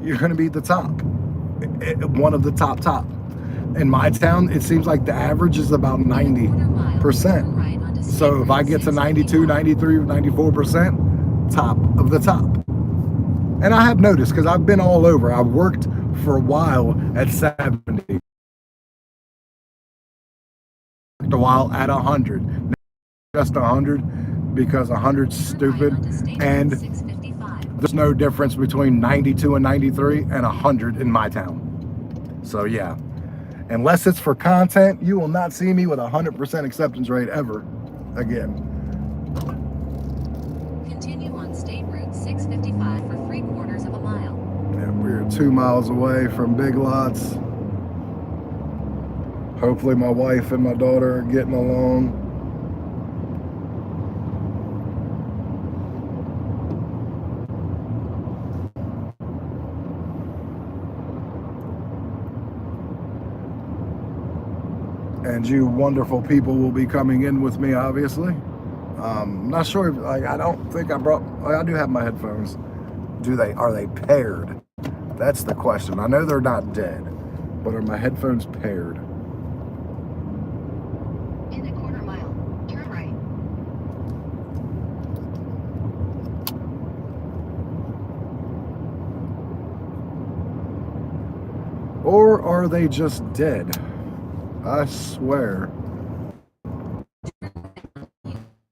S1: you're going to be the top, one of the top. In my town, it seems like the average is about 90%. So if I get to 92, 93, 94%, top of the top. And I have noticed, because I've been all over. I've worked for a while at 70. A while at 100. Just 100, because 100's stupid. And there's no difference between 92 and 93 and 100 in my town. So yeah. Unless it's for content, you will not see me with a 100% acceptance rate ever again.
S2: Continue on State Route 655 for 3/4 of a mile.
S1: Yeah, we're 2 miles away from Big Lots. Hopefully my wife and my daughter are getting along. And you wonderful people will be coming in with me, obviously. I'm not sure if, like, I don't think I brought, I do have my headphones. Are they paired? That's the question. I know they're not dead, but are my headphones paired?
S2: In a 1/4 mile, turn right.
S1: Or are they just dead? I swear.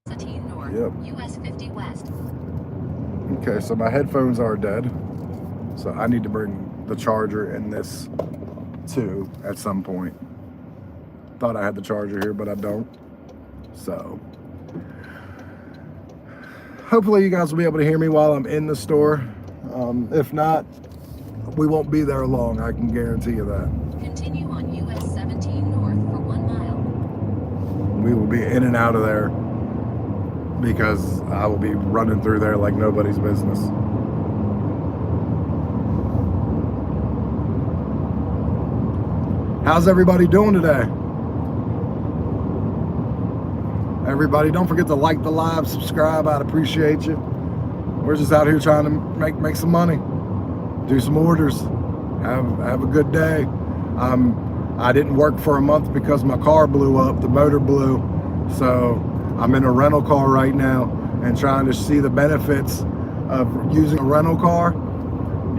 S2: 17 north,
S1: Yep.
S2: US 50 west.
S1: Okay, so my headphones are dead. So I need to bring the charger in this too at some point. Thought I had the charger here, but I don't. So hopefully you guys will be able to hear me while I'm in the store. If not, we won't be there long. I can guarantee you that.
S2: Continue on US 17 north for 1 mile.
S1: We will be in and out of there because I will be running through there like nobody's business. How's everybody doing today? Everybody, don't forget to like the live, subscribe. I'd appreciate you. We're just out here trying to make some money, do some orders, have a good day. I didn't work for a month because my car blew up, the motor blew. So I'm in a rental car right now and trying to see the benefits of using a rental car.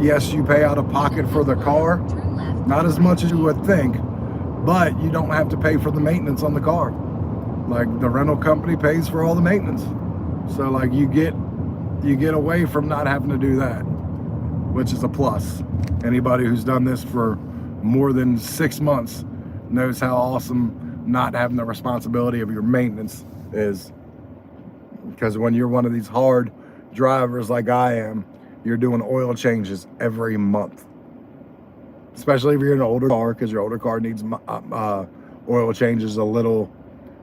S1: Yes, you pay out of pocket for the car,
S2: Turn left.
S1: not as much as you would think, but you don't have to pay for the maintenance on the car. Like, the rental company pays for all the maintenance. So like you get away from not having to do that, which is a plus. Anybody who's done this for more than 6 months knows how awesome not having the responsibility of your maintenance is. Because when you're one of these hard drivers like I am, you're doing oil changes every month. Especially if you're in an older car, because your older car needs oil changes a little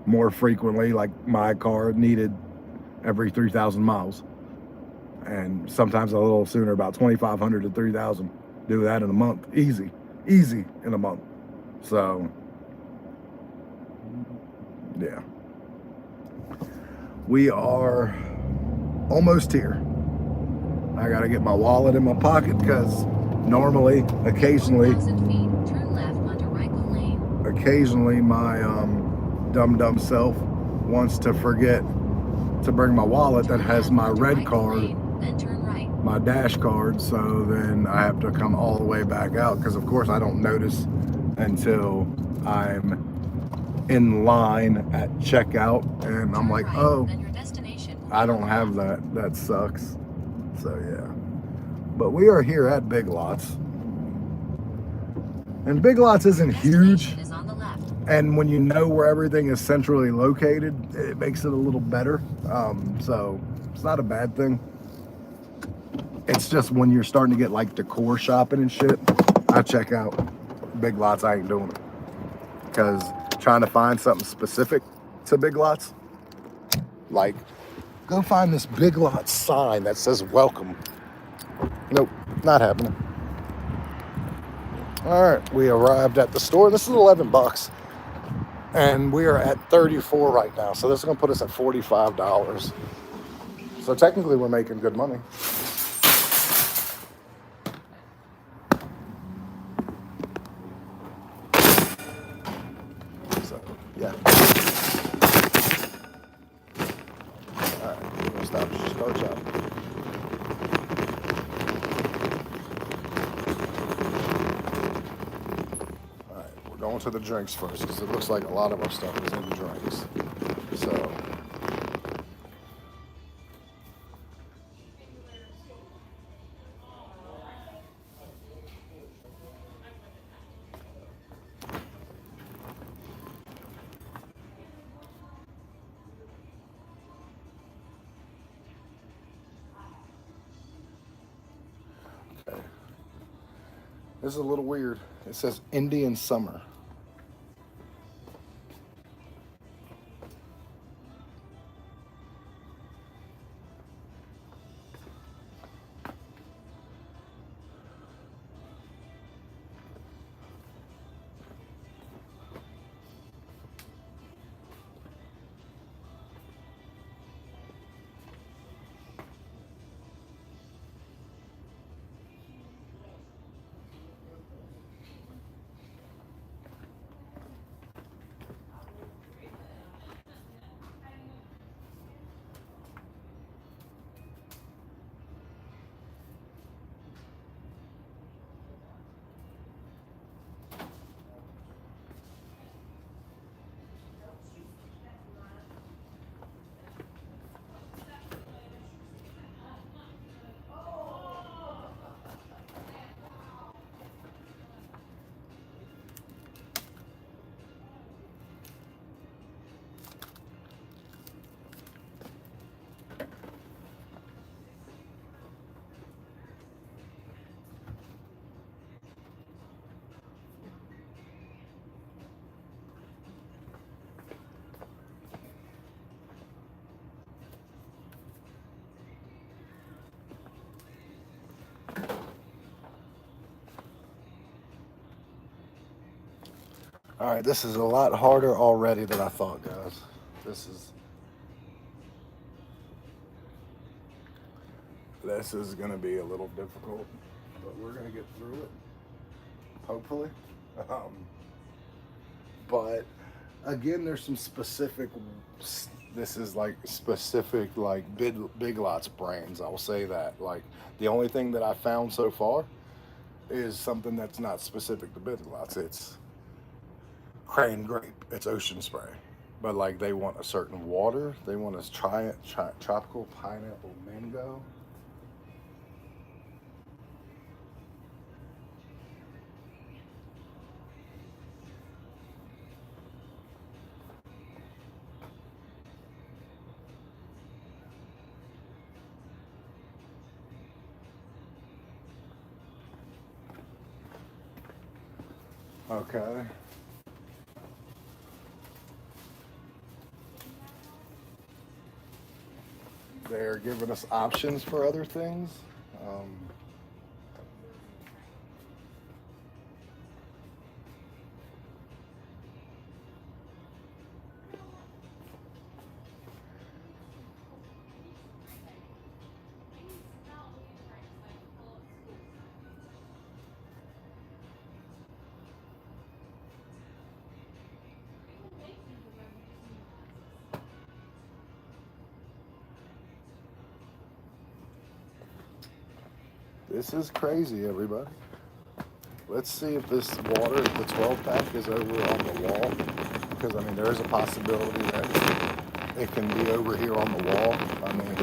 S1: more frequently. Like my car needed every 3,000 miles. And sometimes a little sooner, about 2,500 to 3,000. Do that in a month. Easy in a month. So, yeah. We are almost here. I gotta get my wallet in my pocket because normally, occasionally,
S2: 1,000 feet, turn left onto Ryko Lane.
S1: occasionally my dumb self wants to forget to bring my wallet that
S2: Turn
S1: has
S2: left
S1: my
S2: onto
S1: red
S2: Ryko
S1: card,
S2: Lane, then turn right.
S1: my dash card, so then I have to come all the way back out because of course I don't notice until I'm in line at checkout and I'm
S2: Turn
S1: like,
S2: right,
S1: oh,
S2: then your destination will be
S1: I don't
S2: on the
S1: have
S2: left.
S1: that sucks. So yeah, but we are here at Big Lots, and Big Lots isn't huge,
S2: Destination is on the left.
S1: and when you know where everything is centrally located, it makes it a little better. So it's not a bad thing. It's just when you're starting to get like decor shopping and shit, I check out Big Lots. I ain't doing it because trying to find something specific to Big Lots, like go find this Big Lots sign that says welcome. Nope, not happening. All right, we arrived at the store. This is $11, and we are at 34 right now. So this is gonna put us at $45. So technically, we're making good money. So yeah. All right, we're gonna stop at Start Shop. All right, we're going to the drinks first because it looks like a lot of our stuff is in drinks. So. This is a little weird. It says Indian Summer. All right, this is a lot harder already than I thought, guys. This is gonna be a little difficult, but we're gonna get through it, hopefully. But again, there's some specific. This is like specific, like Big Lots brands. I'll say that. Like the only thing that I found so far is something that's not specific to Big Lots. It's Crane Grape. It's Ocean Spray. But like they want a certain water. They want us try it. Tropical Pineapple Mango. Okay. They're giving us options for other things. Um, this is crazy, everybody. Let's see if this water, the 12 pack, is over on the wall. Because, I mean, there is a possibility that it can be over here on the wall. I mean,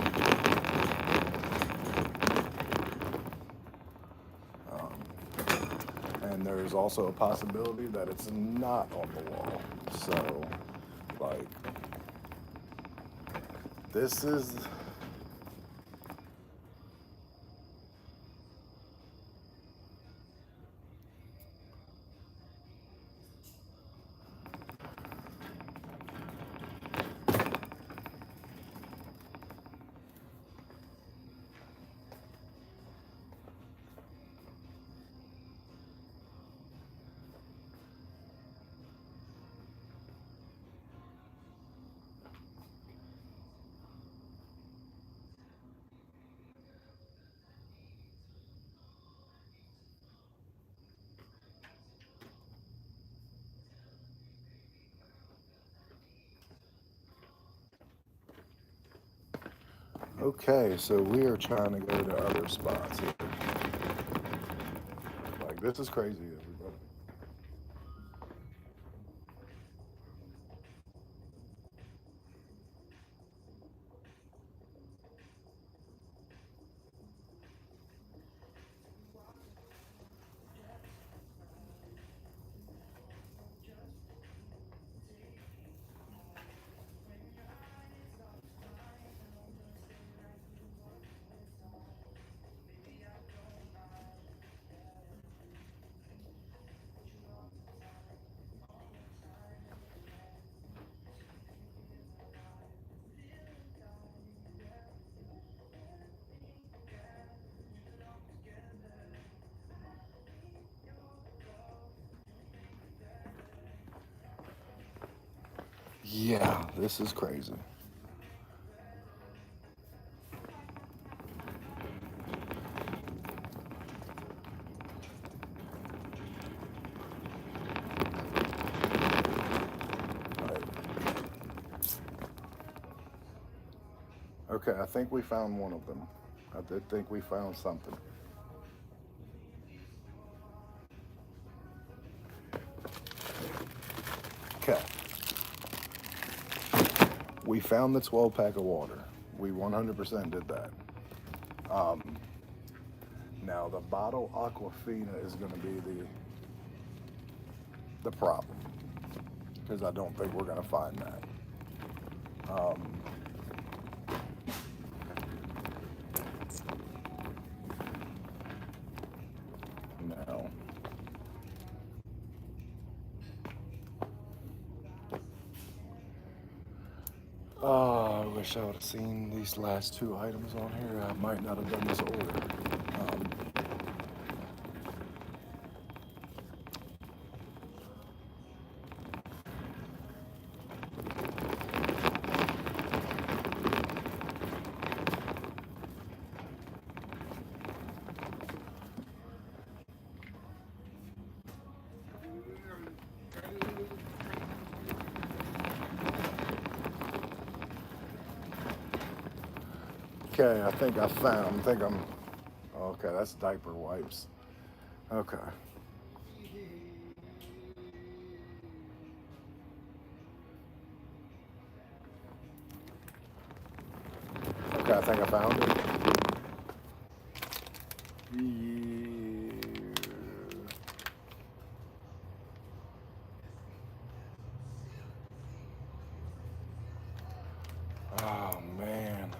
S1: and there's also a possibility that it's not on the wall. So, like, this is. Okay, so we are trying to go to other spots here. Like, this is crazy, everybody. Yeah, this is crazy. Right. Okay, I think we found one of them. I did think we found something. Okay. We found the 12 pack of water. We 100% did that. Um, Now the bottle Aquafina is going to be the problem because I don't think we're going to find that. Um, now, I wish I would have seen these last two items on here. I might not have done this order. Um, Okay, I think I'm. Okay, that's diaper wipes. Okay. Okay, I think I found it. Yeah. Oh man.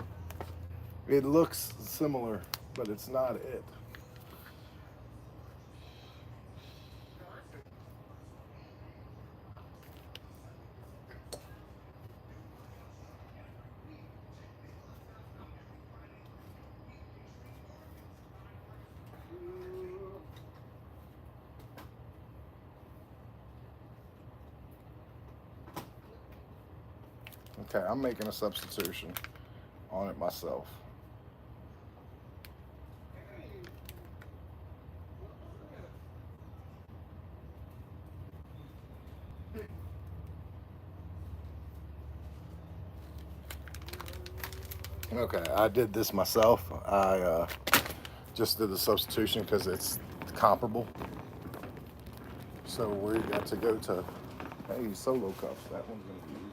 S1: It looks similar, but it's not it. Okay, I'm making a substitution on it myself. Okay, I did this myself. I just did the substitution because it's comparable. So we got to go to, hey, Solo Cups. That one's going to be easy.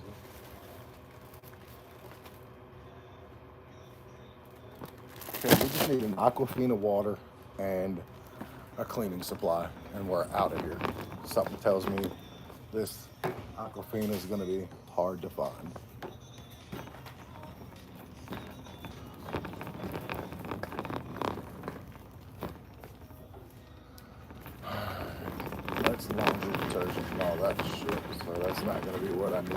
S1: Okay, we just need an Aquafina water and a cleaning supply, and we're out of here. Something tells me this Aquafina is going to be hard to find. That's laundry detergent and all that shit, so that's not going to be what I need.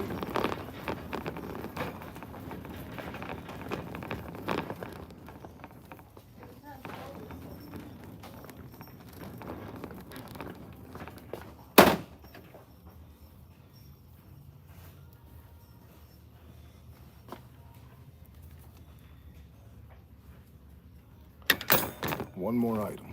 S1: One more item.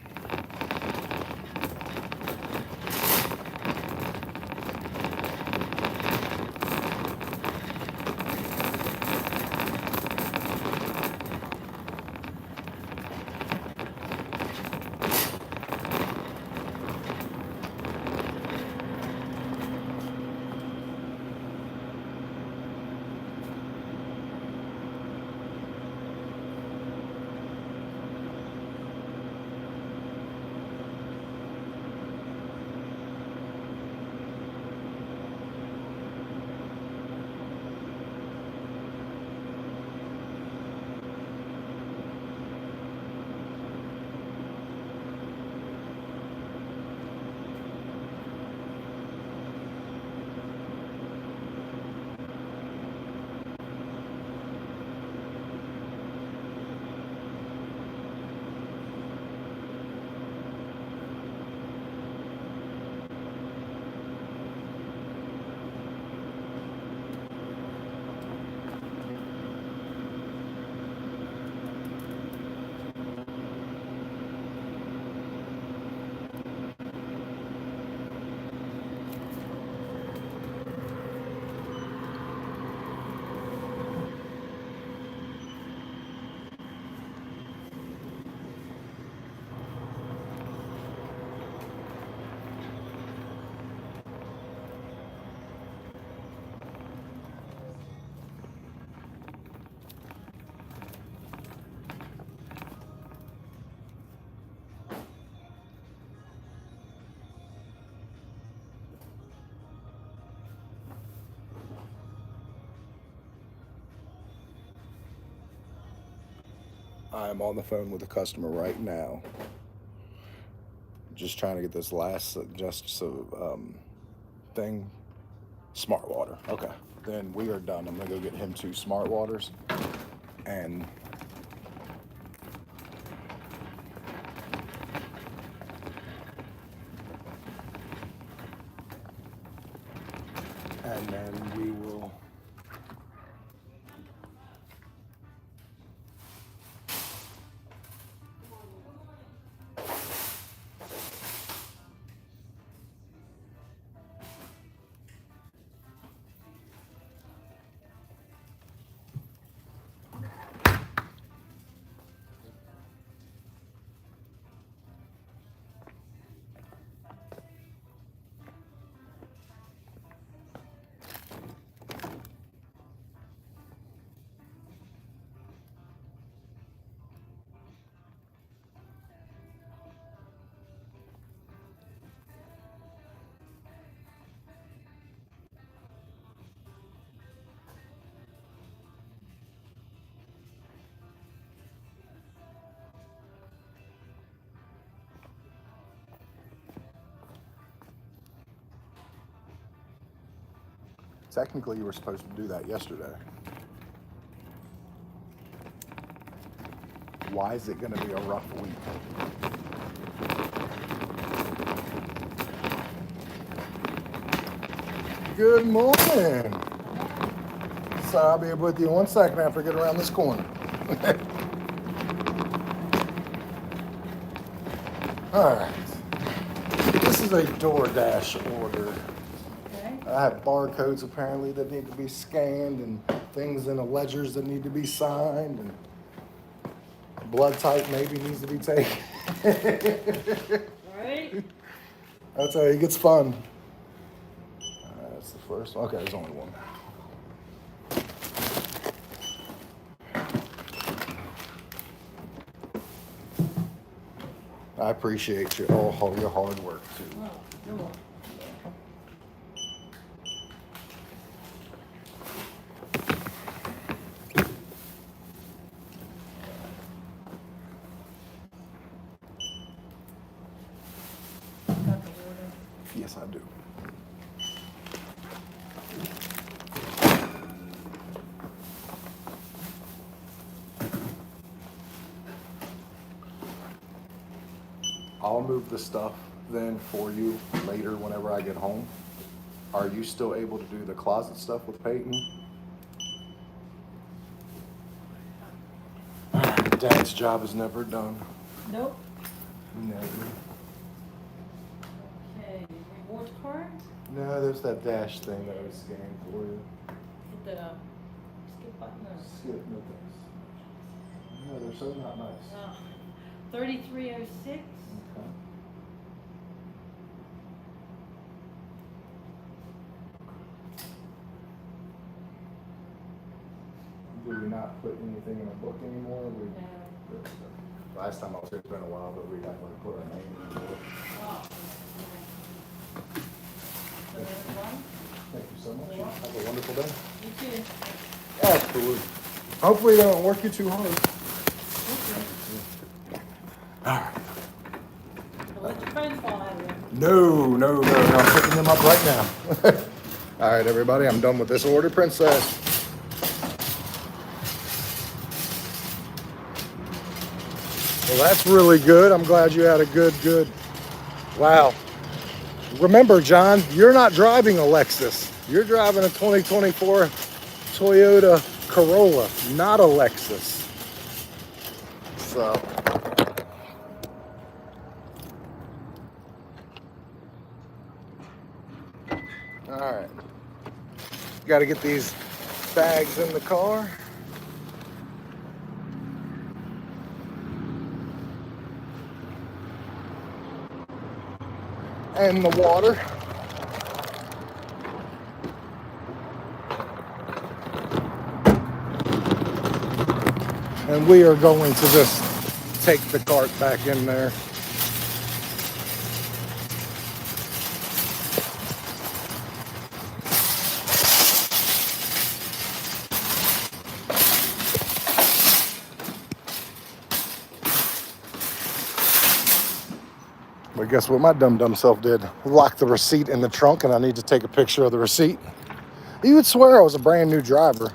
S1: I am on the phone with a customer right now. Just trying to get this last thing. Smart water. Okay. Then we are done. I'm going to go get him 2 smart waters. And then we will technically, you were supposed to do that yesterday. Why is it going to be a rough week? Good morning. So I'll be with you in 1 second after I get around this corner. All right. This is a DoorDash order.
S5: Okay.
S1: I have barcodes apparently that need to be scanned and things in the ledgers that need to be signed and blood type maybe needs to be taken.
S5: All right.
S1: That's how it gets fun. That's the first one. Okay, there's only one. I appreciate all your hard work too.
S5: Oh, you're welcome. Got the order.
S1: Yes, I do. I'll move the stuff then for you later whenever I get home. Are you still able to do the closet stuff with Peyton? Dad's job is never done.
S5: Nope.
S1: Never.
S5: Okay, rewards card.
S1: No, there's that dash thing that I was scanning for you.
S5: Hit the skip button.
S1: Skip, no thanks. No, they're so not nice.
S5: 3306.
S1: Okay. Do we not put anything in a book anymore? Last time I was here, it's been a while, but we definitely put our name in the book.
S5: Oh. So there's one.
S1: Thank you so much. Have a wonderful day.
S5: You too.
S1: Absolutely. Hopefully they don't work you too hard.
S5: Okay.
S1: All right.
S5: Don't let your friends fall out of there.
S1: No. I'm picking them up right now. All right, everybody, I'm done with this order, Princess. Well, that's really good. I'm glad you had a good. Wow. Remember, John, you're not driving a Lexus. You're driving a 2024 Toyota Corolla, not a Lexus. So. All right. Got to get these bags in the car. And the water. And we are going to just take the cart back in there. But guess what my dumb self did? Locked the receipt in the trunk, and I need to take a picture of the receipt. You would swear I was a brand new driver.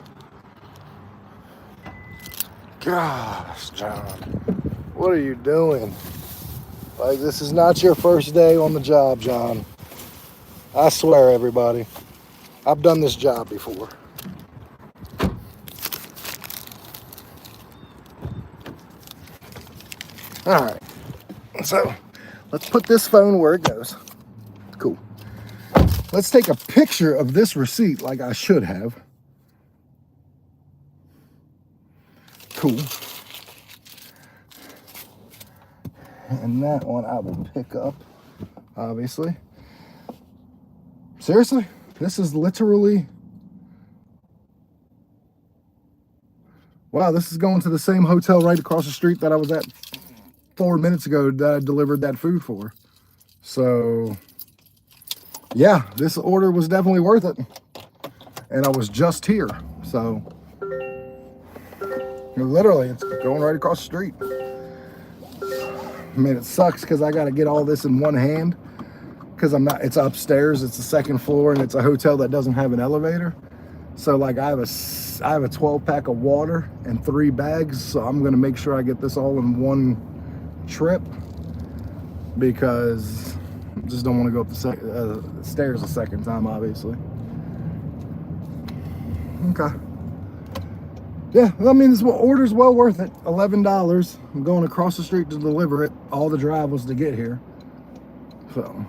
S1: Gosh, John, what are you doing? Like, this is not your first day on the job, John. I swear, everybody, I've done this job before. All right, so let's put this phone where it goes. Cool. Let's take a picture of this receipt like I should have. Cool. And that one I will pick up, obviously. Seriously? This is literally... Wow, this is going to the same hotel right across the street that I was at 4 minutes ago that I delivered that food for. So, yeah, this order was definitely worth it. And I was just here, so... Literally, it's going right across the street. I mean, it sucks because I got to get all this in one hand because it's upstairs, it's the second floor, and it's a hotel that doesn't have an elevator. So, like, I have a 12-pack of water and 3 bags, so I'm going to make sure I get this all in one trip because I just don't want to go up the stairs a second time, obviously. Okay. Yeah, I mean, this order's well worth it. $11. I'm going across the street to deliver it. All the drive was to get here. So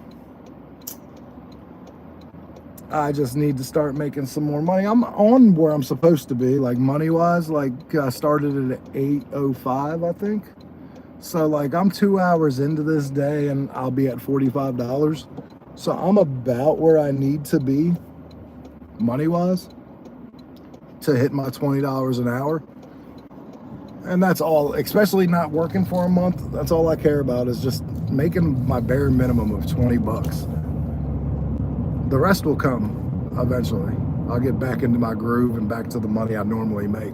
S1: I just need to start making some more money. I'm on where I'm supposed to be, like money-wise. Like I started at 8:05, I think. So like I'm 2 hours into this day and I'll be at $45. So I'm about where I need to be money-wise to hit my $20 an hour. And that's all, especially not working for a month. That's all I care about is just making my bare minimum of 20 bucks. The rest will come eventually. I'll get back into my groove and back to the money I normally make.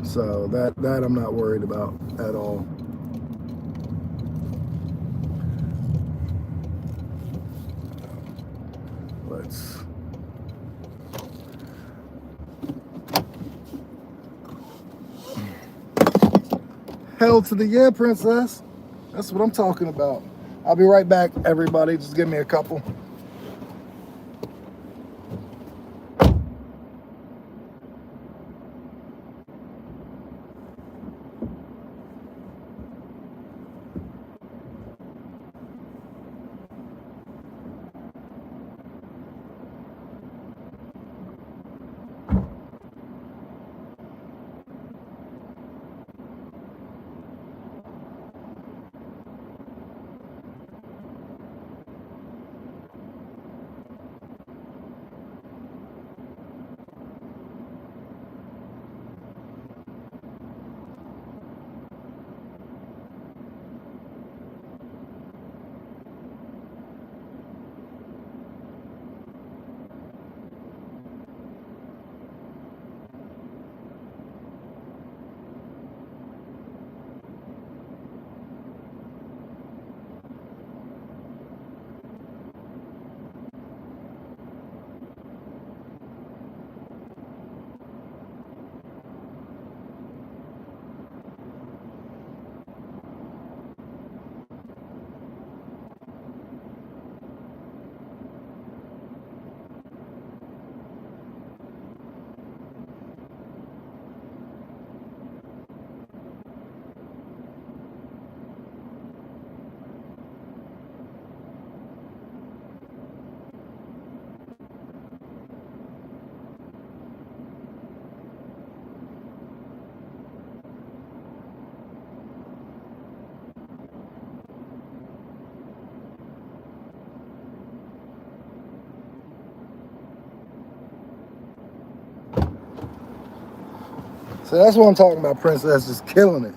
S1: So that I'm not worried about at all. Let's hell to the yeah, princess. That's what I'm talking about. I'll be right back, everybody. Just give me a couple. So that's what I'm talking about, princess, just killing it.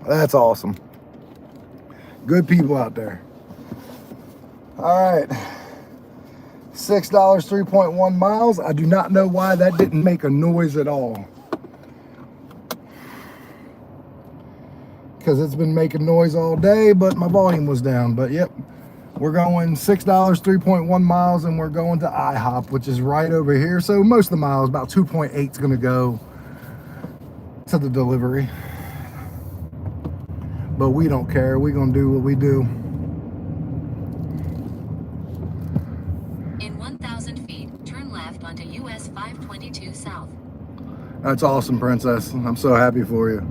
S1: That's awesome. Good people out there. All right. $6, 3.1 miles. I do not know why that didn't make a noise at all. Because it's been making noise all day, but my volume was down. But yep, we're going $6, 3.1 miles, and we're going to IHOP, which is right over here. So most of the miles, about 2.8 is going to go to the delivery. But we don't care. We're going to do what we do.
S2: In 1,000 feet, turn left onto US 522 South.
S1: That's awesome, princess. I'm so happy for you.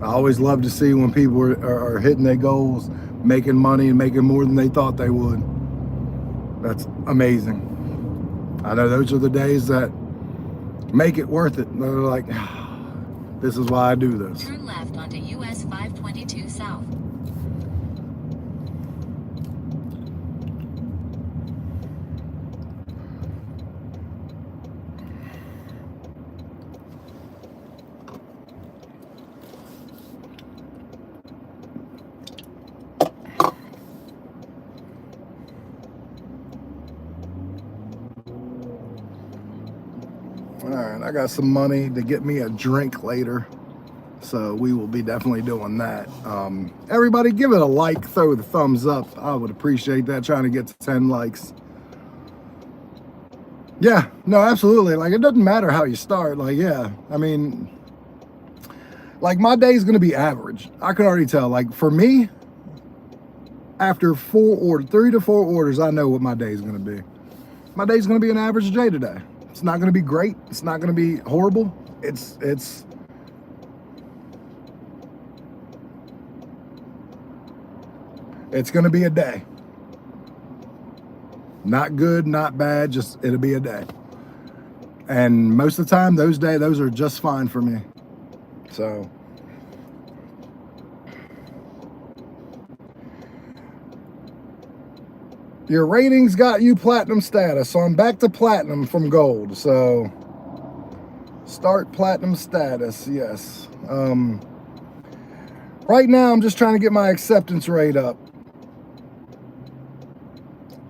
S1: I always love to see when people are hitting their goals, making money and making more than they thought they would. That's amazing. I know those are the days that make it worth it. They're like, this is why I do this.
S2: Turn left onto US 522 South.
S1: All right, I got some money to get me a drink later, so we will be definitely doing that. Everybody give it a like, throw the thumbs up. I would appreciate that, trying to get to 10 likes. Yeah, no, absolutely. Like, it doesn't matter how you start. Like, yeah, I mean, like my day's gonna be average. I can already tell. Like for me, after 3 to 4 orders, I know what my day's gonna be. My day's gonna be an average day today. It's not gonna be great. It's not gonna be horrible. It's gonna be a day. Not good, not bad, just it'll be a day. And most of the time, those are just fine for me. So your ratings got you platinum status. So I'm back to platinum from gold. So start platinum status, yes. Right now, I'm just trying to get my acceptance rate up.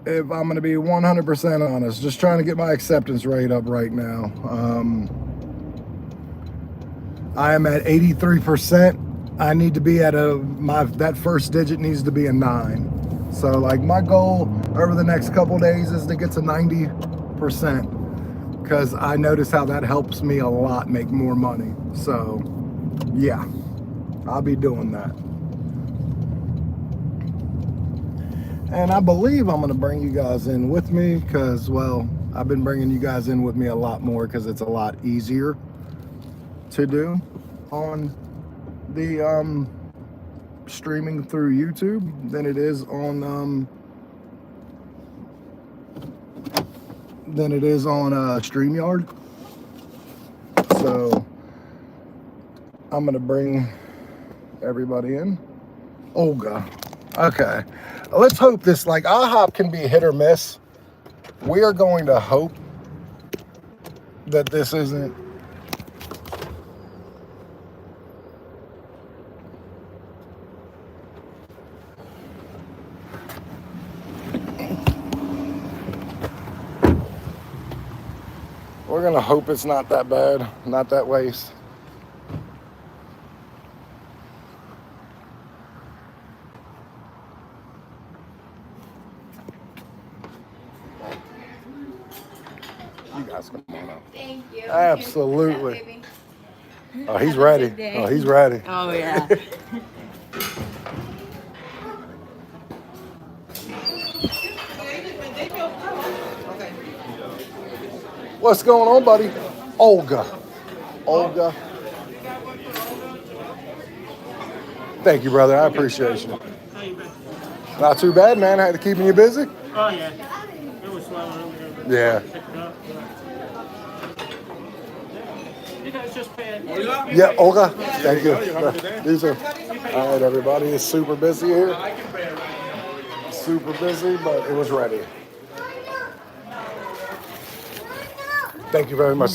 S1: If I'm going to be 100% honest, just trying to get my acceptance rate up right now. I am at 83%. I need to be at that first digit needs to be a 9. So like my goal over the next couple days is to get to 90%, because I notice how that helps me a lot make more money. So yeah, I'll be doing that. And I believe I'm gonna bring you guys in with me because, well, I've been bringing you guys in with me a lot more because it's a lot easier to do on the streaming through YouTube than it is on StreamYard. So I'm gonna bring everybody in. Olga. Okay. Let's hope this, like, IHOP can be hit or miss. We are going to hope that this isn't. We're going to hope it's not that bad, not that waste. You guys come on up.
S6: Thank you.
S1: Absolutely. Oh, he's ready. Oh, he's ready.
S6: Oh, yeah.
S1: What's going on, buddy? Olga. Olga. Thank you, brother. I appreciate you. Not too bad, man. I had to keeping you busy.
S7: Oh, yeah. It was slow earlier. But
S1: Yeah.
S7: picked it up, but- You guys just paid.
S1: Yeah, Olga. Thank you. These are. All right, everybody. It's super busy here. Super busy, but it was ready. Thank you very much.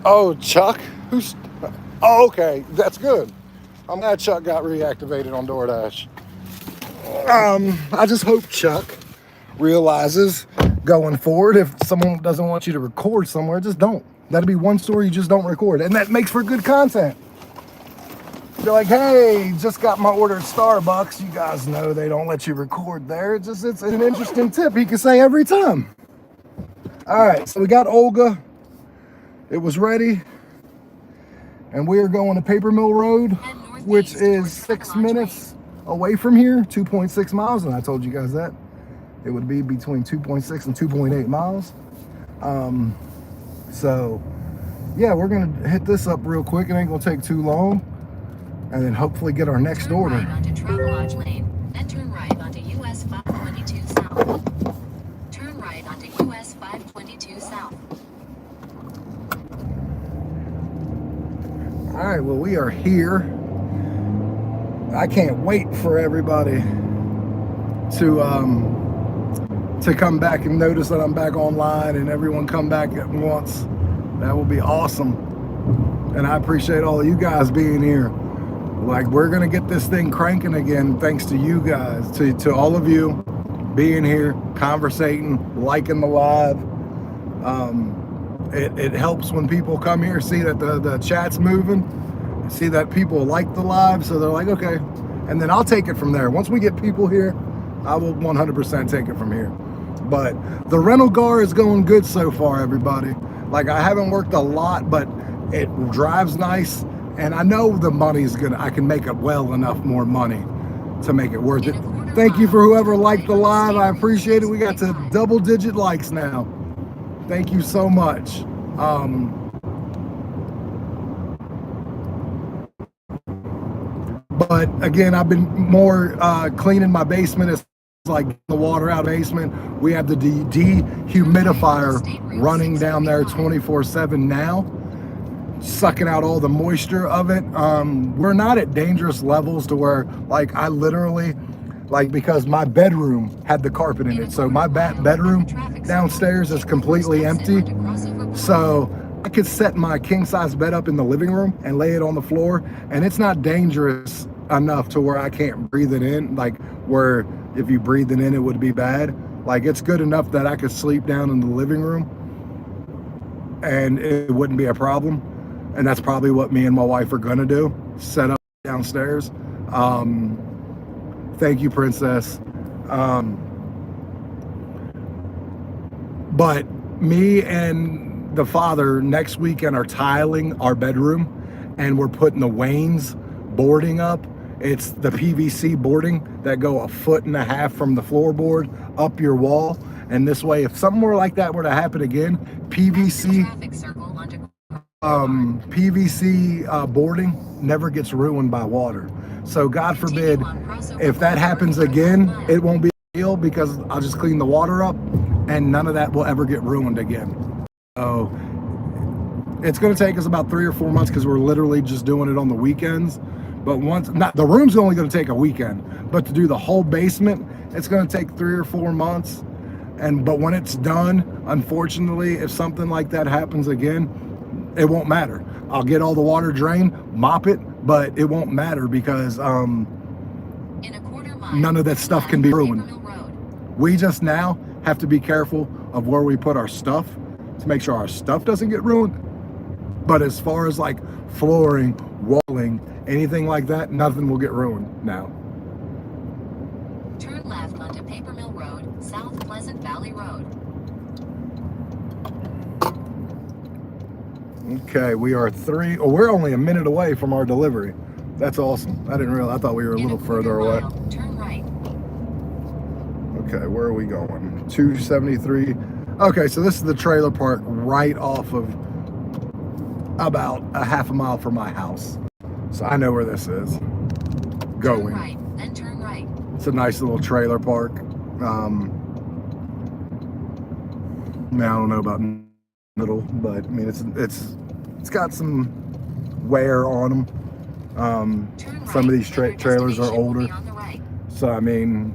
S1: Oh, Chuck? Who's? Oh, okay. That's good. I'm glad Chuck got reactivated on DoorDash. I just hope Chuck realizes going forward, if someone doesn't want you to record somewhere, just don't. That'll be one story you just don't record. And that makes for good content. Be like, hey, just got my order at Starbucks. You guys know they don't let you record there. It's an interesting tip he can say every time. All right, so we got Olga. It was ready. And we are going to Paper Mill Road, which is 6 minutes away from here, 2.6 miles. And I told you guys that. It would be between 2.6 and 2.8 miles. So, yeah, we're going to hit this up real quick. It ain't going to take too long. And then hopefully get our next
S2: Turn
S1: order.
S2: right onto Travelodge Lane, then turn right onto US 522 South. Turn right onto US 522 South.
S1: All right, well, we are here. I can't wait for everybody to come back and notice that I'm back online and everyone come back at once. That will be awesome. And I appreciate all of you guys being here. Like, we're gonna get this thing cranking again thanks to you guys, to all of you being here, conversating, liking the live. It helps when people come here, see that the chat's moving, see that people like the live, so they're like, okay. And then I'll take it from there. Once we get people here, I will 100% take it from here. But the rental car is going good so far, everybody. Like, I haven't worked a lot, but it drives nice, and I know the money's I can make it well enough more money to make it worth it. Thank you for whoever liked the live. I appreciate it. We got to double-digit likes now. Thank you so much. But again, I've been more cleaning my basement. It's like the water out of the basement. We have the dehumidifier running down there 24/7 now, sucking out all the moisture of it. We're not at dangerous levels to where, like, I literally, like, because my bedroom had the carpet in it, so my bedroom downstairs is completely empty. So I could set my king size bed up in the living room and lay it on the floor, and it's not dangerous enough to where I can't breathe it in, like where if you breathe it in, it would be bad. Like, it's good enough that I could sleep down in the living room and it wouldn't be a problem. And that's probably what me and my wife are gonna do, set up downstairs. Thank you, Princess. But me and the father next weekend are tiling our bedroom, and we're putting the Wayne's boarding up. It's the PVC boarding that go 1.5 feet from the floorboard up your wall. And this way, if something more like that were to happen again, PVC boarding never gets ruined by water. So God forbid, if that happens again, it won't be a deal because I'll just clean the water up and none of that will ever get ruined again. So it's going to take us about 3 or 4 months because we're literally just doing it on the weekends. But the room's only going to take a weekend, but to do the whole basement, it's going to take 3 or 4 months. But when it's done, unfortunately, if something like that happens again, it won't matter. I'll get all the water drained, mop it, but it won't matter because none of that stuff can be ruined. We just now have to be careful of where we put our stuff to make sure our stuff doesn't get ruined. But as far as like flooring, walling, anything like that, nothing will get ruined now.
S2: Turn left onto Paper Mill Road, South Pleasant Valley Road.
S1: Okay, we're only a minute away from our delivery. That's awesome. I didn't realize, I thought we were a little further away.
S2: Turn right.
S1: Okay, where are we going? 273. Okay, so this is the trailer park right off of about a half a mile from my house. So I know where this is. Going.
S2: Turn right, then turn right.
S1: It's a nice little trailer park. I don't know about middle, but I mean it's got some wear on them. Some of these trailers are older, so I mean,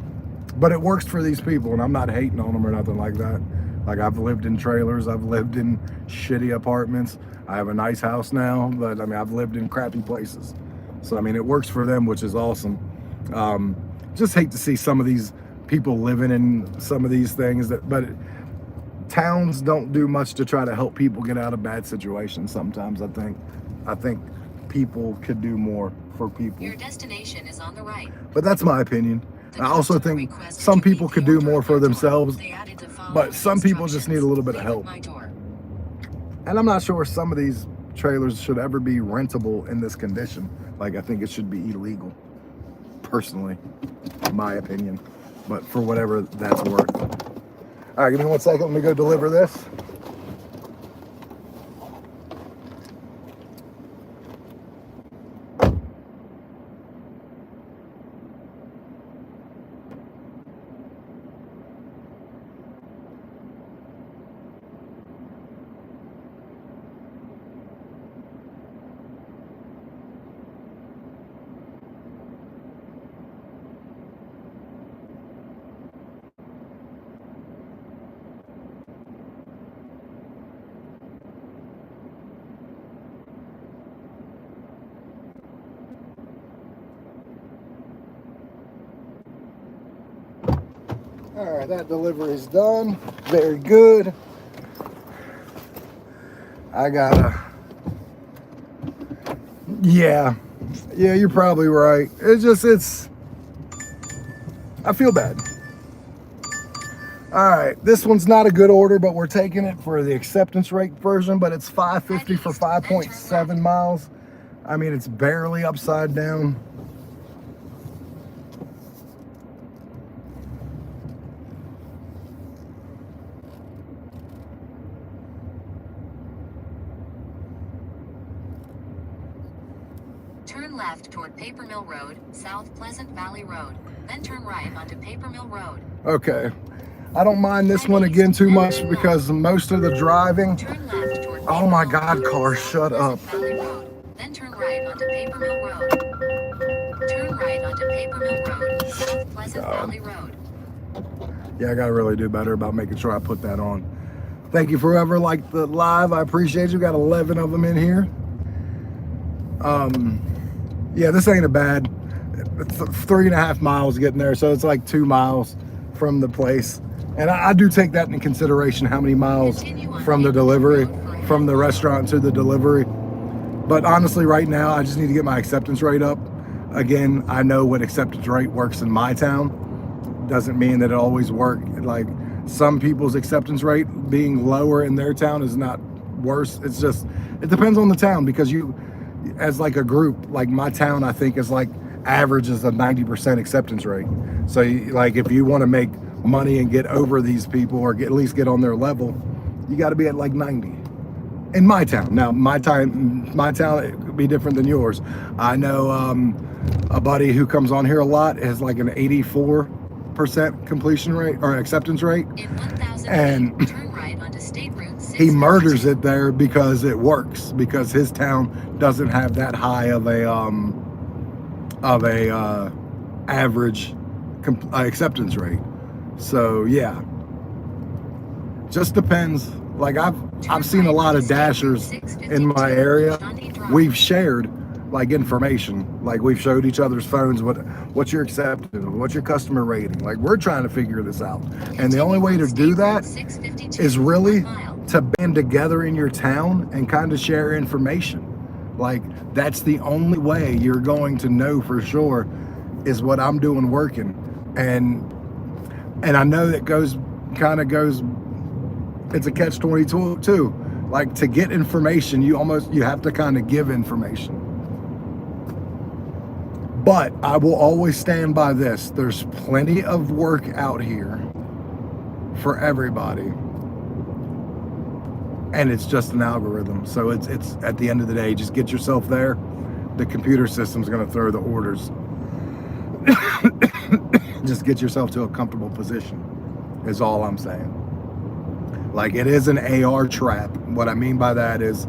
S1: but it works for these people, and I'm not hating on them or nothing like that. Like, I've lived in trailers, I've lived in shitty apartments. I have a nice house now, but I mean, I've lived in crappy places. So I mean, it works for them, which is awesome. Just hate to see some of these people living in some of these things but towns don't do much to try to help people get out of bad situations. Sometimes I think people could do more for people.
S2: Your destination is on the right.
S1: But that's my opinion. I also think some people could do more for themselves, but some people just need a little bit of help. And I'm not sure some of these trailers should ever be rentable in this condition. Like, I think it should be illegal, personally, my opinion, but for whatever that's worth. All right, give me 1 second. Let me go deliver this. All right, that delivery is done. Very good. Yeah, you're probably right. I feel bad. All right, this one's not a good order, but we're taking it for the acceptance rate version, but it's $5.50 for 5.7 miles. I mean, it's barely upside down.
S2: Turn left toward Paper Mill Road, South Pleasant Valley Road. Then turn right onto Paper Mill Road.
S1: Okay. I don't mind this one again too much because most of the driving.
S2: Turn left toward
S1: Oh
S2: Paper
S1: my
S2: Mill
S1: God,
S2: Road,
S1: car,
S2: South
S1: shut up.
S2: Pleasant Valley Road. Then turn right onto Paper Mill Road. Turn right onto Paper Mill Road, South Pleasant Valley Road.
S1: Yeah, I gotta really do better about making sure I put that on. Thank you for whoever liked the live. I appreciate you. Got 11 of them in here. Yeah, this ain't a bad. It's 3.5 miles getting there, so it's like 2 miles from the place. And I do take that into consideration, how many miles from the delivery, from the restaurant to the delivery. But honestly, right now, I just need to get my acceptance rate up. Again, I know what acceptance rate works in my town. Doesn't mean that it always works. Like some people's acceptance rate being lower in their town is not worse. It's just, it depends on the town, because you, as like a group, like my town, I think is like averages a 90% acceptance rate. So like if you want to make money and get over these people, or at least get on their level, you got to be at like 90 in my town. Now my town it could be different than yours. I know a buddy who comes on here a lot has like an 84% completion rate or acceptance rate,
S2: In 1,000
S1: and
S2: feet, turn right onto State Route 6.
S1: he murders it there because it works, because his town doesn't have that high of a average acceptance rate. So yeah, just depends. Like I've seen a lot of dashers in my area. We've shared like information, like we've showed each other's phones what's your acceptance, what's your customer rating. Like we're trying to figure this out, and the only way to do that is really to band together in your town and kind of share information. Like that's the only way you're going to know for sure is what I'm doing working. And I know that goes, it's a catch-22. Like to get information, you have to kind of give information. But I will always stand by this. There's plenty of work out here for everybody. And it's just an algorithm. So it's at the end of the day, just get yourself there. The computer system's gonna throw the orders. Just get yourself to a comfortable position is all I'm saying. Like it is an AR trap. What I mean by that is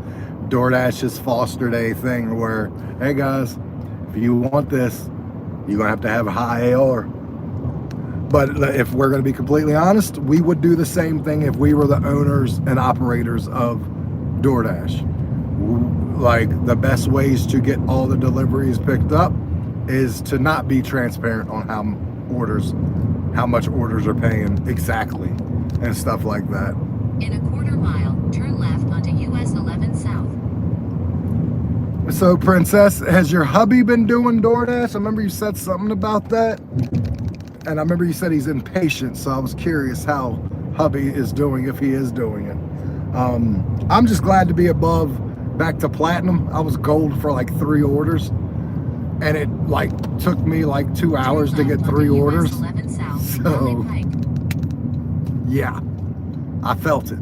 S1: DoorDash has fostered a thing where, hey guys, if you want this, you're gonna have to have a high AR. But if we're gonna be completely honest, we would do the same thing if we were the owners and operators of DoorDash. Like the best ways to get all the deliveries picked up is to not be transparent on how much orders are paying exactly and stuff like that.
S2: In a quarter mile, turn left onto US 11 South.
S1: So Princess, has your hubby been doing DoorDash? I remember you said something about that. And I remember you said he's impatient, so I was curious how hubby is doing, if he is doing it. I'm just glad to be back to platinum. I was gold for like 3 orders. And it like took me like 2 hours to get 3 orders. So yeah, I felt it.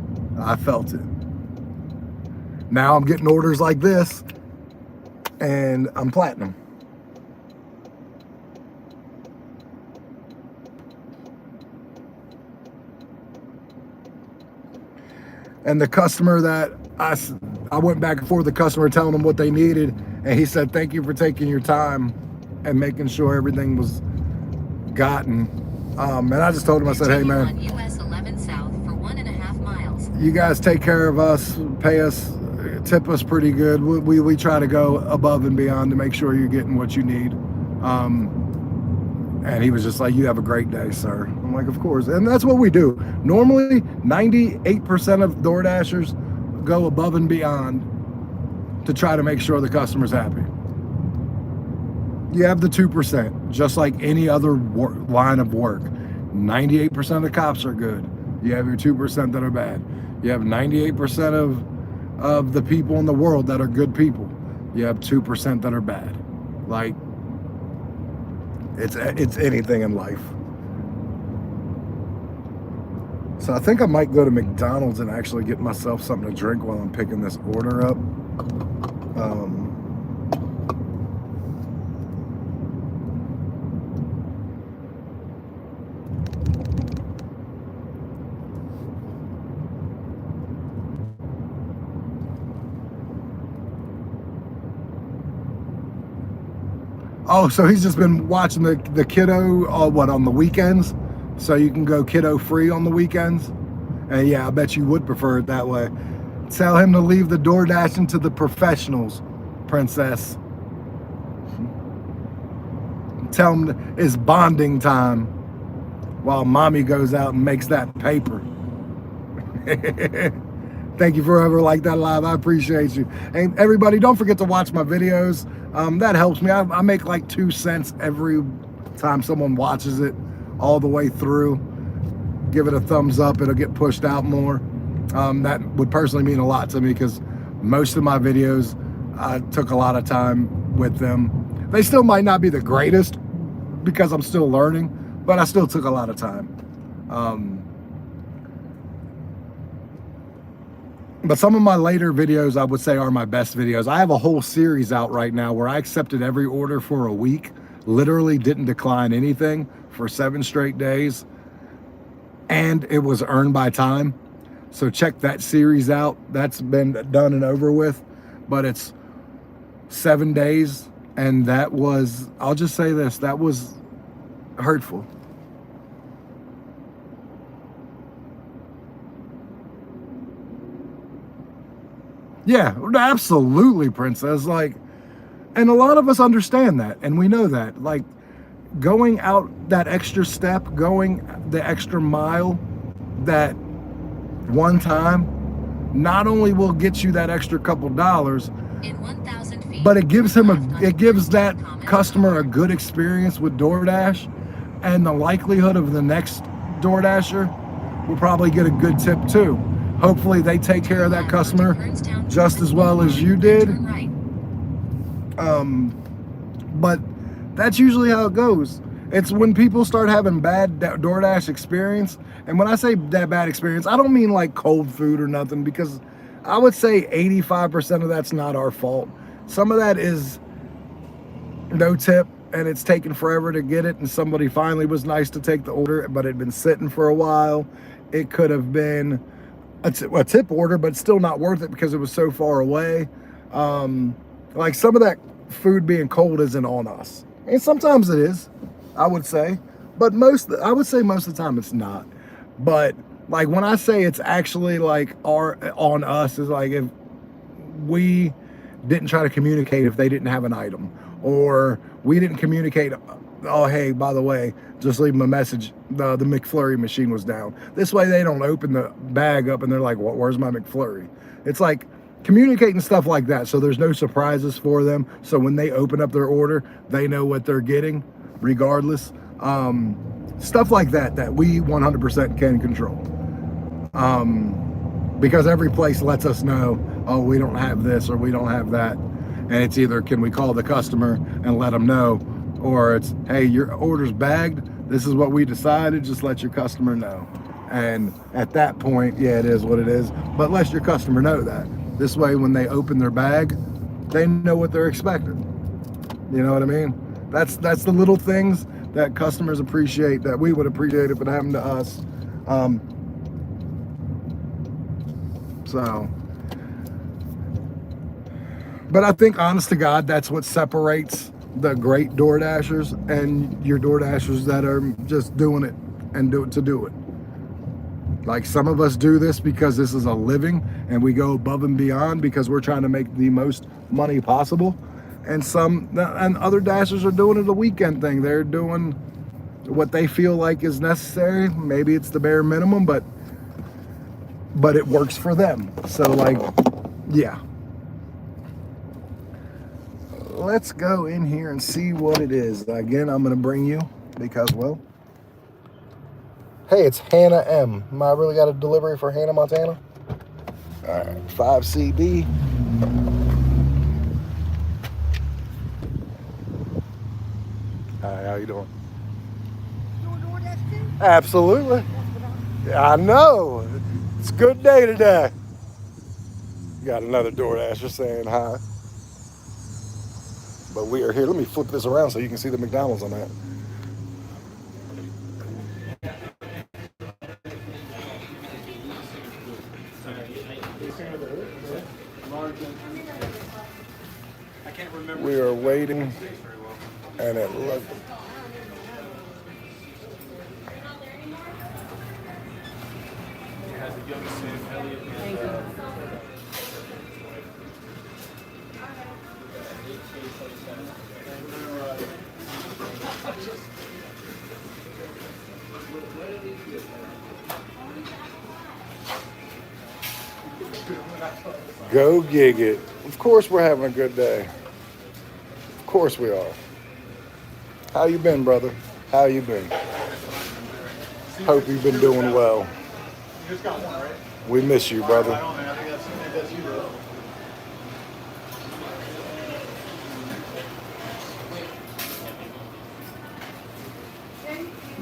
S1: Now I'm getting orders like this and I'm platinum. And the customer that I went back and forth with the customer telling them what they needed, and he said, thank you for taking your time and making sure everything was gotten. And I just told him, I said, hey man,
S2: US 11 South for 1.5 miles.
S1: you guys take care of us, pay us, tip us pretty good. We try to go above and beyond to make sure you're getting what you need. And he was just like, you have a great day, sir. I'm like, of course. And that's what we do. Normally, 98% of DoorDashers go above and beyond to try to make sure the customer's happy. You have the 2%, just like any other line of work. 98% of the cops are good. You have your 2% that are bad. You have 98% of the people in the world that are good people. You have 2% that are bad. Like, it's anything in life. So I think I might go to McDonald's and actually get myself something to drink while I'm picking this order up. Oh, so he's just been watching the kiddo, on the weekends? So you can go kiddo free on the weekends? And yeah, I bet you would prefer it that way. Tell him to leave the DoorDashing to the professionals, princess. Tell him it's bonding time while mommy goes out and makes that paper. Thank you forever like that live. I appreciate you. And everybody, don't forget to watch my videos. That helps me. I make like 2 cents every time someone watches it all the way through. Give it a thumbs up. It'll get pushed out more. That would personally mean a lot to me because most of my videos, I took a lot of time with them. They still might not be the greatest because I'm still learning, but I still took a lot of time. But some of my later videos, I would say, are my best videos. I have a whole series out right now where I accepted every order for a week, literally didn't decline anything for 7 straight days, and it was earned by time. So check that series out. That's been done and over with, but it's 7 days, and that was, I'll just say this, that was hurtful. Yeah, absolutely, princess. Like, and a lot of us understand that, and we know that. Like, going out that extra step, going the extra mile, that one time, not only will get you that extra couple dollars,
S2: In 1,000 feet,
S1: but it gives him
S2: turn left
S1: it
S2: onto
S1: gives that
S2: Common
S1: customer a good experience with DoorDash, and the likelihood of the next DoorDasher will probably get a good tip too. Hopefully they take care of that customer just as well as you did.
S2: Turn right.
S1: But that's usually how it goes. It's when people start having bad DoorDash experience, and when I say that bad experience, I don't mean like cold food or nothing, because I would say 85% of that's not our fault. Some of that is no tip, and it's taken forever to get it, and somebody finally was nice to take the order, but it had been sitting for a while. It could have been a tip order, but still not worth it because it was so far away. Like, some of that food being cold isn't on us, and sometimes it is, I would say, but I would say most of the time it's not. But like, when I say it's actually like on us, is like if we didn't try to communicate if they didn't have an item, or we didn't communicate, oh hey, by the way, just leave them a message, the McFlurry machine was down. This way they don't open the bag up and they're like, well, where's my McFlurry? It's like communicating stuff like that, so there's no surprises for them, so when they open up their order, they know what they're getting regardless. Stuff like that we 100% can control, because every place lets us know, oh, we don't have this or we don't have that, and it's either, can we call the customer and let them know, or it's, hey, your order's bagged, this is what we decided, just let your customer know. And at that point, yeah, it is what it is, but let your customer know that. This way, when they open their bag, they know what they're expecting. You know what I mean? That's the little things that customers appreciate, that we would appreciate if it happened to us. But I think, honest to God, that's what separates the great DoorDashers and your DoorDashers that are just doing it and do it. Like, some of us do this because this is a living and we go above and beyond because we're trying to make the most money possible. And other dashers are doing it a weekend thing. They're doing what they feel like is necessary. Maybe it's the bare minimum, but it works for them. So, like, yeah. Let's go in here and see what it is. Again, I'm going to bring you because, well, Hey, it's Hannah M. I really got a delivery for Hannah, Montana? All right, 5CB. Hi, how you doing? Absolutely. I know. It's a good day today. Got another DoorDasher saying hi. But we are here. Let me flip this around so you can see the McDonald's I'm at. We are waiting, and it looks. Go gig it. Of course we're having a good day. Of course we are. How you been, brother? How you been? Hope you've been doing well.
S6: You just got one, right?
S1: We miss you, brother.
S6: I don't know, I think that's you, bro.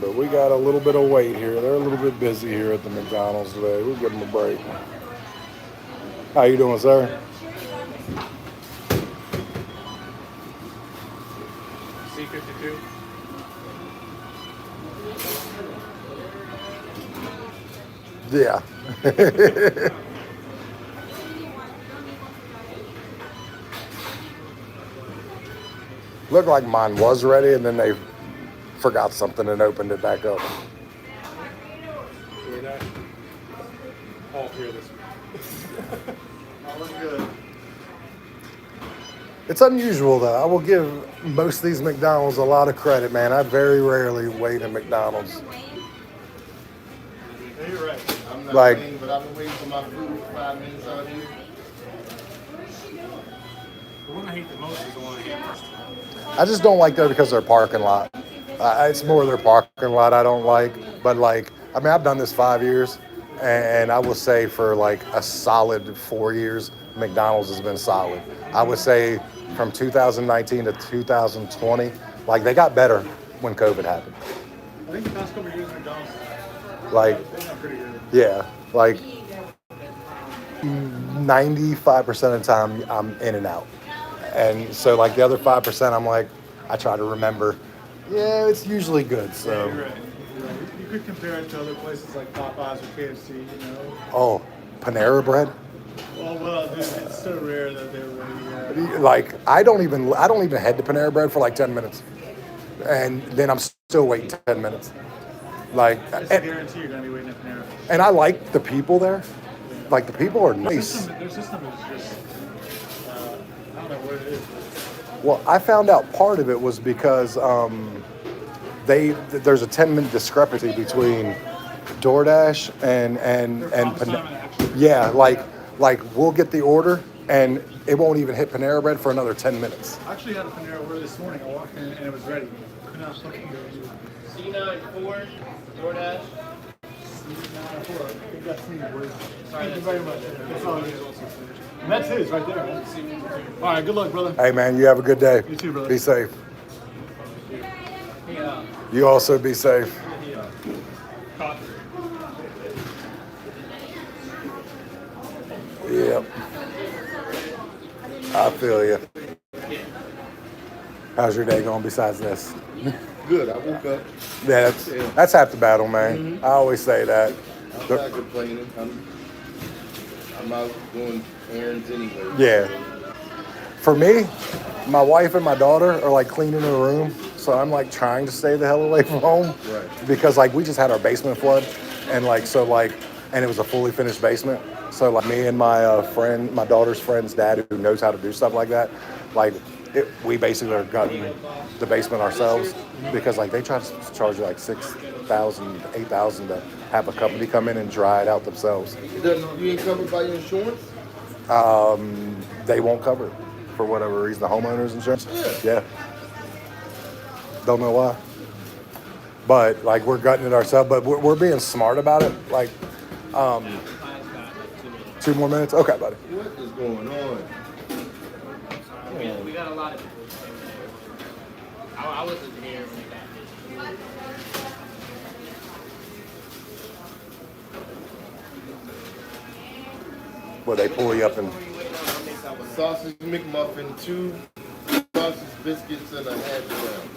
S1: But we got a little bit of wait here. They're a little bit busy here at the McDonald's today. We'll give them a break. How you doing, sir?
S7: C52.
S1: Yeah. Looked like mine was ready, and then they forgot something and opened it back up.
S7: All three of this.
S6: Oh, look good.
S1: It's unusual, though. I will give most of these McDonald's a lot of credit, man. I very rarely wait in McDonald's.
S6: Yeah, you're right.
S8: I'm not
S1: Like-
S8: waiting, but I've been waiting for my food for 5 minutes out here.
S7: The one I hate the most is the one I hate most.
S1: I just don't like that because their parking lot. It's more their parking lot I don't like. But like, I mean, I've done this 5 years, and I will say for like a solid 4 years, McDonald's has been solid. I would say from 2019 to 2020, like they got better when COVID happened.
S6: I think the past couple of years, McDonald's,
S1: Like,
S6: they've been pretty good.
S1: yeah, like 95% of the time I'm in and out. And so like the other 5%, I'm like, I try to remember, yeah, it's usually good.
S6: Yeah,
S1: So,
S6: you're right. You're right. You could compare it to other places like Popeyes or KFC, you know.
S1: oh, Panera Bread.
S6: Well, dude, it's so rare that they're really.
S1: Like I don't even head to Panera Bread for like 10 minutes, and then I'm still waiting 10 minutes. Like,
S6: It's a guarantee you're gonna be waiting at Panera.
S1: and I like the people there. Like the people are nice.
S6: Their system is just. I don't know what it is.
S1: Well, I found out part of it was because there's a 10-minute discrepancy between DoorDash and
S6: Promise time and action.
S1: yeah, like we'll get the order and it won't even hit Panera Bread for another 10 minutes.
S6: I actually had a Panera order this morning. I walked in and it was ready. Could not fucking go.
S8: C94, DoorDash.
S6: I think that's me. Thank you very much. That's all it is. And that's his right there. Man. All right, good luck, brother.
S1: Hey man, you have a good day.
S6: You too, brother.
S1: Be safe. You also be safe. Yep. I feel you. How's your day going besides this?
S8: Good, I woke up.
S1: Yeah, that's half the battle, man.
S6: Mm-hmm.
S1: I always say that.
S8: I'm not complaining. I'm out doing errands anyway.
S1: Yeah. For me, my wife and my daughter are like cleaning her room, so I'm like trying to stay the hell away from home.
S8: Right.
S1: Because like we just had our basement flood, and like so like, and it was a fully finished basement. So like me and my friend, my daughter's friend's dad, who knows how to do stuff like that, like we basically are gutting the basement ourselves because like they try to charge you like $6,000, $8,000 to have a company come in and dry it out themselves.
S8: You ain't covered by your insurance?
S1: They won't cover it for whatever reason. The homeowner's insurance.
S8: Yeah.
S1: Don't know why. but like we're gutting it ourselves. But we're being smart about it. Like, 2 more minutes. Okay, buddy.
S8: What is going on?
S7: We got a lot of people. I wasn't here when they got this.
S1: Well, they pull you up and
S8: Sausage McMuffin, 2 sausage biscuits, and a hash brown.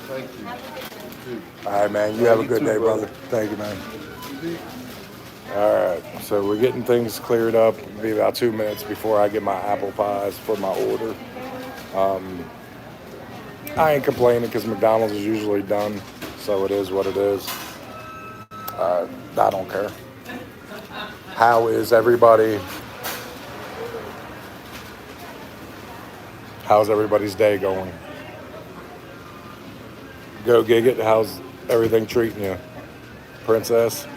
S8: Thank you.
S1: all right, man. You have a good day, brother. Thank you, man. All right, so we're getting things cleared up. It'll be about 2 minutes before I get my apple pies for my order. I ain't complaining because McDonald's is usually done, so it is what it is. I don't care. How is everybody? How's everybody's day going? Go gig it. How's everything treating you, Princess?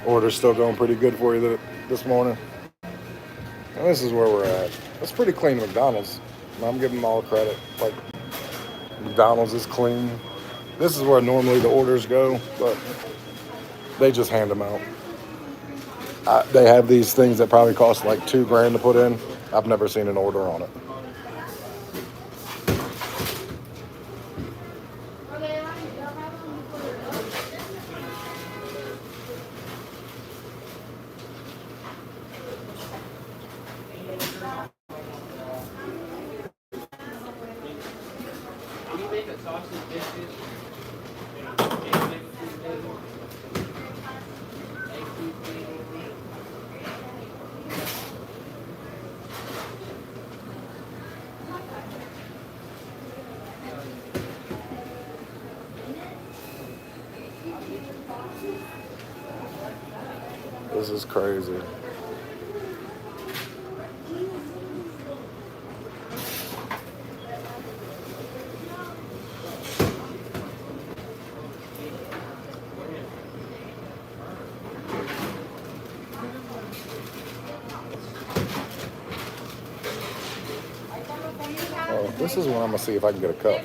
S1: Order's still going pretty good for you this morning. And this is where we're at. It's pretty clean McDonald's. I'm giving them all credit. Like, McDonald's is clean. This is where normally the orders go, but they just hand them out. They have these things that probably cost like $2,000 to put in. I've never seen an order on it.
S7: Can you make a sausage biscuit?
S1: This is crazy. Oh, this is when I'm gonna see if I can get a cup.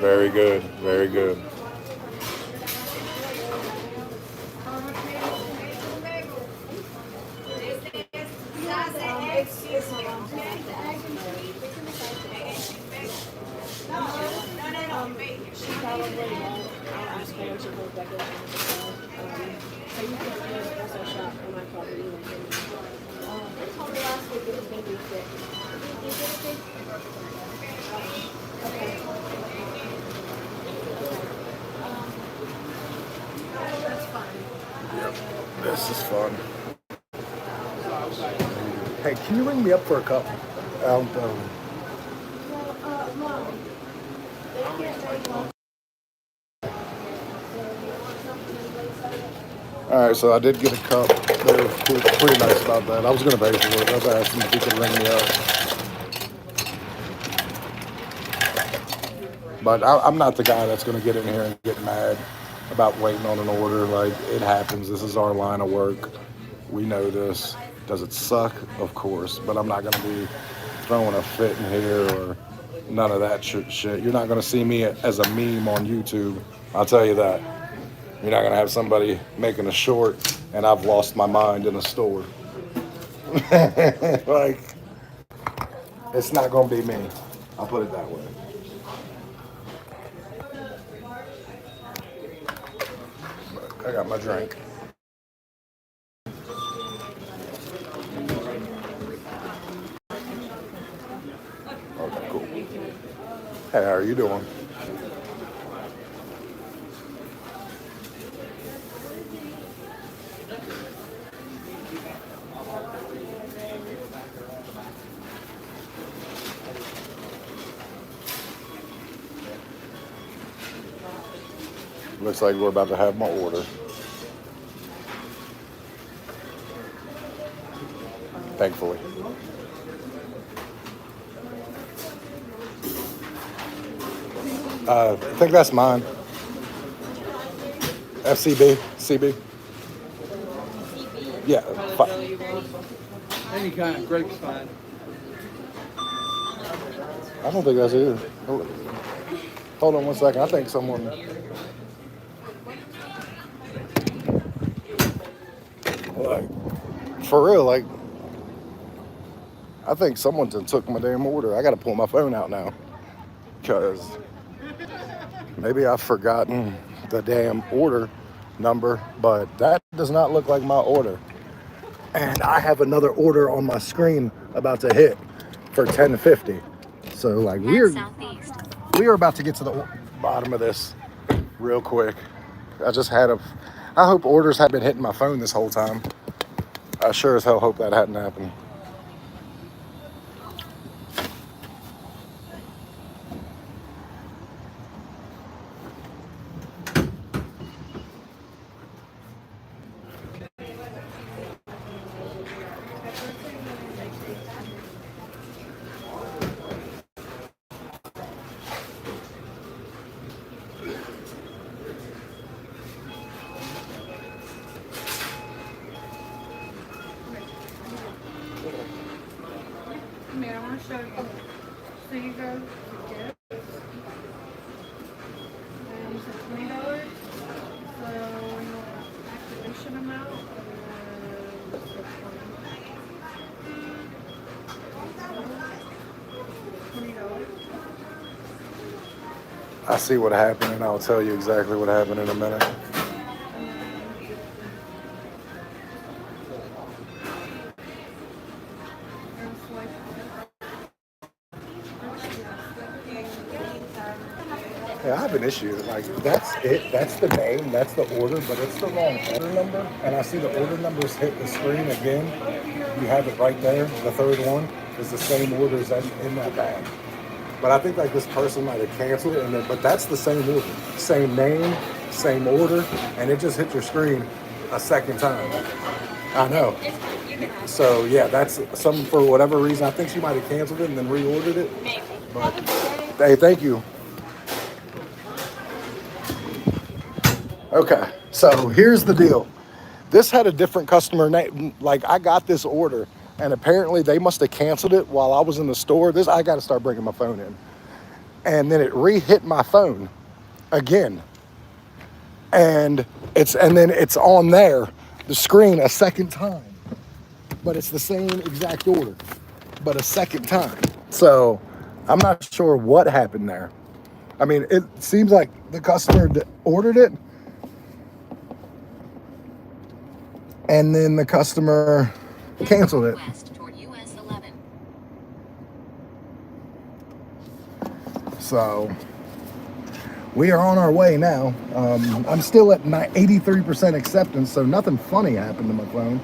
S1: Very good, very good. This is fun. Hey, can you ring me up for a cup? All right, so I did get a cup. They were pretty nice about that. I was going to pay for it. I was asking if he could ring me up. But I'm not the guy that's going to get in here and get mad about waiting on an order. Like, it happens. This is our line of work. We know this. Does it suck? Of course. But I'm not going to be throwing a fit in here or none of that shit. You're not going to see me as a meme on YouTube. I'll tell you that. You're not going to have somebody making a short and I've lost my mind in a store. Like, it's not going to be me. I'll put it that way. I got my drink. Okay, cool. Hey, how are you doing? Looks like we're about to have my order. Thankfully. I think that's mine. FCB, CB. Yeah.
S9: Any kind of grape's fine.
S1: I don't think that's it. Hold on one second. I think someone. Like, for real, like, I think someone done took my damn order. I gotta pull my phone out now. Because maybe I've forgotten the damn order number, but that does not look like my order. And I have another order on my screen about to hit for $10.50. So like
S2: Head southeast.
S1: we are about to get to the bottom of this real quick. I hope orders had been hitting my phone this whole time. I sure as hell hope that hadn't happened.
S5: Here, I want to show you. So you go to gifts, and you said $20. So activation amount was $20.
S1: I see what happened, and I'll tell you exactly what happened in a minute. Yeah, I have an issue. Like, that's it. That's the name. That's the order, but it's the wrong order number. And I see the order numbers hit the screen again. You have it right there. The third one is the same order as in that bag. But I think like this person might have canceled it, but that's the same order, same name, same order, and it just hit your screen a second time. I know. So yeah, that's some for whatever reason. I think she might have canceled it and then reordered it. But hey, thank you. Okay, so here's the deal. This had a different customer name. Like, I got this order, and apparently they must have canceled it while I was in the store. I got to start bringing my phone in. And then it re-hit my phone again. And then it's on there, the screen, a second time. But it's the same exact order, but a second time. So I'm not sure what happened there. I mean, it seems like the customer ordered it, and then the customer canceled it.
S2: West toward US 11.
S1: So we are on our way now. I'm still at 83% acceptance, so nothing funny happened to my phone.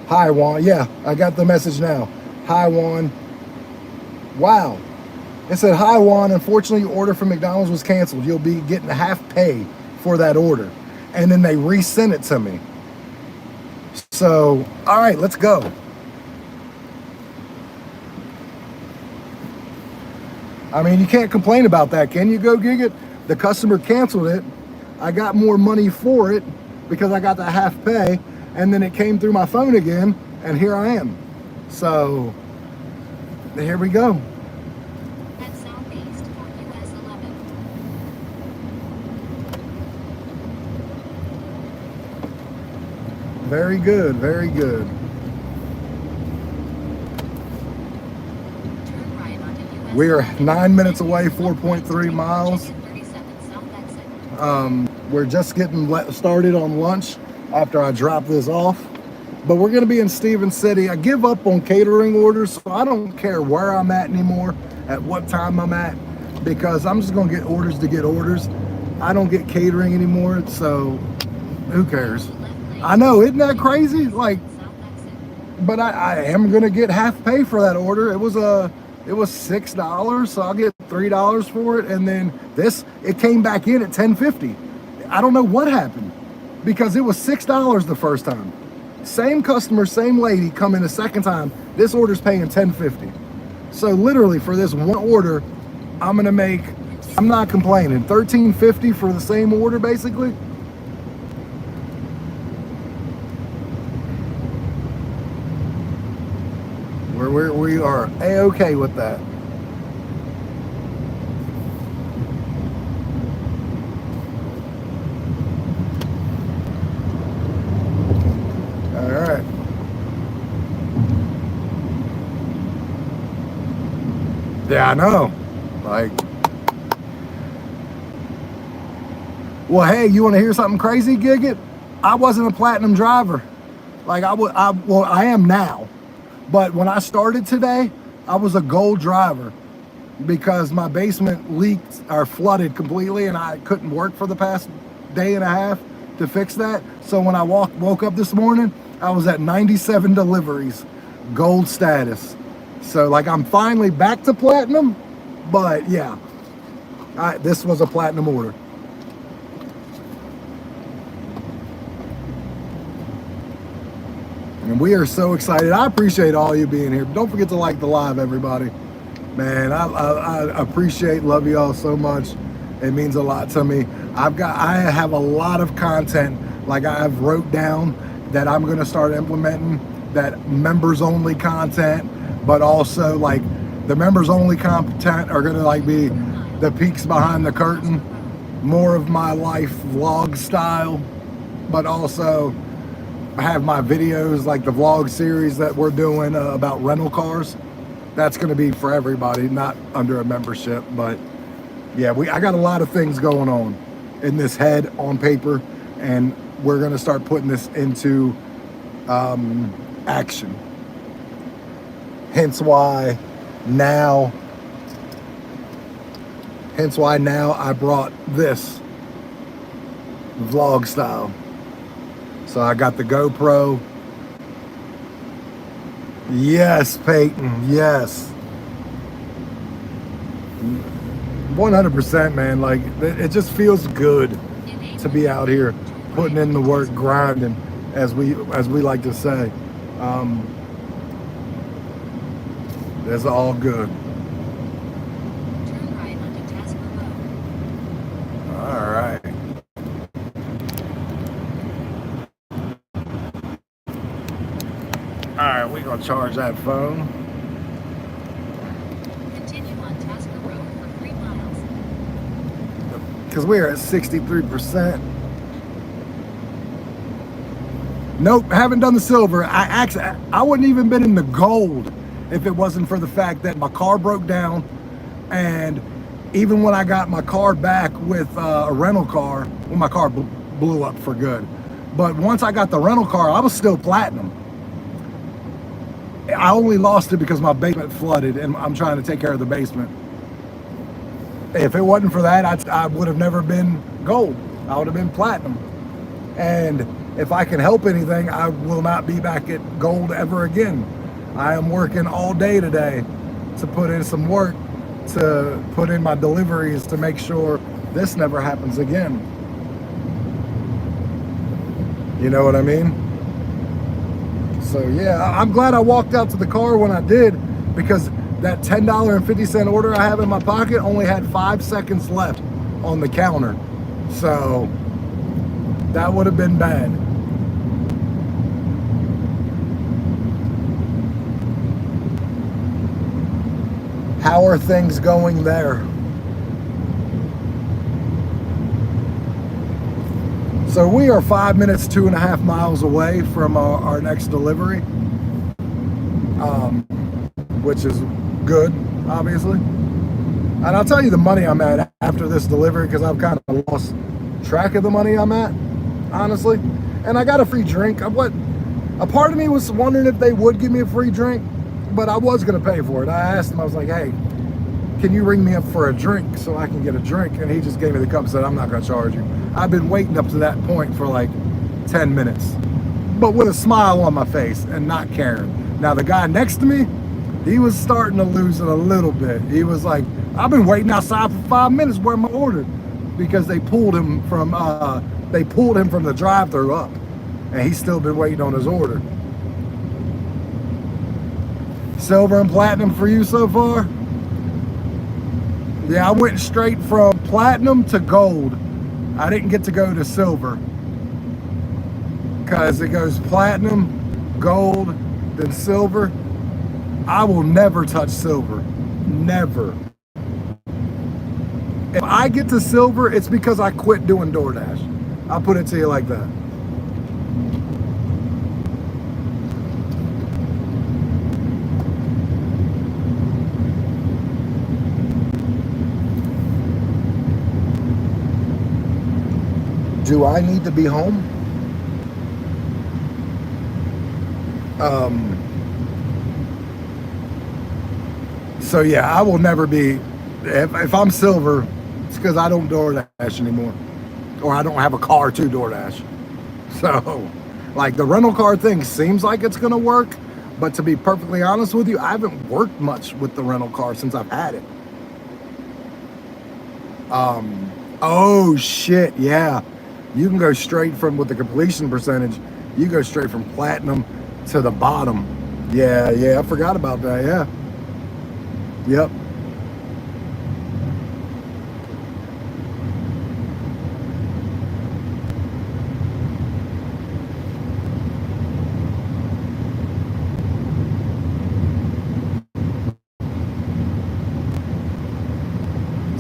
S1: Hi, Juan. Yeah, I got the message now. Hi, Juan. Wow. It said, hi, Juan. Unfortunately, your order from McDonald's was canceled. You'll be getting half pay for that order. And then they resent it to me. So, all right, let's go. I mean, you can't complain about that, can you, Go Gig It? The customer canceled it. I got more money for it because I got the half pay, and then it came through my phone again, and here I am. So, here we go.
S2: Head southeast toward US 11.
S1: Very good, very good.
S2: Turn right onto US
S1: We are
S2: 11.
S1: 9 minutes away, 4.3 miles.
S2: 37 south exit.
S1: We're just getting started on lunch after I drop this off. But we're gonna be in Stevens City. I give up on catering orders, so I don't care where I'm at anymore, at what time I'm at, because I'm just gonna get orders to get orders. I don't get catering anymore, so who cares? I know, isn't that crazy? Like,
S2: South exit.
S1: but I am gonna get half pay for that order. It was $6, so I'll get $3 for it, and then it came back in at $10.50. I don't know what happened because it was $6 the first time. Same customer, same lady come in a second time. This order's paying $10.50. So literally for this one order, I'm not complaining. $13.50 for the same order basically. We are A-okay with that. All right. Yeah, I know. Like, well, hey, you want to hear something crazy, Gigit? I wasn't a platinum driver. Like well, I am now. But when I started today, I was a gold driver because my basement leaked or flooded completely and I couldn't work for the past day and a half to fix that. So when I woke up this morning, I was at 97 deliveries, gold status. So like I'm finally back to platinum, but yeah, this was a platinum order. And we are so excited. I appreciate all you being here. Don't forget to like the live, everybody. Man, I appreciate, love you all so much. It means a lot to me. I have a lot of content, like I've wrote down that I'm gonna start implementing, that members only content, but also like the members only content are gonna like be the peeks behind the curtain, more of my life vlog style, but also have my videos like the vlog series that we're doing about rental cars. That's going to be for everybody, not under a membership. But yeah, I got a lot of things going on in this head on paper, and we're going to start putting this into action. Hence why now I brought this vlog style. So I got the GoPro. Yes, Peyton, yes. 100%, man. Like, it just feels good to be out here putting in the work, grinding, as we like to say. It's all good.
S2: Turn right onto Tasker Road.
S1: All right. All right, we're gonna charge that phone.
S2: Continue on Tasker Road for 3 miles.
S1: Because we're at 63%. Nope, haven't done the silver. I wouldn't even been in the gold if it wasn't for the fact that my car broke down, and even when I got my car back with a rental car, well, my car blew up for good. But once I got the rental car, I was still platinum. I only lost it because my basement flooded and I'm trying to take care of the basement. If it wasn't for that, I would have never been gold. I would have been platinum. And if I can help anything, I will not be back at gold ever again. I am working all day today to put in some work, to put in my deliveries to make sure this never happens again. You know what I mean? So yeah, I'm glad I walked out to the car when I did, because that $10.50 order I have in my pocket only had 5 seconds left on the counter. So that would have been bad. How are things going there? So we are 5 minutes, 2.5 miles away from our next delivery, which is good, obviously. And I'll tell you the money I'm at after this delivery, because I've kind of lost track of the money I'm at, honestly. And I got a free drink. A part of me was wondering if they would give me a free drink, but I was going to pay for it. I asked him, I was like, hey, can you ring me up for a drink so I can get a drink? And he just gave me the cup and said, I'm not going to charge you. I've been waiting up to that point for like 10 minutes, but with a smile on my face and not caring. Now the guy next to me, he was starting to lose it a little bit. He was like, I've been waiting outside for 5 minutes. Where my order? Because they pulled him from the drive-thru up, and he's still been waiting on his order. Silver and platinum for you so far? Yeah, I went straight from platinum to gold. I didn't get to go to silver, because it goes platinum, gold, then silver. I will never touch silver. Never. If I get to silver, it's because I quit doing DoorDash. I'll put it to you like that. Do I need to be home? So yeah, I will never be, if I'm silver, it's because I don't DoorDash anymore. Or I don't have a car to DoorDash. So, like the rental car thing seems like it's gonna work, but to be perfectly honest with you, I haven't worked much with the rental car since I've had it. Oh shit, yeah. You can go straight from, with the completion percentage, you go straight from platinum to the bottom. Yeah, I forgot about that, yeah. Yep.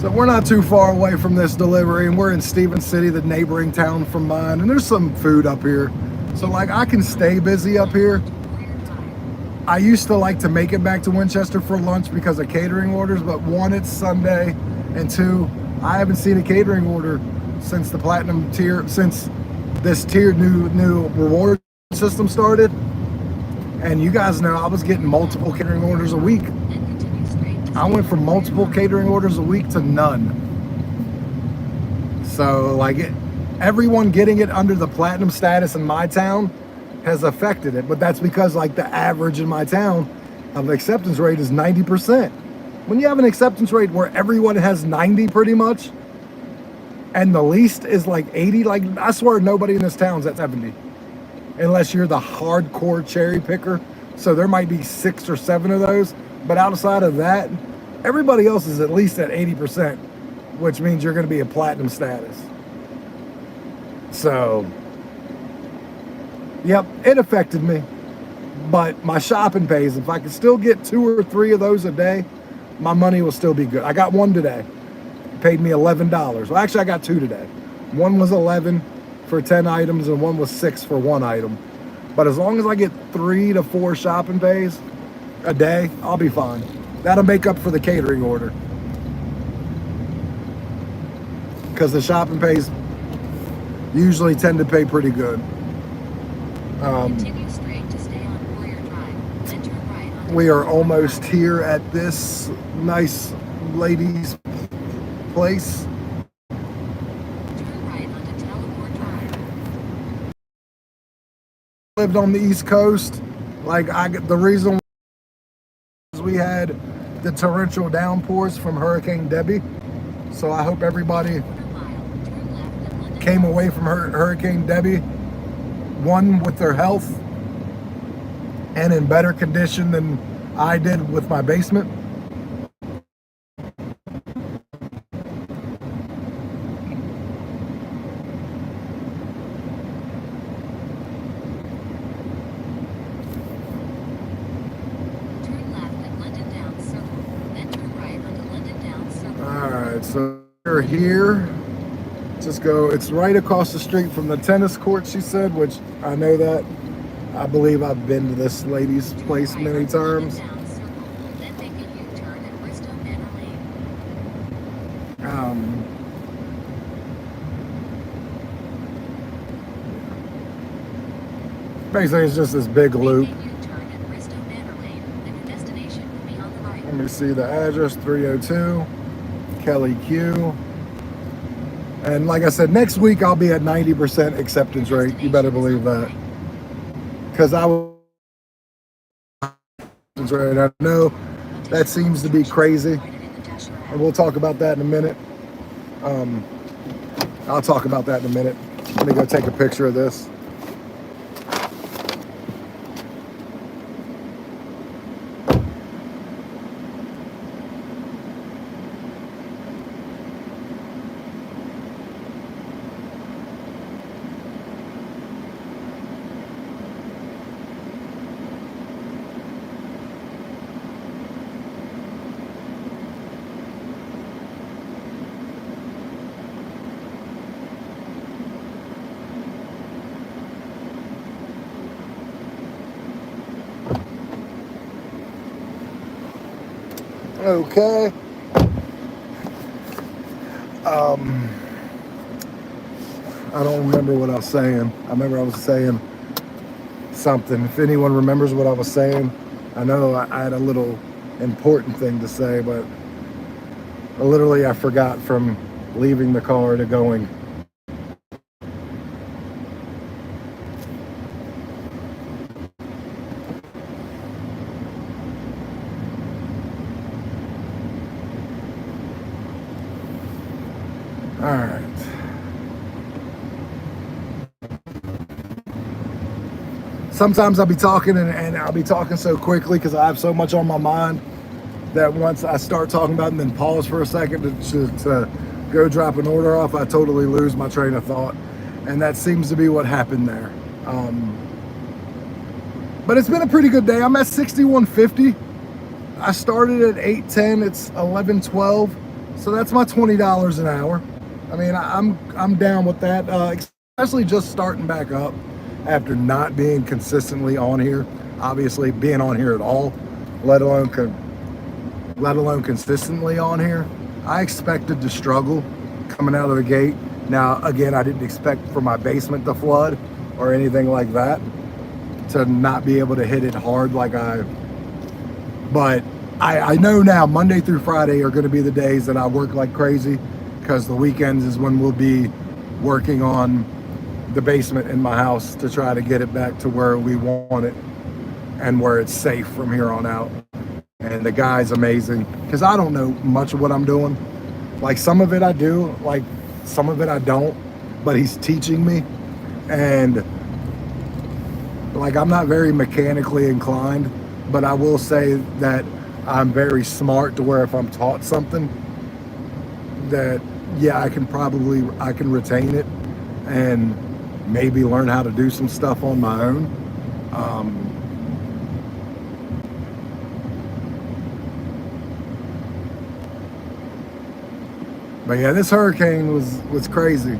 S1: So we're not too far away from this delivery, and we're in Stevens City, the neighboring town from mine, and there's some food up here. So like I can stay busy up here. I used to like to make it back to Winchester for lunch because of catering orders, but one, it's Sunday, and two, I haven't seen a catering order since the platinum tier, since this tiered new reward system started. And you guys know I was getting multiple catering orders a week. I went from multiple catering orders a week to none. So like everyone getting it under the platinum status in my town has affected it, but that's because like the average in my town of acceptance rate is 90%. When you have an acceptance rate where everyone has 90 pretty much, and the least is like 80, like I swear nobody in this town's at 70, unless you're the hardcore cherry picker. So there might be 6 or 7 of those, but outside of that, everybody else is at least at 80%, which means you're going to be a platinum status. So, yep, it affected me. But my shopping pays. If I can still get 2 or 3 of those a day, my money will still be good. I got one today. It paid me $11. Well, actually, I got 2 today. One was 11 for 10 items, and one was 6 for 1 item. But as long as I get 3 to 4 shopping pays a day, I'll be fine. That'll make up for the catering order. Because the shopping pays usually tend to pay pretty good.
S2: Continue straight to stay on Warrior Drive, then turn right onto
S1: We are almost here at this nice lady's place.
S2: turn right onto Teleport Drive.
S1: Lived on the East Coast. Like the reason we had the torrential downpours from Hurricane Debbie. So I hope everybody
S2: Quarter mile, turn left at London.
S1: came away from Hurricane Debbie, one with their health and in better condition than I did with my basement.
S2: Turn left at London Downs Circle, then turn right onto London Downs Circle.
S1: All right, so we're here. Just go, it's right across the street from the tennis court, she said, which I know that. I believe I've been to this lady's place
S2: Turn right
S1: many
S2: onto London
S1: times.
S2: Downs Circle, then make a U-turn at Bristow Manor Lane.
S1: Basically, it's just this big loop.
S2: Make a U-turn at Bristow Manor Lane, and your destination will be on the right.
S1: Let me see the address, 302 Kelly Q. And like I said, next week I'll be at 90% acceptance rate. You better believe that. Because I was, I know that seems to be crazy. And we'll talk about that in a minute. I'll talk about that in a minute. Let me go take a picture of this. Okay. I don't remember what I was saying. I remember I was saying something. If anyone remembers what I was saying, I know I had a little important thing to say, but literally I forgot from leaving the car to going. All right. Sometimes I'll be talking and I'll be talking so quickly because I have so much on my mind that once I start talking about it and then pause for a second to go drop an order off, I totally lose my train of thought. And that seems to be what happened there. But it's been a pretty good day. I'm at 61.50. I started at 8:10. It's 11:12. So that's my $20 an hour. I mean, I'm down with that, especially just starting back up after not being consistently on here. Obviously, being on here at all, let alone consistently on here. I expected to struggle coming out of the gate. Now, again, I didn't expect for my basement to flood or anything like that, to not be able to hit it hard but I know now Monday through Friday are going to be the days that I work like crazy, because the weekends is when we'll be working on the basement in my house to try to get it back to where we want it and where it's safe from here on out. And the guy's amazing, because I don't know much of what I'm doing. Like, some of it I do, like some of it I don't, but he's teaching me. And like, I'm not very mechanically inclined, but I will say that I'm very smart to where if I'm taught something, that yeah, I can retain it and maybe learn how to do some stuff on my own. But yeah, this hurricane was crazy.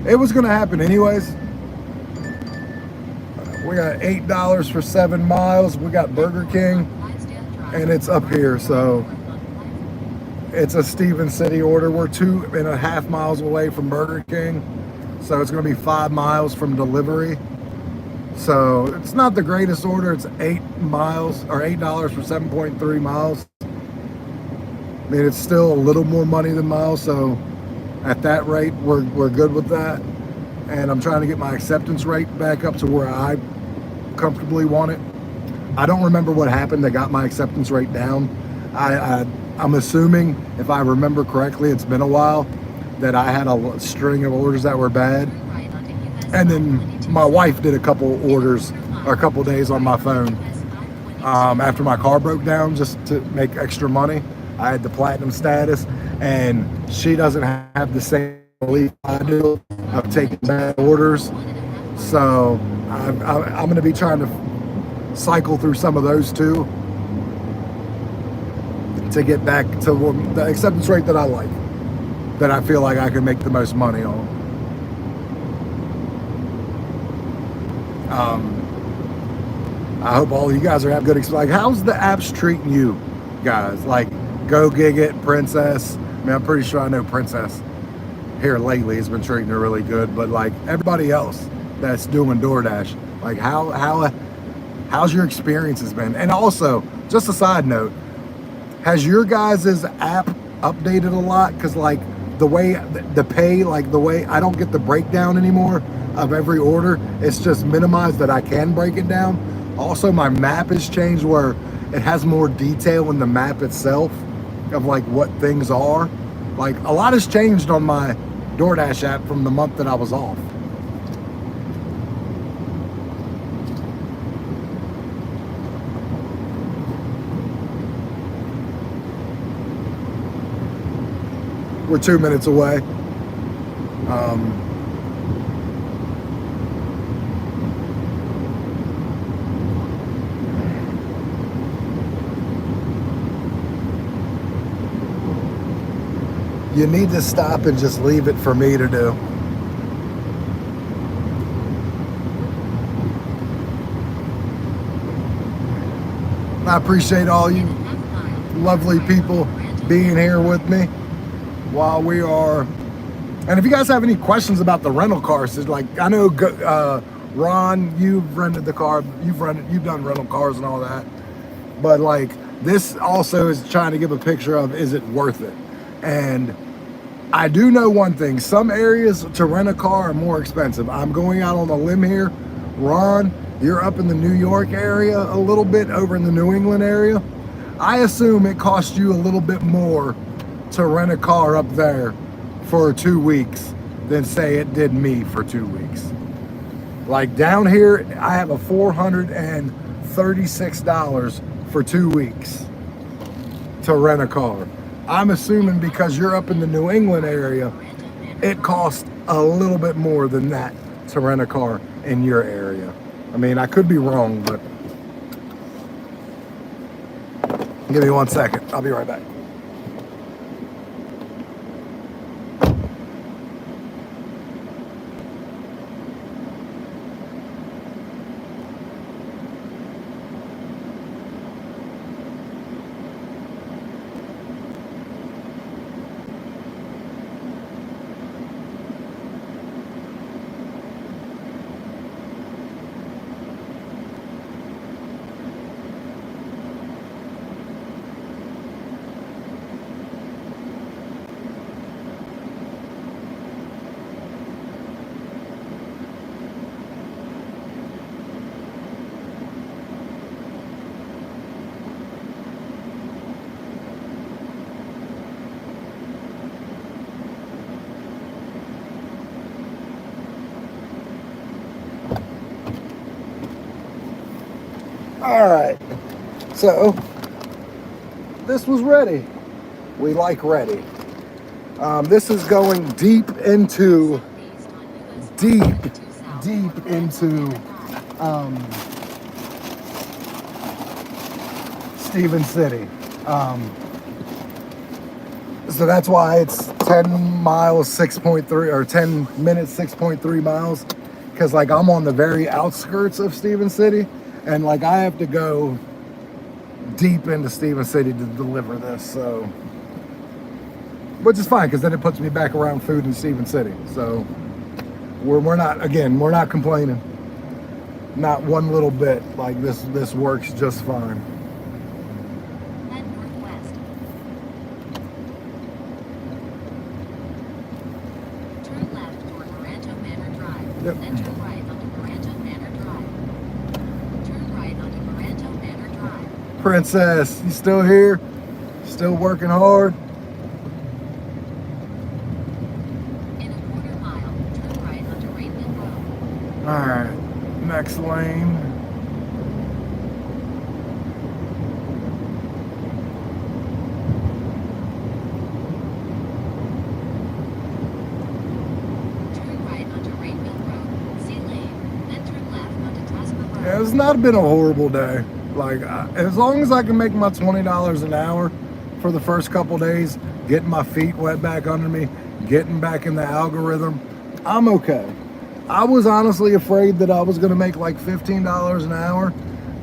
S1: It was gonna happen anyways. We got $8 for 7 miles. We got Burger King, and it's up here, so it's a Stevens City order. We're 2.5 miles away from Burger King, so it's going to be 5 miles from delivery. So it's not the greatest order. It's 8 miles, or $8 for 7.3 miles. I mean, it's still a little more money than miles, so at that rate, we're good with that. And I'm trying to get my acceptance rate back up to where I comfortably want it. I don't remember what happened that got my acceptance rate down. I'm assuming, if I remember correctly, it's been a while, that I had a string of orders that were bad. And then my wife did a couple orders, or a couple days on my phone. After my car broke down, just to make extra money, I had the platinum status, and she doesn't have the same belief I do of taking bad orders. So I'm going to be trying to cycle through some of those too, to get back to the acceptance rate that I like, that I feel like I can make the most money on. I hope all of you guys are having good experience. Like, how's the apps treating you guys? Like, Go Gig It, Princess. I mean, I'm pretty sure I know Princess here lately has been treating her really good, but like everybody else that's doing DoorDash, like how's your experiences been? And also, just a side note, has your guys' app updated a lot? Because like the way the pay, like the way I don't get the breakdown anymore of every order, it's just minimized that I can break it down. Also, my map has changed where it has more detail in the map itself of like what things are. Like, a lot has changed on my DoorDash app from the month that I was off. We're 2 minutes away. You need to stop and just leave it for me to do. I appreciate all you. lovely people being here with me while we are. And if you guys have any questions about the rental cars, it's like, I know Ron, you've rented the car, you've done rental cars and all that, but like this also is trying to give a picture of, is it worth it? And I do know one thing, some areas to rent a car are more expensive. I'm going out on a limb here. Ron, you're up in the New York area a little bit, over in the New England area. I assume it costs you a little bit more to rent a car up there for 2 weeks than say it did me for 2 weeks. Like down here, I have a $436 for 2 weeks to rent a car. I'm assuming because you're up in the New England area, it costs a little bit more than that to rent a car in your area. I mean, I could be wrong, but give me 1 second. I'll be right back. All right, so this was ready. We like ready. This is going deep into Stephen City. So that's why it's 10 miles, 6.3, or 10 minutes, 6.3 miles. Because like I'm on the very outskirts of Stephen City. And like I have to go deep into Stephen City to deliver this, so, which is fine because then it puts me back around food in Stephen City. So we're not complaining, not one little bit. Like this works just fine.
S2: Head northwest. Turn left toward Maranto Manor Drive.
S1: Yep.
S2: Then turn right onto Maranto Manor Drive. Turn right onto Maranto Manor Drive.
S1: Princess, you still here? Still working hard?
S2: In a quarter mile, turn right onto Rainville Road.
S1: All right, next lane.
S2: Turn right onto Rainville Road, C lane, then turn left onto Tosca Road.
S1: Yeah, it's not been a horrible day. Like, as long as I can make my $20 an hour for the first couple days, getting my feet wet back under me, getting back in the algorithm, I'm okay. I was honestly afraid that I was gonna make like $15 an hour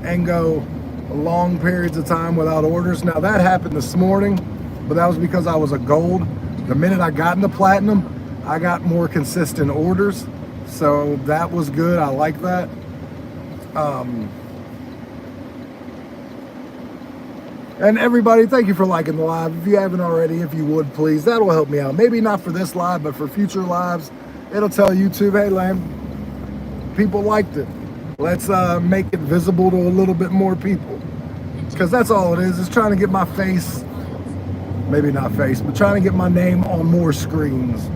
S1: and go long periods of time without orders. Now that happened this morning, but that was because I was a gold. The minute I got into platinum, I got more consistent orders. So that was good, I like that. And everybody, thank you for liking the live. If you haven't already, if you would please, that'll help me out. Maybe not for this live, but for future lives, it'll tell YouTube, hey Lamb, people liked it. Let's make it visible to a little bit more people. Because that's all it is trying to get my face, maybe not face, but trying to get my name on more screens.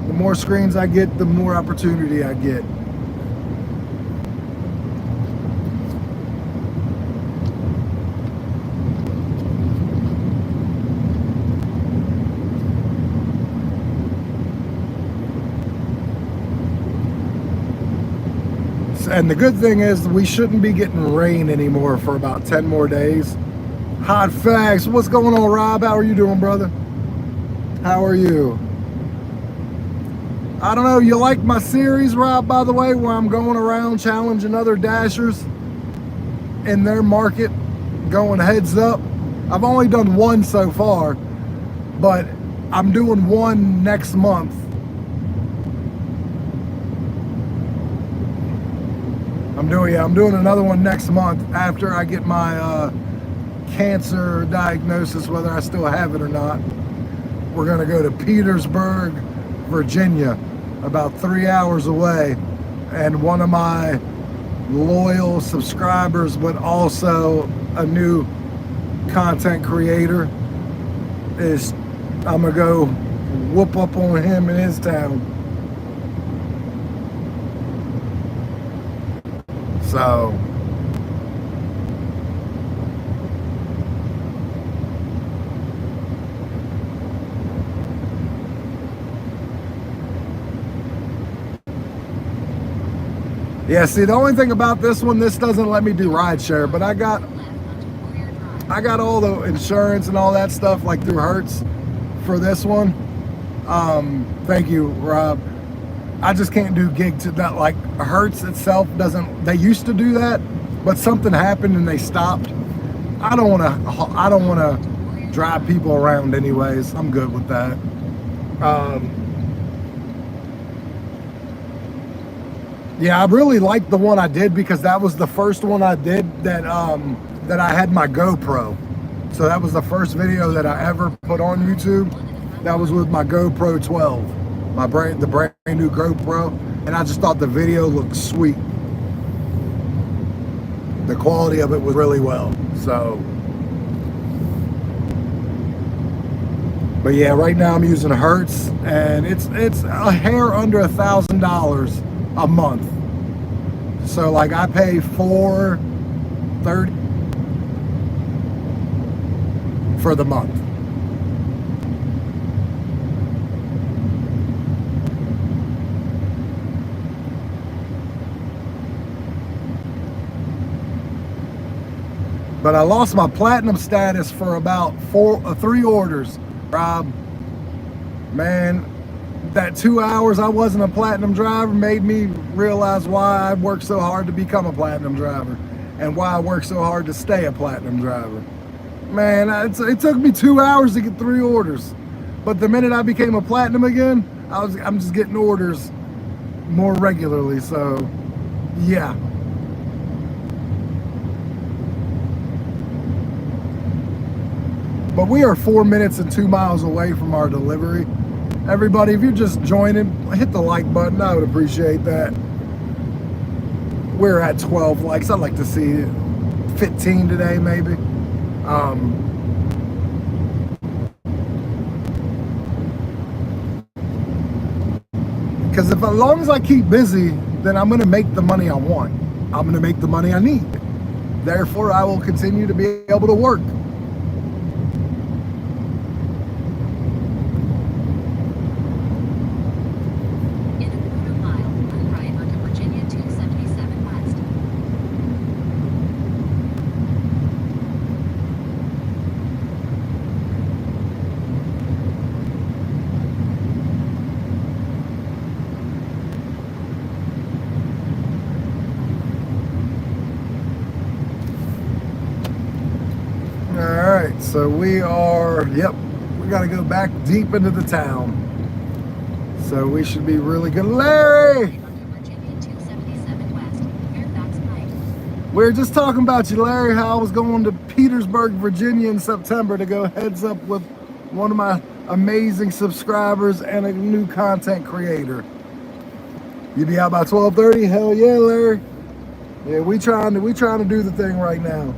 S1: The more screens I get, the more opportunity I get. And the good thing is we shouldn't be getting rain anymore for about 10 more days. Hot facts. What's going on, Rob? How are you doing, brother? How are you? I don't know. You like my series, Rob, by the way, where I'm going around challenging other dashers in their market, going heads up. I've only done one so far, but I'm doing one next month. I'm doing another one next month after I get my cancer diagnosis, whether I still have it or not. We're gonna go to Petersburg, Virginia, about 3 hours away, and one of my loyal subscribers, but also a new content creator, is I'm gonna go whoop up on him in his town. So yeah, see, the only thing about this one, this doesn't let me do rideshare, but I got all the insurance and all that stuff, like through Hertz for this one. Thank you, Rob. I just can't do gig to that. Like Hertz itself doesn't, they used to do that, but something happened and they stopped. I don't want to drive people around anyways. I'm good with that. Yeah, I really liked the one I did because that was the first one I did that that I had my GoPro. So that was the first video that I ever put on YouTube. That was with my GoPro 12, the brand new GoPro, and I just thought the video looked sweet. The quality of it was really well. So, but yeah, right now I'm using Hertz, and it's a hair under $1,000 a month. So like I pay $430 for the month. But I lost my platinum status for about 3 orders, Rob. Man, that 2 hours I wasn't a platinum driver made me realize why I worked so hard to become a platinum driver and why I worked so hard to stay a platinum driver. Man, it took me 2 hours to get 3 orders. But the minute I became a platinum again, I'm just getting orders more regularly. So, yeah. But we are 4 minutes and 2 miles away from our delivery. Everybody, if you're just joining, hit the like button. I would appreciate that. We're at 12 likes. I'd like to see 15 today, maybe. Because as long as I keep busy, then I'm going to make the money I want. I'm going to make the money I need. Therefore, I will continue to be able to work. So we are, we got to go back deep into the town. So we should be really good. Larry! We were just talking about you, Larry, how I was going to Petersburg, Virginia in September to go heads up with one of my amazing subscribers and a new content creator. You be out by 12:30? Hell yeah, Larry. Yeah, we trying to do the thing right now.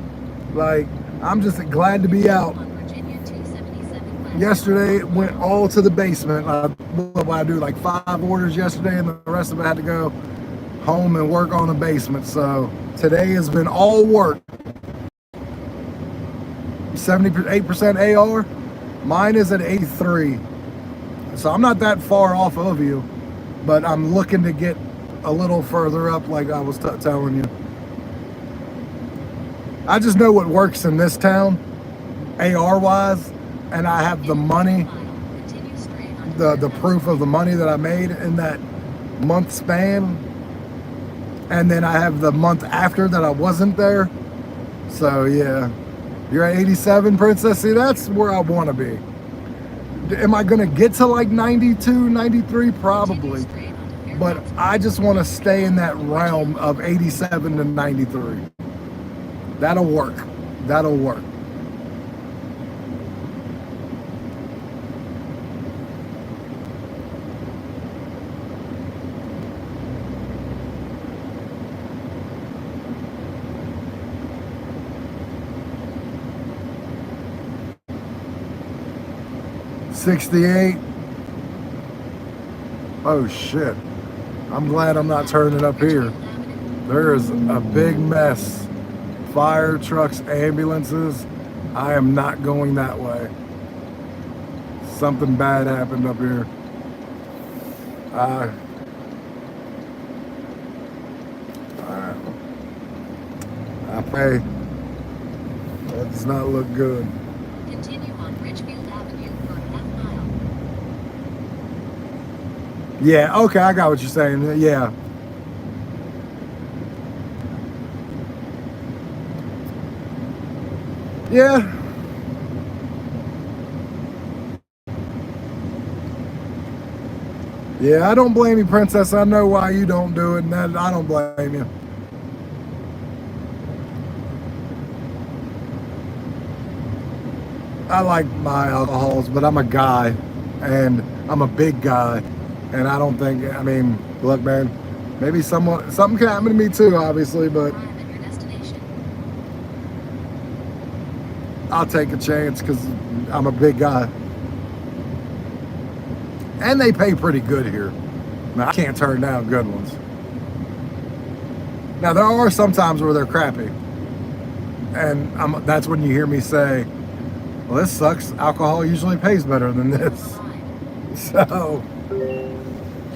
S1: Like, I'm just glad to be out. Yesterday it went all to the basement. I do like 5 orders yesterday, and the rest of it had to go home and work on the basement. So today has been all work. 78% AR. Mine is at 83. So I'm not that far off of you, but I'm looking to get a little further up, like I was telling you. I just know what works in this town, AR-wise, and I have the money, the proof of the money that I made in that month span, and then I have the month after that I wasn't there. So yeah, You're at 87, Princess? See, that's where I want to be. Am I going to get to like 92, 93? Probably.
S2: Straight onto
S1: But
S2: Fairfax
S1: I just want to stay in that realm of 87 to 93. That'll work. That'll work. $68. Oh shit. I'm glad I'm not turning up here. There is a big mess. Fire trucks, ambulances. I am not going that way. Something bad happened up here. I pay. That does not look good.
S2: Continue on Richfield Avenue for a half mile.
S1: Yeah, okay, I got what you're saying. Yeah. Yeah. Yeah, I don't blame you, Princess. I know why you don't do it, and that, I don't blame you. I like my alcohols, but I'm a guy, and I'm a big guy, and I don't think, I mean, look, man, maybe something can happen to me too, obviously, but
S2: Arrive at your destination.
S1: I'll take a chance because I'm a big guy. And they pay pretty good here. Now, I can't turn down good ones. Now, there are some times where they're crappy. And that's when you hear me say, well, this sucks. Alcohol usually pays better than this. So,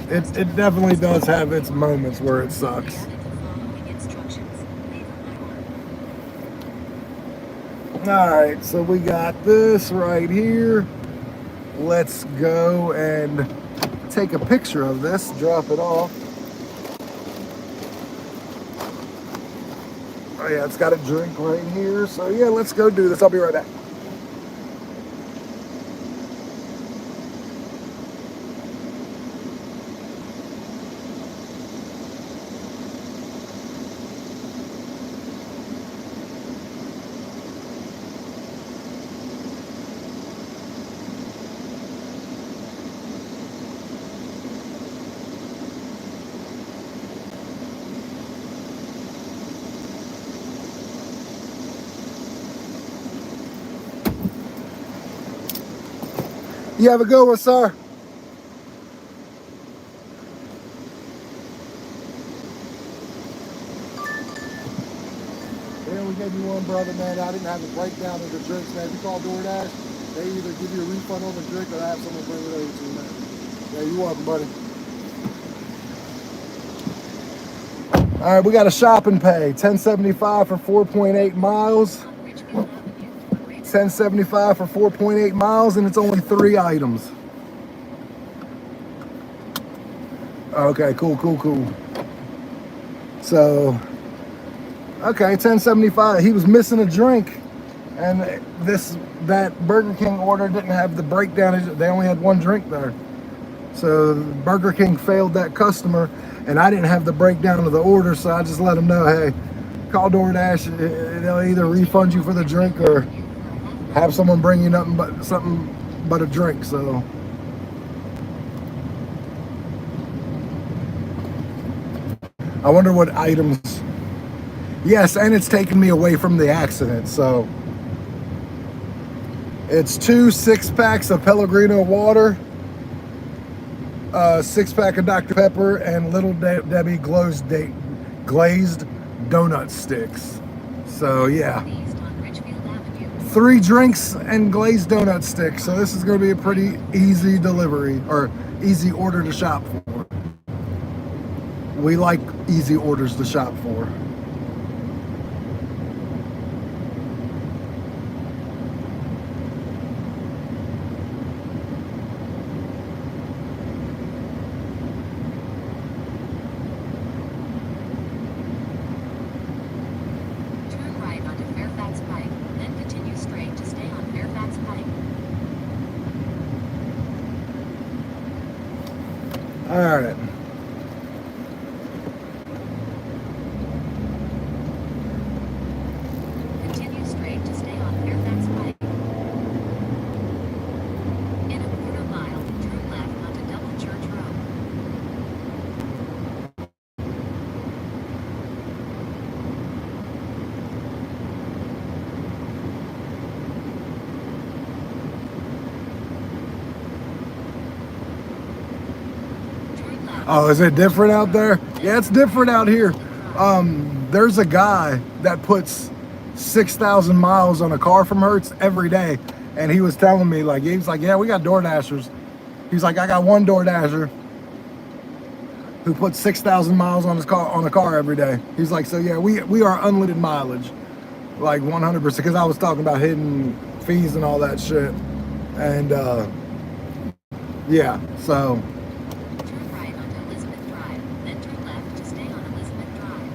S1: it definitely does have its moments where it sucks.
S2: Following instructions.
S1: All right, so we got this right here. Let's go and take a picture of this, drop it off. Oh yeah, it's got a drink right here. So yeah, let's go do this. I'll be right back. You have a good one, sir. Yeah, we gave you one, brother, man. I didn't have a breakdown of the drinks, man. If you call DoorDash, they either give you a refund on the drink or have someone bring it over to you, man. Yeah, you're welcome, buddy. All right, we got a shop and pay. $10.75 for 4.8 miles.
S2: On Richfield Avenue.
S1: $10.75 for 4.8 miles, and it's only 3 items. Okay, cool. So, okay, $10.75. He was missing a drink, and that Burger King order didn't have the breakdown. They only had 1 drink there. So Burger King failed that customer, and I didn't have the breakdown of the order, so I just let them know, hey, call DoorDash. They'll either refund you for the drink or have someone bring you nothing but a drink. So I wonder what items. Yes, and it's taken me away from the accident. So it's 2 6-packs of Pellegrino water, 6-pack of Dr. Pepper, and Little Debbie glazed donut sticks. So yeah,
S2: East on Richfield Avenue.
S1: 3 drinks and glazed donut sticks. So this is going to be a pretty easy delivery or easy order to shop for. We like easy orders to shop for.
S2: Turn right onto Fairfax Pike, then continue
S1: All right.
S2: Continue straight to stay on Fairfax Pike. In a quarter mile, turn left onto Double Church Road. Turn left.
S1: Oh, is it different out there? Yeah, it's different out here. There's a guy that puts 6,000 miles on a car from Hertz every day, and he was telling me, like, he was like, yeah, we got Door Dashers. He's like, I got one Door Dasher who puts 6,000 miles on his car on a car every day. He's like, so yeah, we are unlimited mileage, like 100%. Because I was talking about hidden fees and all that shit, and yeah, so.
S2: Turn right onto Elizabeth Drive, then turn left to stay on Elizabeth Drive.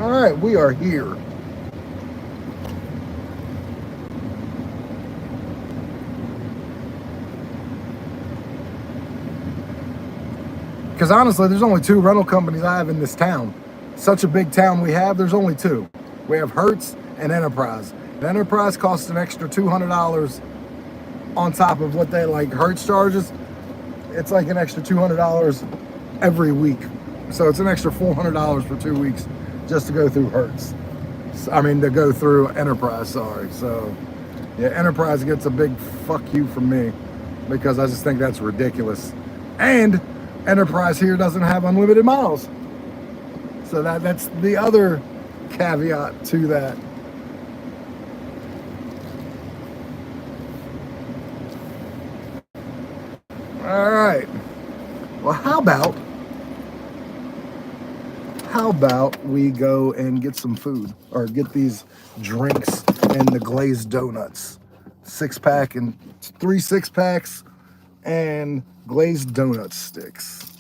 S1: All right, we are here. Because honestly, there's only 2 rental companies I have in this town. Such a big town we have, there's only 2. We have Hertz and Enterprise. And Enterprise costs an extra $200 on top of what they like Hertz charges. It's like an extra $200 every week. So it's an extra $400 for 2 weeks just to go through Hertz. I mean, to go through Enterprise, sorry. So yeah, Enterprise gets a big fuck you from me because I just think that's ridiculous. And Enterprise here doesn't have unlimited miles. So that's the other caveat to that. All right. Well, how about we go and get some food or get these drinks and the glazed donuts. 6-pack and 3 6-packs and glazed donut sticks.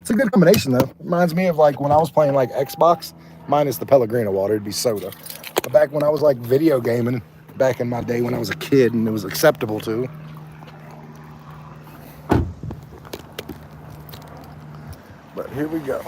S1: It's a good combination though. Reminds me of like when I was playing like Xbox, minus the Pellegrino water, it'd be soda. But back when I was like video gaming, back in my day when I was a kid and it was acceptable to. But here we go.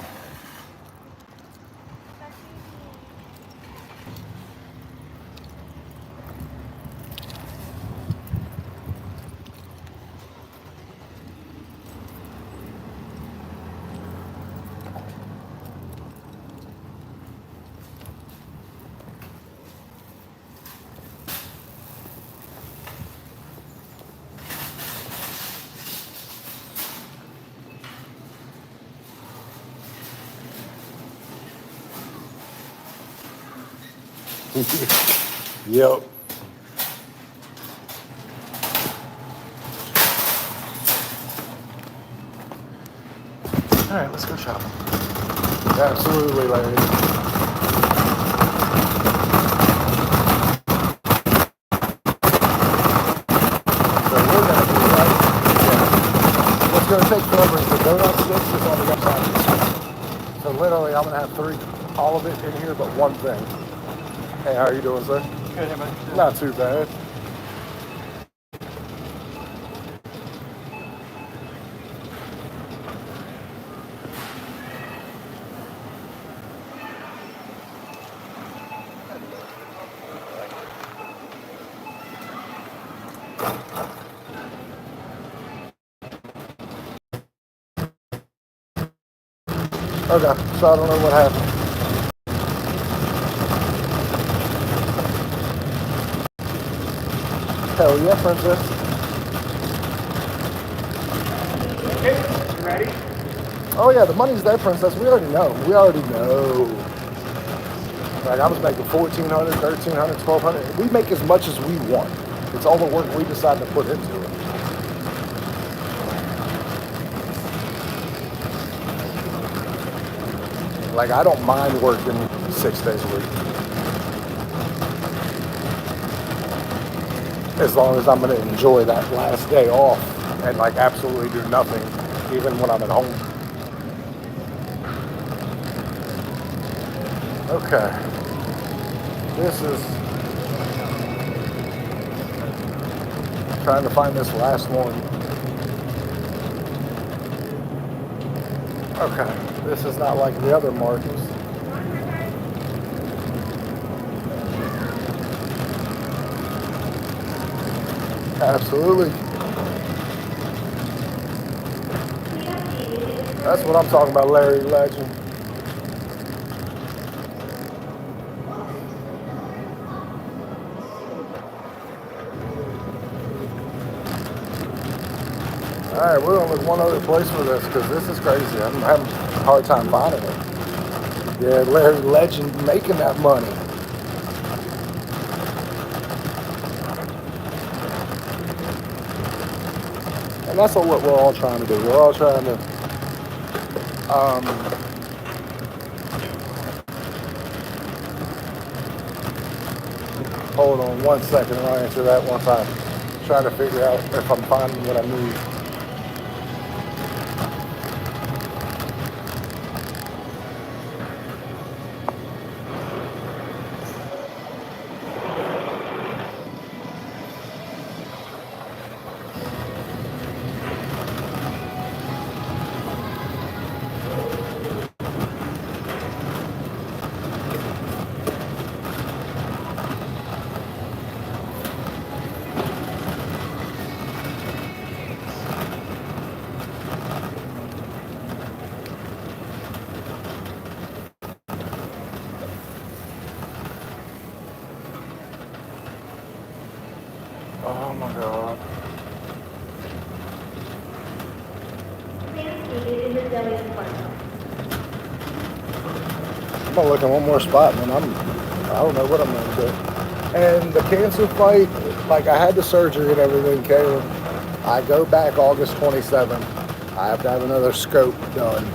S1: Yep. All right, let's go shopping. Absolutely, Larry. So we're gonna do right. Yeah. What's gonna take forever is the donut sticks is on the upside. So literally, I'm gonna have 3, all of it in here, but one thing. Hey, how are you doing, sir?
S6: Good, hey, man.
S1: Not too bad. Okay, so I don't know what happened. Hell yeah, princess.
S6: Okay, you ready?
S1: Oh yeah, the money's there, princess. We already know. We already know. Like I was making $1,400, $1,300, $1,200. We make as much as we want. It's all the work we decide to put into it. Like I don't mind working 6 days a week. As long as I'm gonna enjoy that last day off and like absolutely do nothing, even when I'm at home. Okay. This is Trying to find this last one. Okay, this is not like the other markets. Absolutely. That's what I'm talking about, Larry Legend. Alright, we're gonna look one other place for this because this is crazy. I'm having a hard time finding it. Yeah, Larry Legend making that money. And that's what we're all trying to do. We're all trying to hold on one second and I'll answer that once I'm trying to figure out if I'm finding what I need. Oh my God. I'm gonna look at one more spot, man. I don't know what I'm gonna do. And the cancer fight, like I had the surgery and everything, Caleb. I go back August 27th. I have to have another scope done.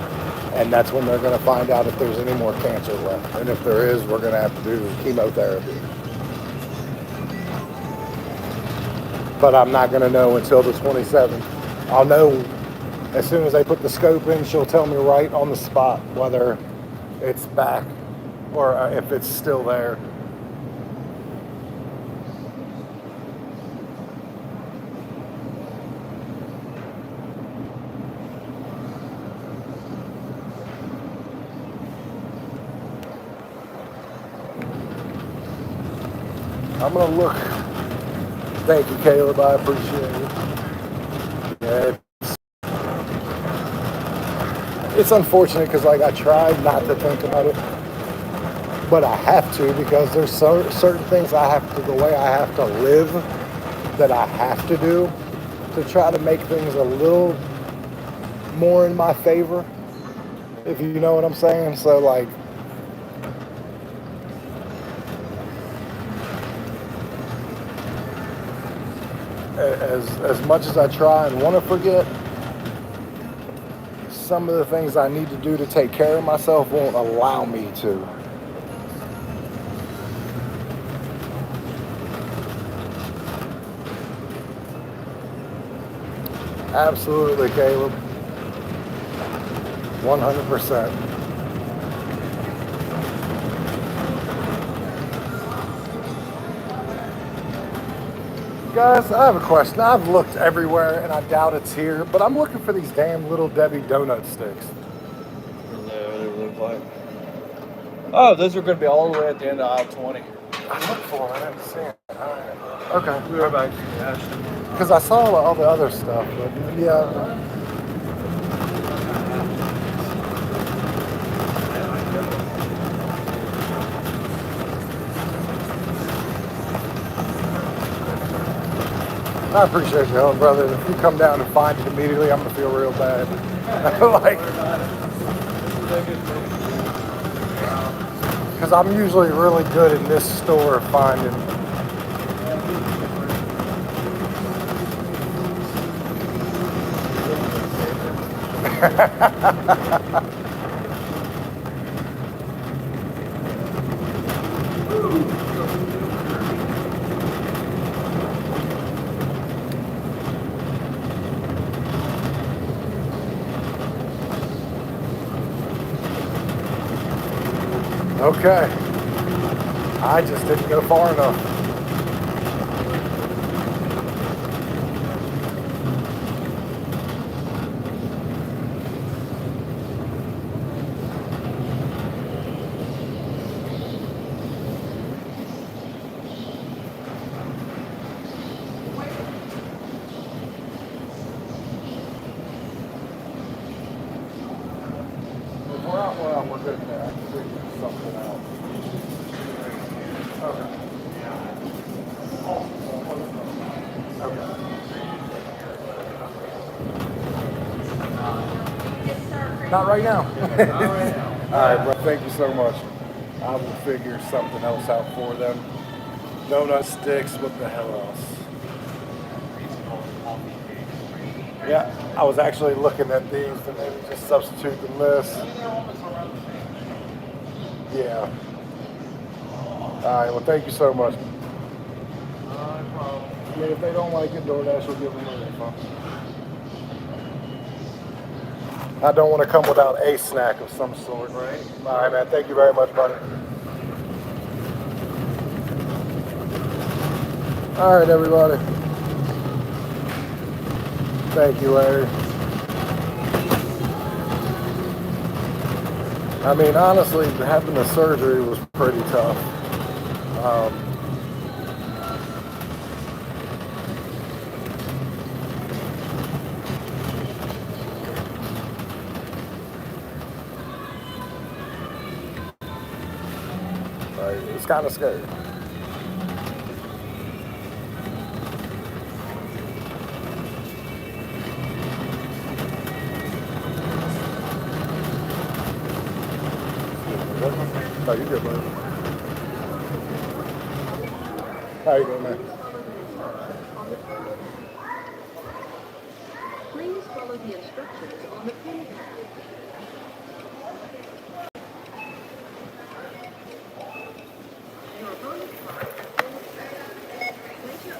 S1: And that's when they're gonna find out if there's any more cancer left. And if there is, we're gonna have to do chemotherapy. But I'm not gonna know until the 27th. I'll know as soon as they put the scope in. She'll tell me right on the spot whether it's back or if it's still there. I'm gonna look. Thank you, Caleb. I appreciate it. Yeah, it's unfortunate because like I tried not to think about it, but I have to because there's certain things I have to, the way I have to live, that I have to do to try to make things a little more in my favor, if you know what I'm saying. So like, as much as I try and want to forget, some of the things I need to do to take care of myself won't allow me to. Absolutely, Caleb. 100%. Guys, I have a question. I've looked everywhere and I doubt it's here, but I'm looking for these damn Little Debbie donut sticks.
S7: What do they look like? Oh, those are going to be all the way at the end of aisle 20.
S1: I looked for them. I didn't see it. Alright. Okay.
S7: We were back to the Ashton.
S1: Because I saw all the other stuff, but yeah. I appreciate your help, brother. If you come down and find it immediately, I'm gonna feel real bad. Like, because I'm usually really good in this store finding. Okay. I just didn't go far enough. something out. Okay. Okay. Not right now. All right, bro. Thank you so much. I will figure something else out for them. Donut sticks. What the hell else? Yeah, I was actually looking at these to maybe just substitute the this. Yeah. All right. Well, thank you so much. I mean, if they don't like it, DoorDash will give them a refund. I don't want to come without a snack of some sort, right? All right, man. Thank you very much, buddy. All right, everybody. Thank you, Larry. I mean, honestly, having the surgery was pretty tough. It's kind of scary. Oh, you good, man. How you doing, man?
S9: Please follow the instructions on the pin pad. Your bonus card has been accepted. Place your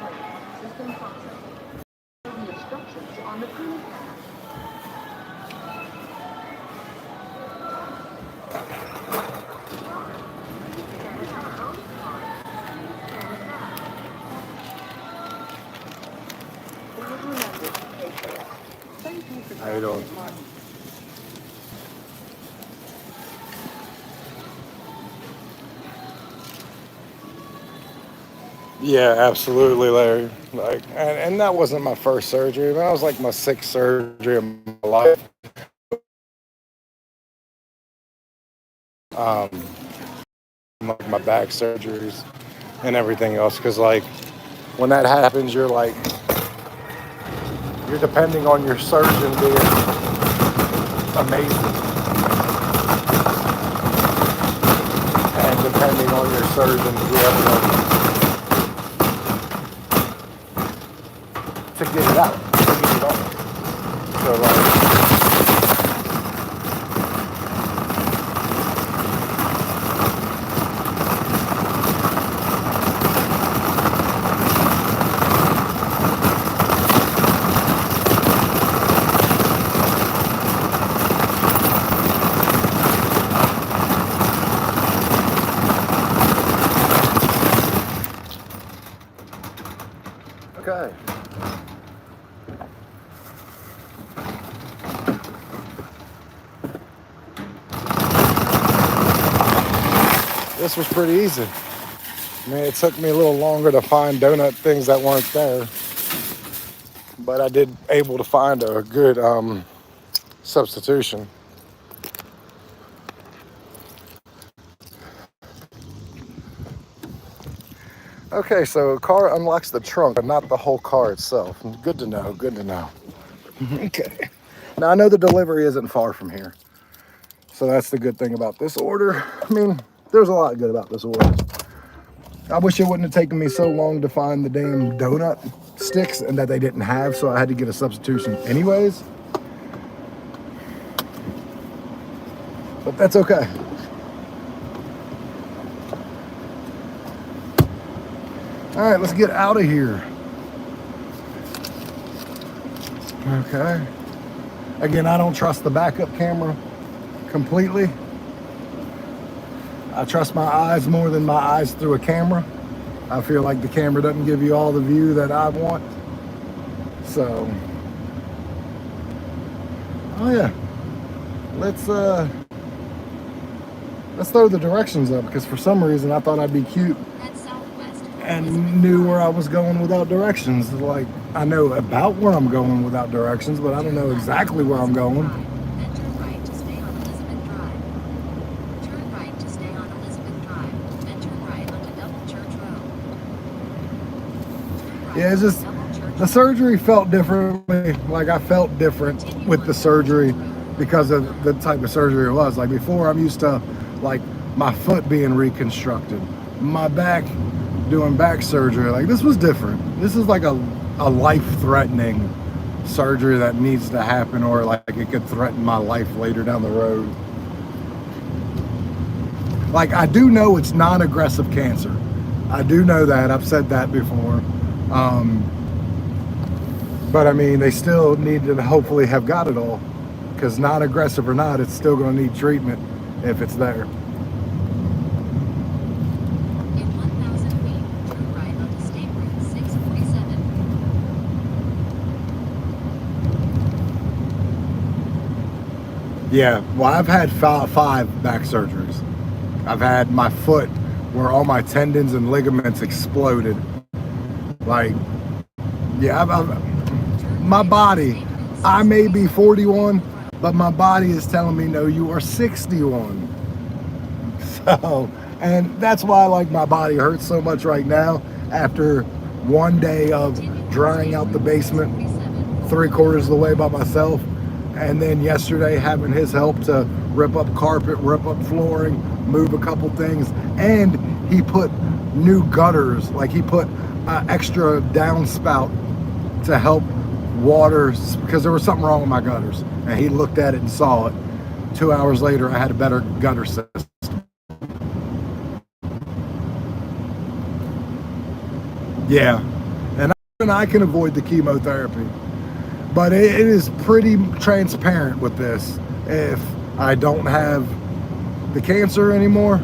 S9: items back in your on the pin pad.
S1: How you doing? Yeah, absolutely, Larry. Like, and that wasn't my first surgery. That was like my 6th surgery of my life. Like my back surgeries and everything else. Because like when that happens, you're depending on your surgeon being amazing, and depending on your surgeon to be able to get it out, to get it on. So like, okay. This was pretty easy. I mean, it took me a little longer to find donut things that weren't there, but I did able to find a good substitution. Okay, so a car unlocks the trunk, but not the whole car itself. Good to know, good to know. Okay. Now, I know the delivery isn't far from here, so that's the good thing about this order. I mean, there's a lot good about this order. I wish it wouldn't have taken me so long to find the damn donut sticks and that they didn't have, so I had to get a substitution anyways. But that's okay. All right, let's get out of here. Okay. Again, I don't trust the backup camera completely. I trust my eyes more than my eyes through a camera. I feel like the camera doesn't give you all the view that I want. So, oh yeah, let's throw the directions up, because for some reason I thought I'd be cute
S2: Head southwest.
S1: and knew where I was going without directions. Like, I know about where I'm going without directions, but I don't know exactly where I'm going.
S2: Then turn right to stay on Elizabeth Drive. Turn right to stay on Elizabeth Drive. Then turn right onto Double Church Road. Turn right
S1: Yeah, it's just,
S2: onto Double Church
S1: the surgery felt differently. Like, I felt different with the surgery because of the type of surgery it was. Like, before, I'm used to, like, my foot being reconstructed, my back doing back surgery. Like, this was different. This is like a life-threatening surgery that needs to happen, or like it could threaten my life later down the road. Like, I do know it's non-aggressive cancer. I do know that. I've said that before. But I mean, they still need to hopefully have got it all, because non-aggressive or not, it's still going to need treatment if it's there.
S2: In 1,000 feet, turn right onto State Route 647.
S1: Yeah, well, I've had five back surgeries. I've had my foot where all my tendons and ligaments exploded. Like, yeah, my body, I may be 41, but my body is telling me, no, you are 61. So, and that's why, like, my body hurts so much right now after one day of drying out the basement 3/4 of the way by myself. And then yesterday having his help to rip up carpet, rip up flooring, move a couple things. And he put new gutters, like he put extra downspout to help water, because there was something wrong with my gutters. And he looked at it and saw it. 2 hours later, I had a better gutter system. Yeah, and I can avoid the chemotherapy. But it is pretty transparent with this. If I don't have the cancer anymore,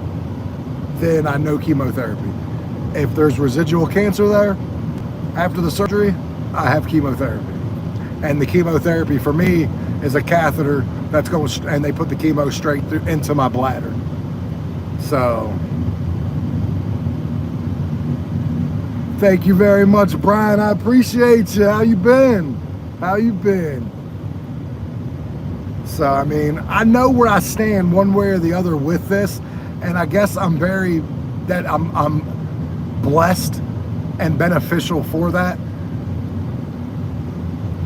S1: then I know chemotherapy. If there's residual cancer there after the surgery, I have chemotherapy. And the chemotherapy for me is a catheter that's going, and they put the chemo straight through into my bladder. So, thank you very much, Brian. I appreciate you. How you been? How you been? So, I mean, I know where I stand one way or the other with this, and I guess I'm blessed and beneficial for that.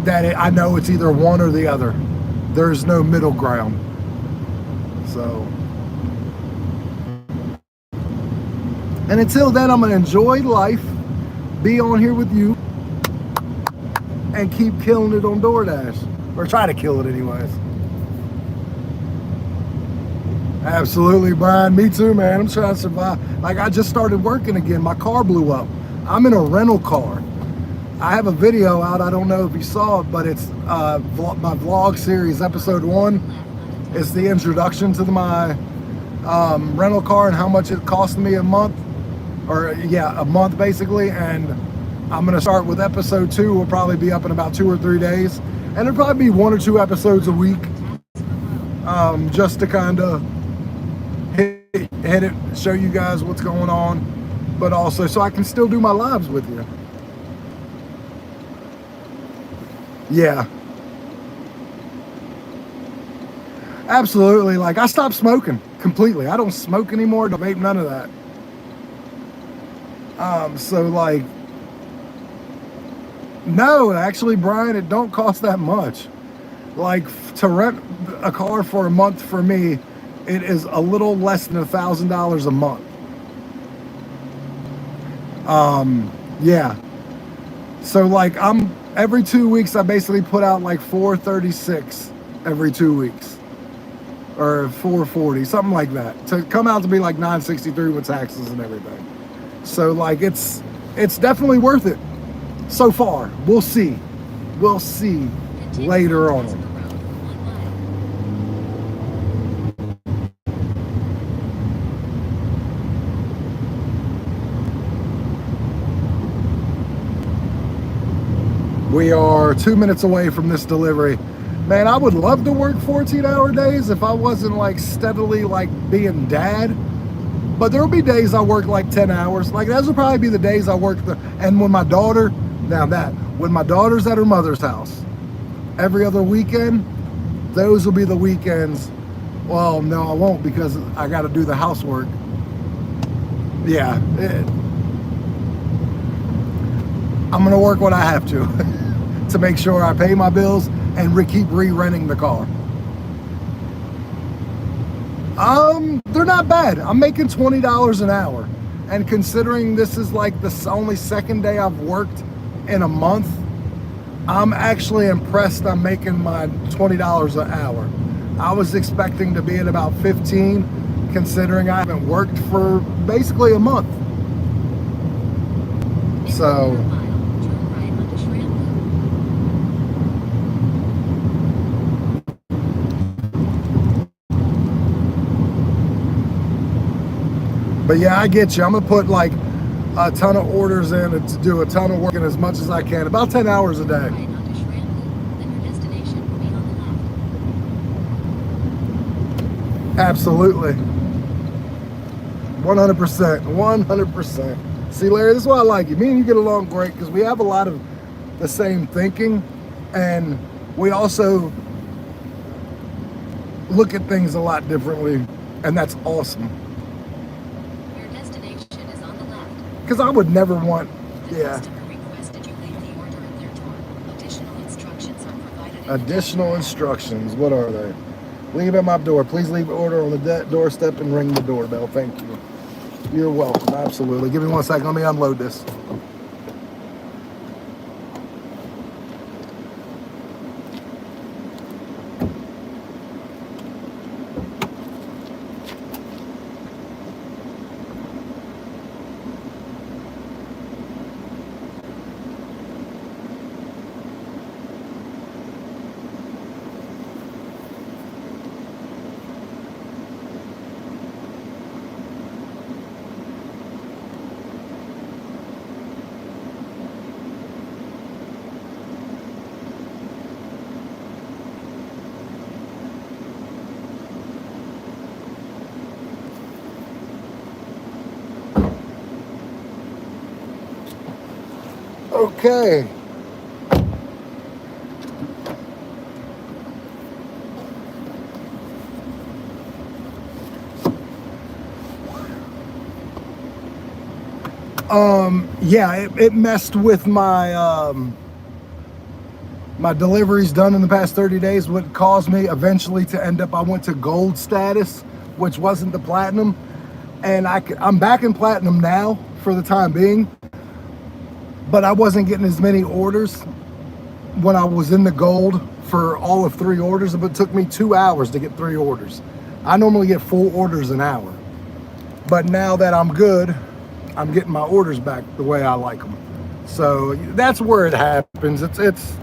S1: I know it's either one or the other. There's no middle ground. So, and until then, I'm gonna enjoy life, be on here with you, and keep killing it on DoorDash, or try to kill it anyways. Absolutely, Brian. Me too, man. I'm trying to survive. Like, I just started working again. My car blew up. I'm in a rental car. I have a video out. I don't know if you saw it, but it's my vlog series, episode 1. It's the introduction to my rental car and how much it cost me a month, or yeah, a month basically. And I'm gonna start with episode 2. Will probably be up in about 2 or 3 days, and there'll probably be 1 or 2 episodes a week, just to kind of hit it, show you guys what's going on, but also so I can still do my lives with you. Yeah, absolutely. Like, I stopped smoking completely. I don't smoke anymore, don't vape, none of that. So like, no, actually, Brian, it don't cost that much. Like, to rent a car for a month for me, it is a little less than $1,000 a month. Yeah. So like, every 2 weeks, I basically put out like $436 every 2 weeks, or $440, something like that, to come out to be like $963 with taxes and everything. So like, it's definitely worth it so far. We'll see. We'll see later on. We are 2 minutes away from this delivery. Man, I would love to work 14-hour days if I wasn't like steadily like being dad. But there'll be days I work like 10 hours. Like those will probably be the days I work. And when my daughter, when my daughter's at her mother's house, every other weekend, those will be the weekends. Well, no, I won't because I got to do the housework. Yeah. I'm going to work what I have to to make sure I pay my bills and keep re-renting the car. They're not bad. I'm making $20 an hour. And considering this is like the only second day I've worked in a month, I'm actually impressed I'm making my $20 an hour. I was expecting to be at about 15, considering I haven't worked for basically a month. So,
S2: Turn right onto Shrimp Loop.
S1: but yeah, I get you. I'm gonna put like a ton of orders in and to do a ton of work and as much as I can, about 10 hours a day.
S2: Right onto Shrimp Loop, then your destination will be on the left.
S1: Absolutely. 100%. 100%. See, Larry, this is why I like you. Me and you get along great because we have a lot of the same thinking, and we also look at things a lot differently, and that's awesome.
S2: Your destination is on the left.
S1: Because I would never want,
S2: The
S1: yeah,
S2: customer requested you leave the order at their door. Additional instructions are provided.
S1: additional instructions. What are they? Leave at my door. Please leave the order on the doorstep and ring the doorbell. Thank you. You're welcome. Absolutely. Give me 1 second. Let me unload this. Okay. Yeah, it messed with my my deliveries done in the past 30 days, what caused me eventually to end up, I went to gold status, which wasn't the platinum. And I'm back in platinum now for the time being, but I wasn't getting as many orders when I was in the gold for all of 3 orders. It took me 2 hours to get 3 orders. I normally get 4 orders an hour, but now that I'm good, I'm getting my orders back the way I like them. So that's where it happens. It's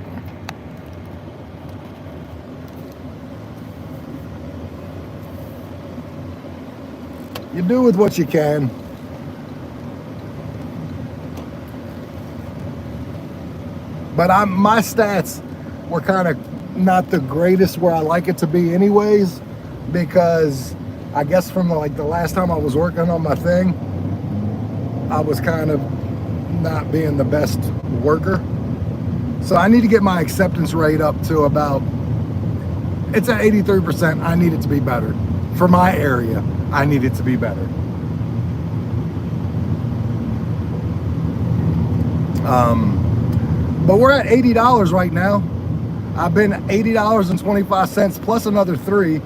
S1: you do with what you can. But my stats were kind of not the greatest where I like it to be anyways, because I guess from the last time I was working on my thing, I was kind of not being the best worker. So I need to get my acceptance rate up to about, it's at 83%. I need it to be better. For my area, I need it to be better. But we're at $80 right now. I've been $80.25 plus another 3.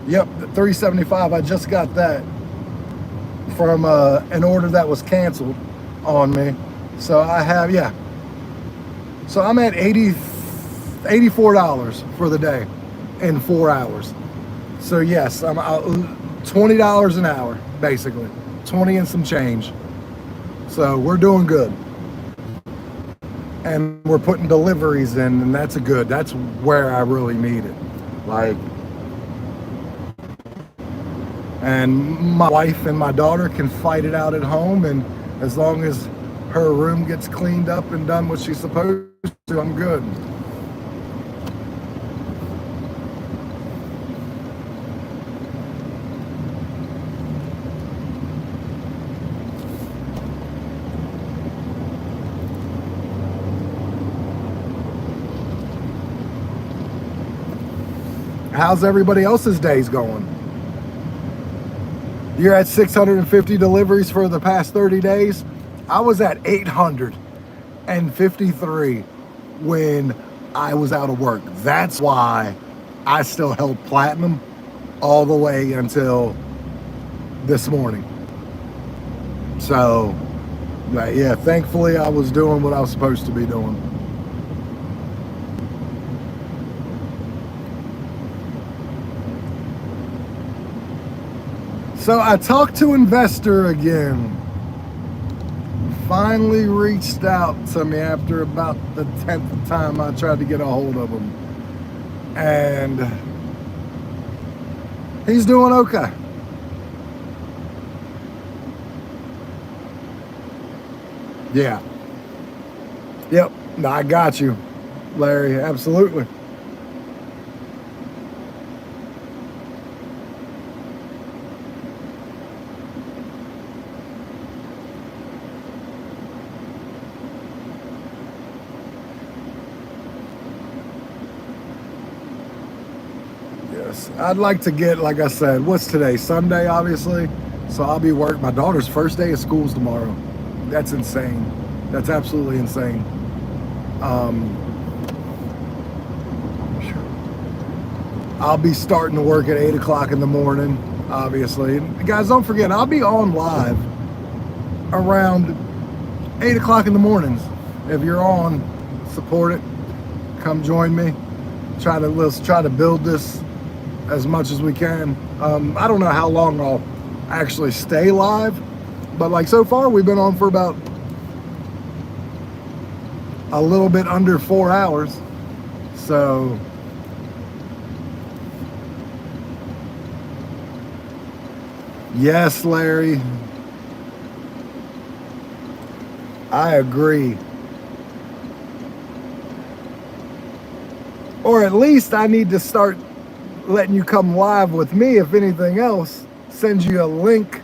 S1: Yep, $3.75. I just got that from an order that was canceled on me. So I have, yeah. So I'm at $84 for the day in 4 hours. So yes, I'm $20 an hour, basically. 20 and some change. So we're doing good. And we're putting deliveries in, and that's where I really need it. And my wife and my daughter can fight it out at home, and as long as her room gets cleaned up and done what she's supposed to. I'm good. How's everybody else's days going? You're at 650 deliveries for the past 30 days. I was at 853 when I was out of work. That's why I still held platinum all the way until this morning. So, yeah, thankfully I was doing what I was supposed to be doing. So I talked to Investor again. Finally reached out to me after about the 10th time I tried to get a hold of him. And he's doing okay. Yeah. Yep. No, I got you, Larry. Absolutely. I'd like to get, like I said, what's today? Sunday, obviously. So I'll be working. My daughter's first day of school's tomorrow. That's insane. That's absolutely insane. I'll be starting to work at 8 o'clock in the morning, obviously. And guys, don't forget, I'll be on live around 8 o'clock in the mornings. If you're on, support it. Come join me. Let's try to build this as much as we can. I don't know how long I'll actually stay live, but like so far we've been on for about a little bit under 4 hours. So yes, Larry, I agree. Or at least I need to start letting you come live with me. If anything else, send you a link,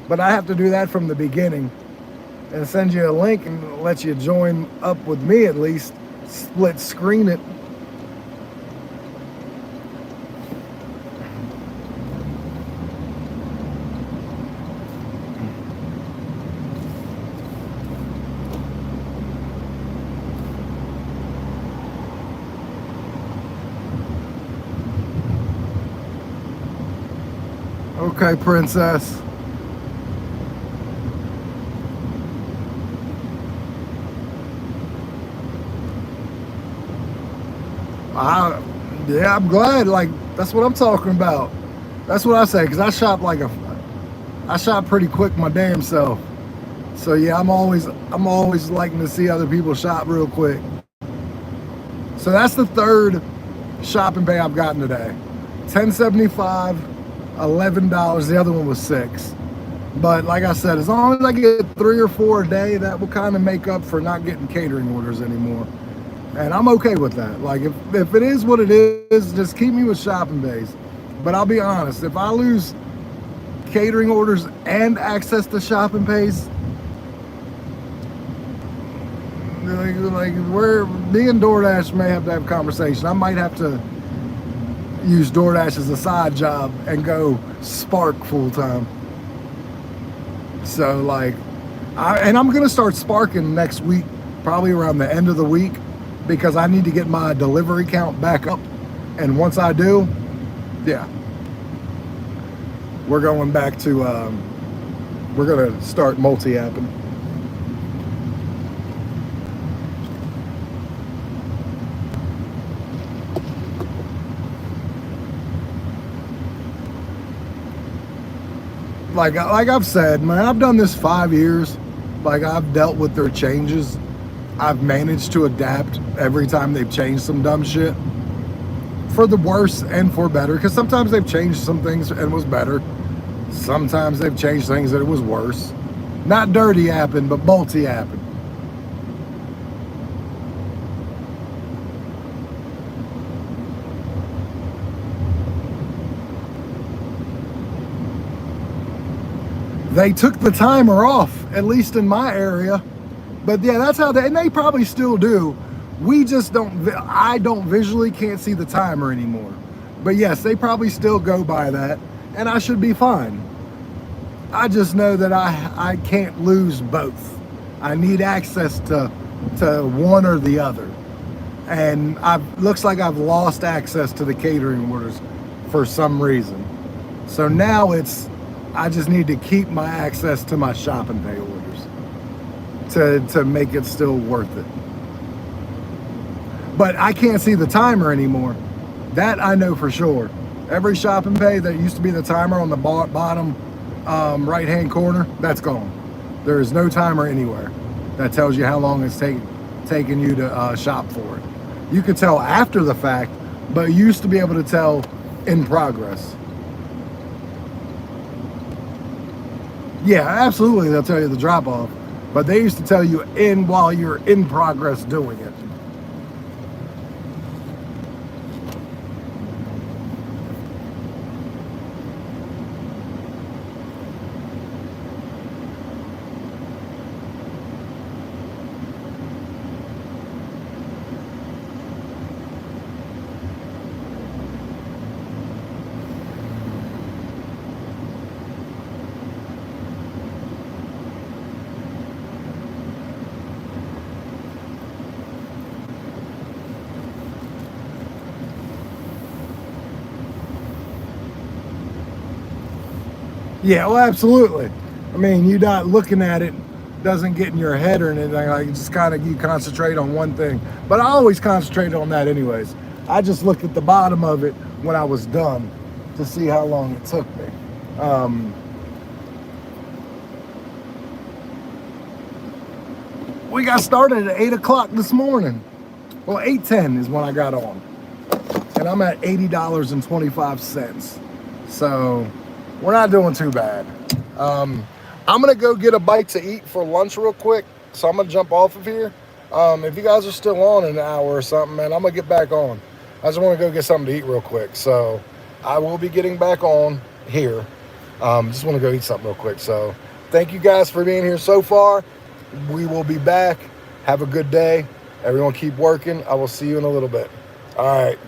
S1: but I have to do that from the beginning and send you a link and let you join up with me, at least split screen it. Okay, princess. Yeah, I'm glad. Like, that's what I'm talking about. That's what I say, because I shop pretty quick my damn self. So yeah, I'm always liking to see other people shop real quick. So that's the third shopping pay I've gotten today. $10.75, $11. The other one was $6. But like I said, as long as I get 3 or 4 a day, that will kind of make up for not getting catering orders anymore. And I'm okay with that. Like, if it is what it is, just keep me with shopping days. But I'll be honest, if I lose catering orders and access to shopping pays, like me and DoorDash may have to have a conversation. I might have to use DoorDash as a side job and go Spark full time. So like, I'm gonna start Sparking next week, probably around the end of the week, because I need to get my delivery count back up. And once I do, yeah, we're going back to, we're gonna start multi-apping. Like I've said, man, I've done this 5 years. Like, I've dealt with their changes. I've managed to adapt every time they've changed some dumb shit, for the worse and for better, because sometimes they've changed some things and it was better. Sometimes they've changed things that it was worse. Not dirty apping, but multi-apping. they took the timer off, at least in my area. But yeah, that's how they, and they probably still do. We just don't, I don't visually can't see the timer anymore. But yes, they probably still go by that, and I should be fine. I just know that I can't lose both. I need access to one or the other. And looks like I've lost access to the catering orders for some reason. So now I just need to keep my access to my Shop and Pay orders to make it still worth it. But I can't see the timer anymore. That I know for sure. Every Shop and Pay that used to be the timer on the bottom right-hand corner, that's gone. There is no timer anywhere that tells you how long it's taking you to shop for it. You could tell after the fact, but you used to be able to tell in progress. Yeah, absolutely, they'll tell you the drop-off, but they used to tell you while you're in progress doing it. Yeah, well, absolutely. I mean, you're not looking at it, doesn't get in your head or anything. Like, just kind of you concentrate on one thing. But I always concentrated on that anyways. I just looked at the bottom of it when I was done to see how long it took me. We got started at 8 o'clock this morning. Well, 8:10 is when I got on. And I'm at $80.25. So we're not doing too bad. I'm gonna go get a bite to eat for lunch real quick. So I'm gonna jump off of here. If you guys are still on in an hour or something, man, I'm gonna get back on. I just wanna go get something to eat real quick. So I will be getting back on here. Just wanna go eat something real quick. So thank you guys for being here so far. We will be back. Have a good day. Everyone keep working. I will see you in a little bit. All right.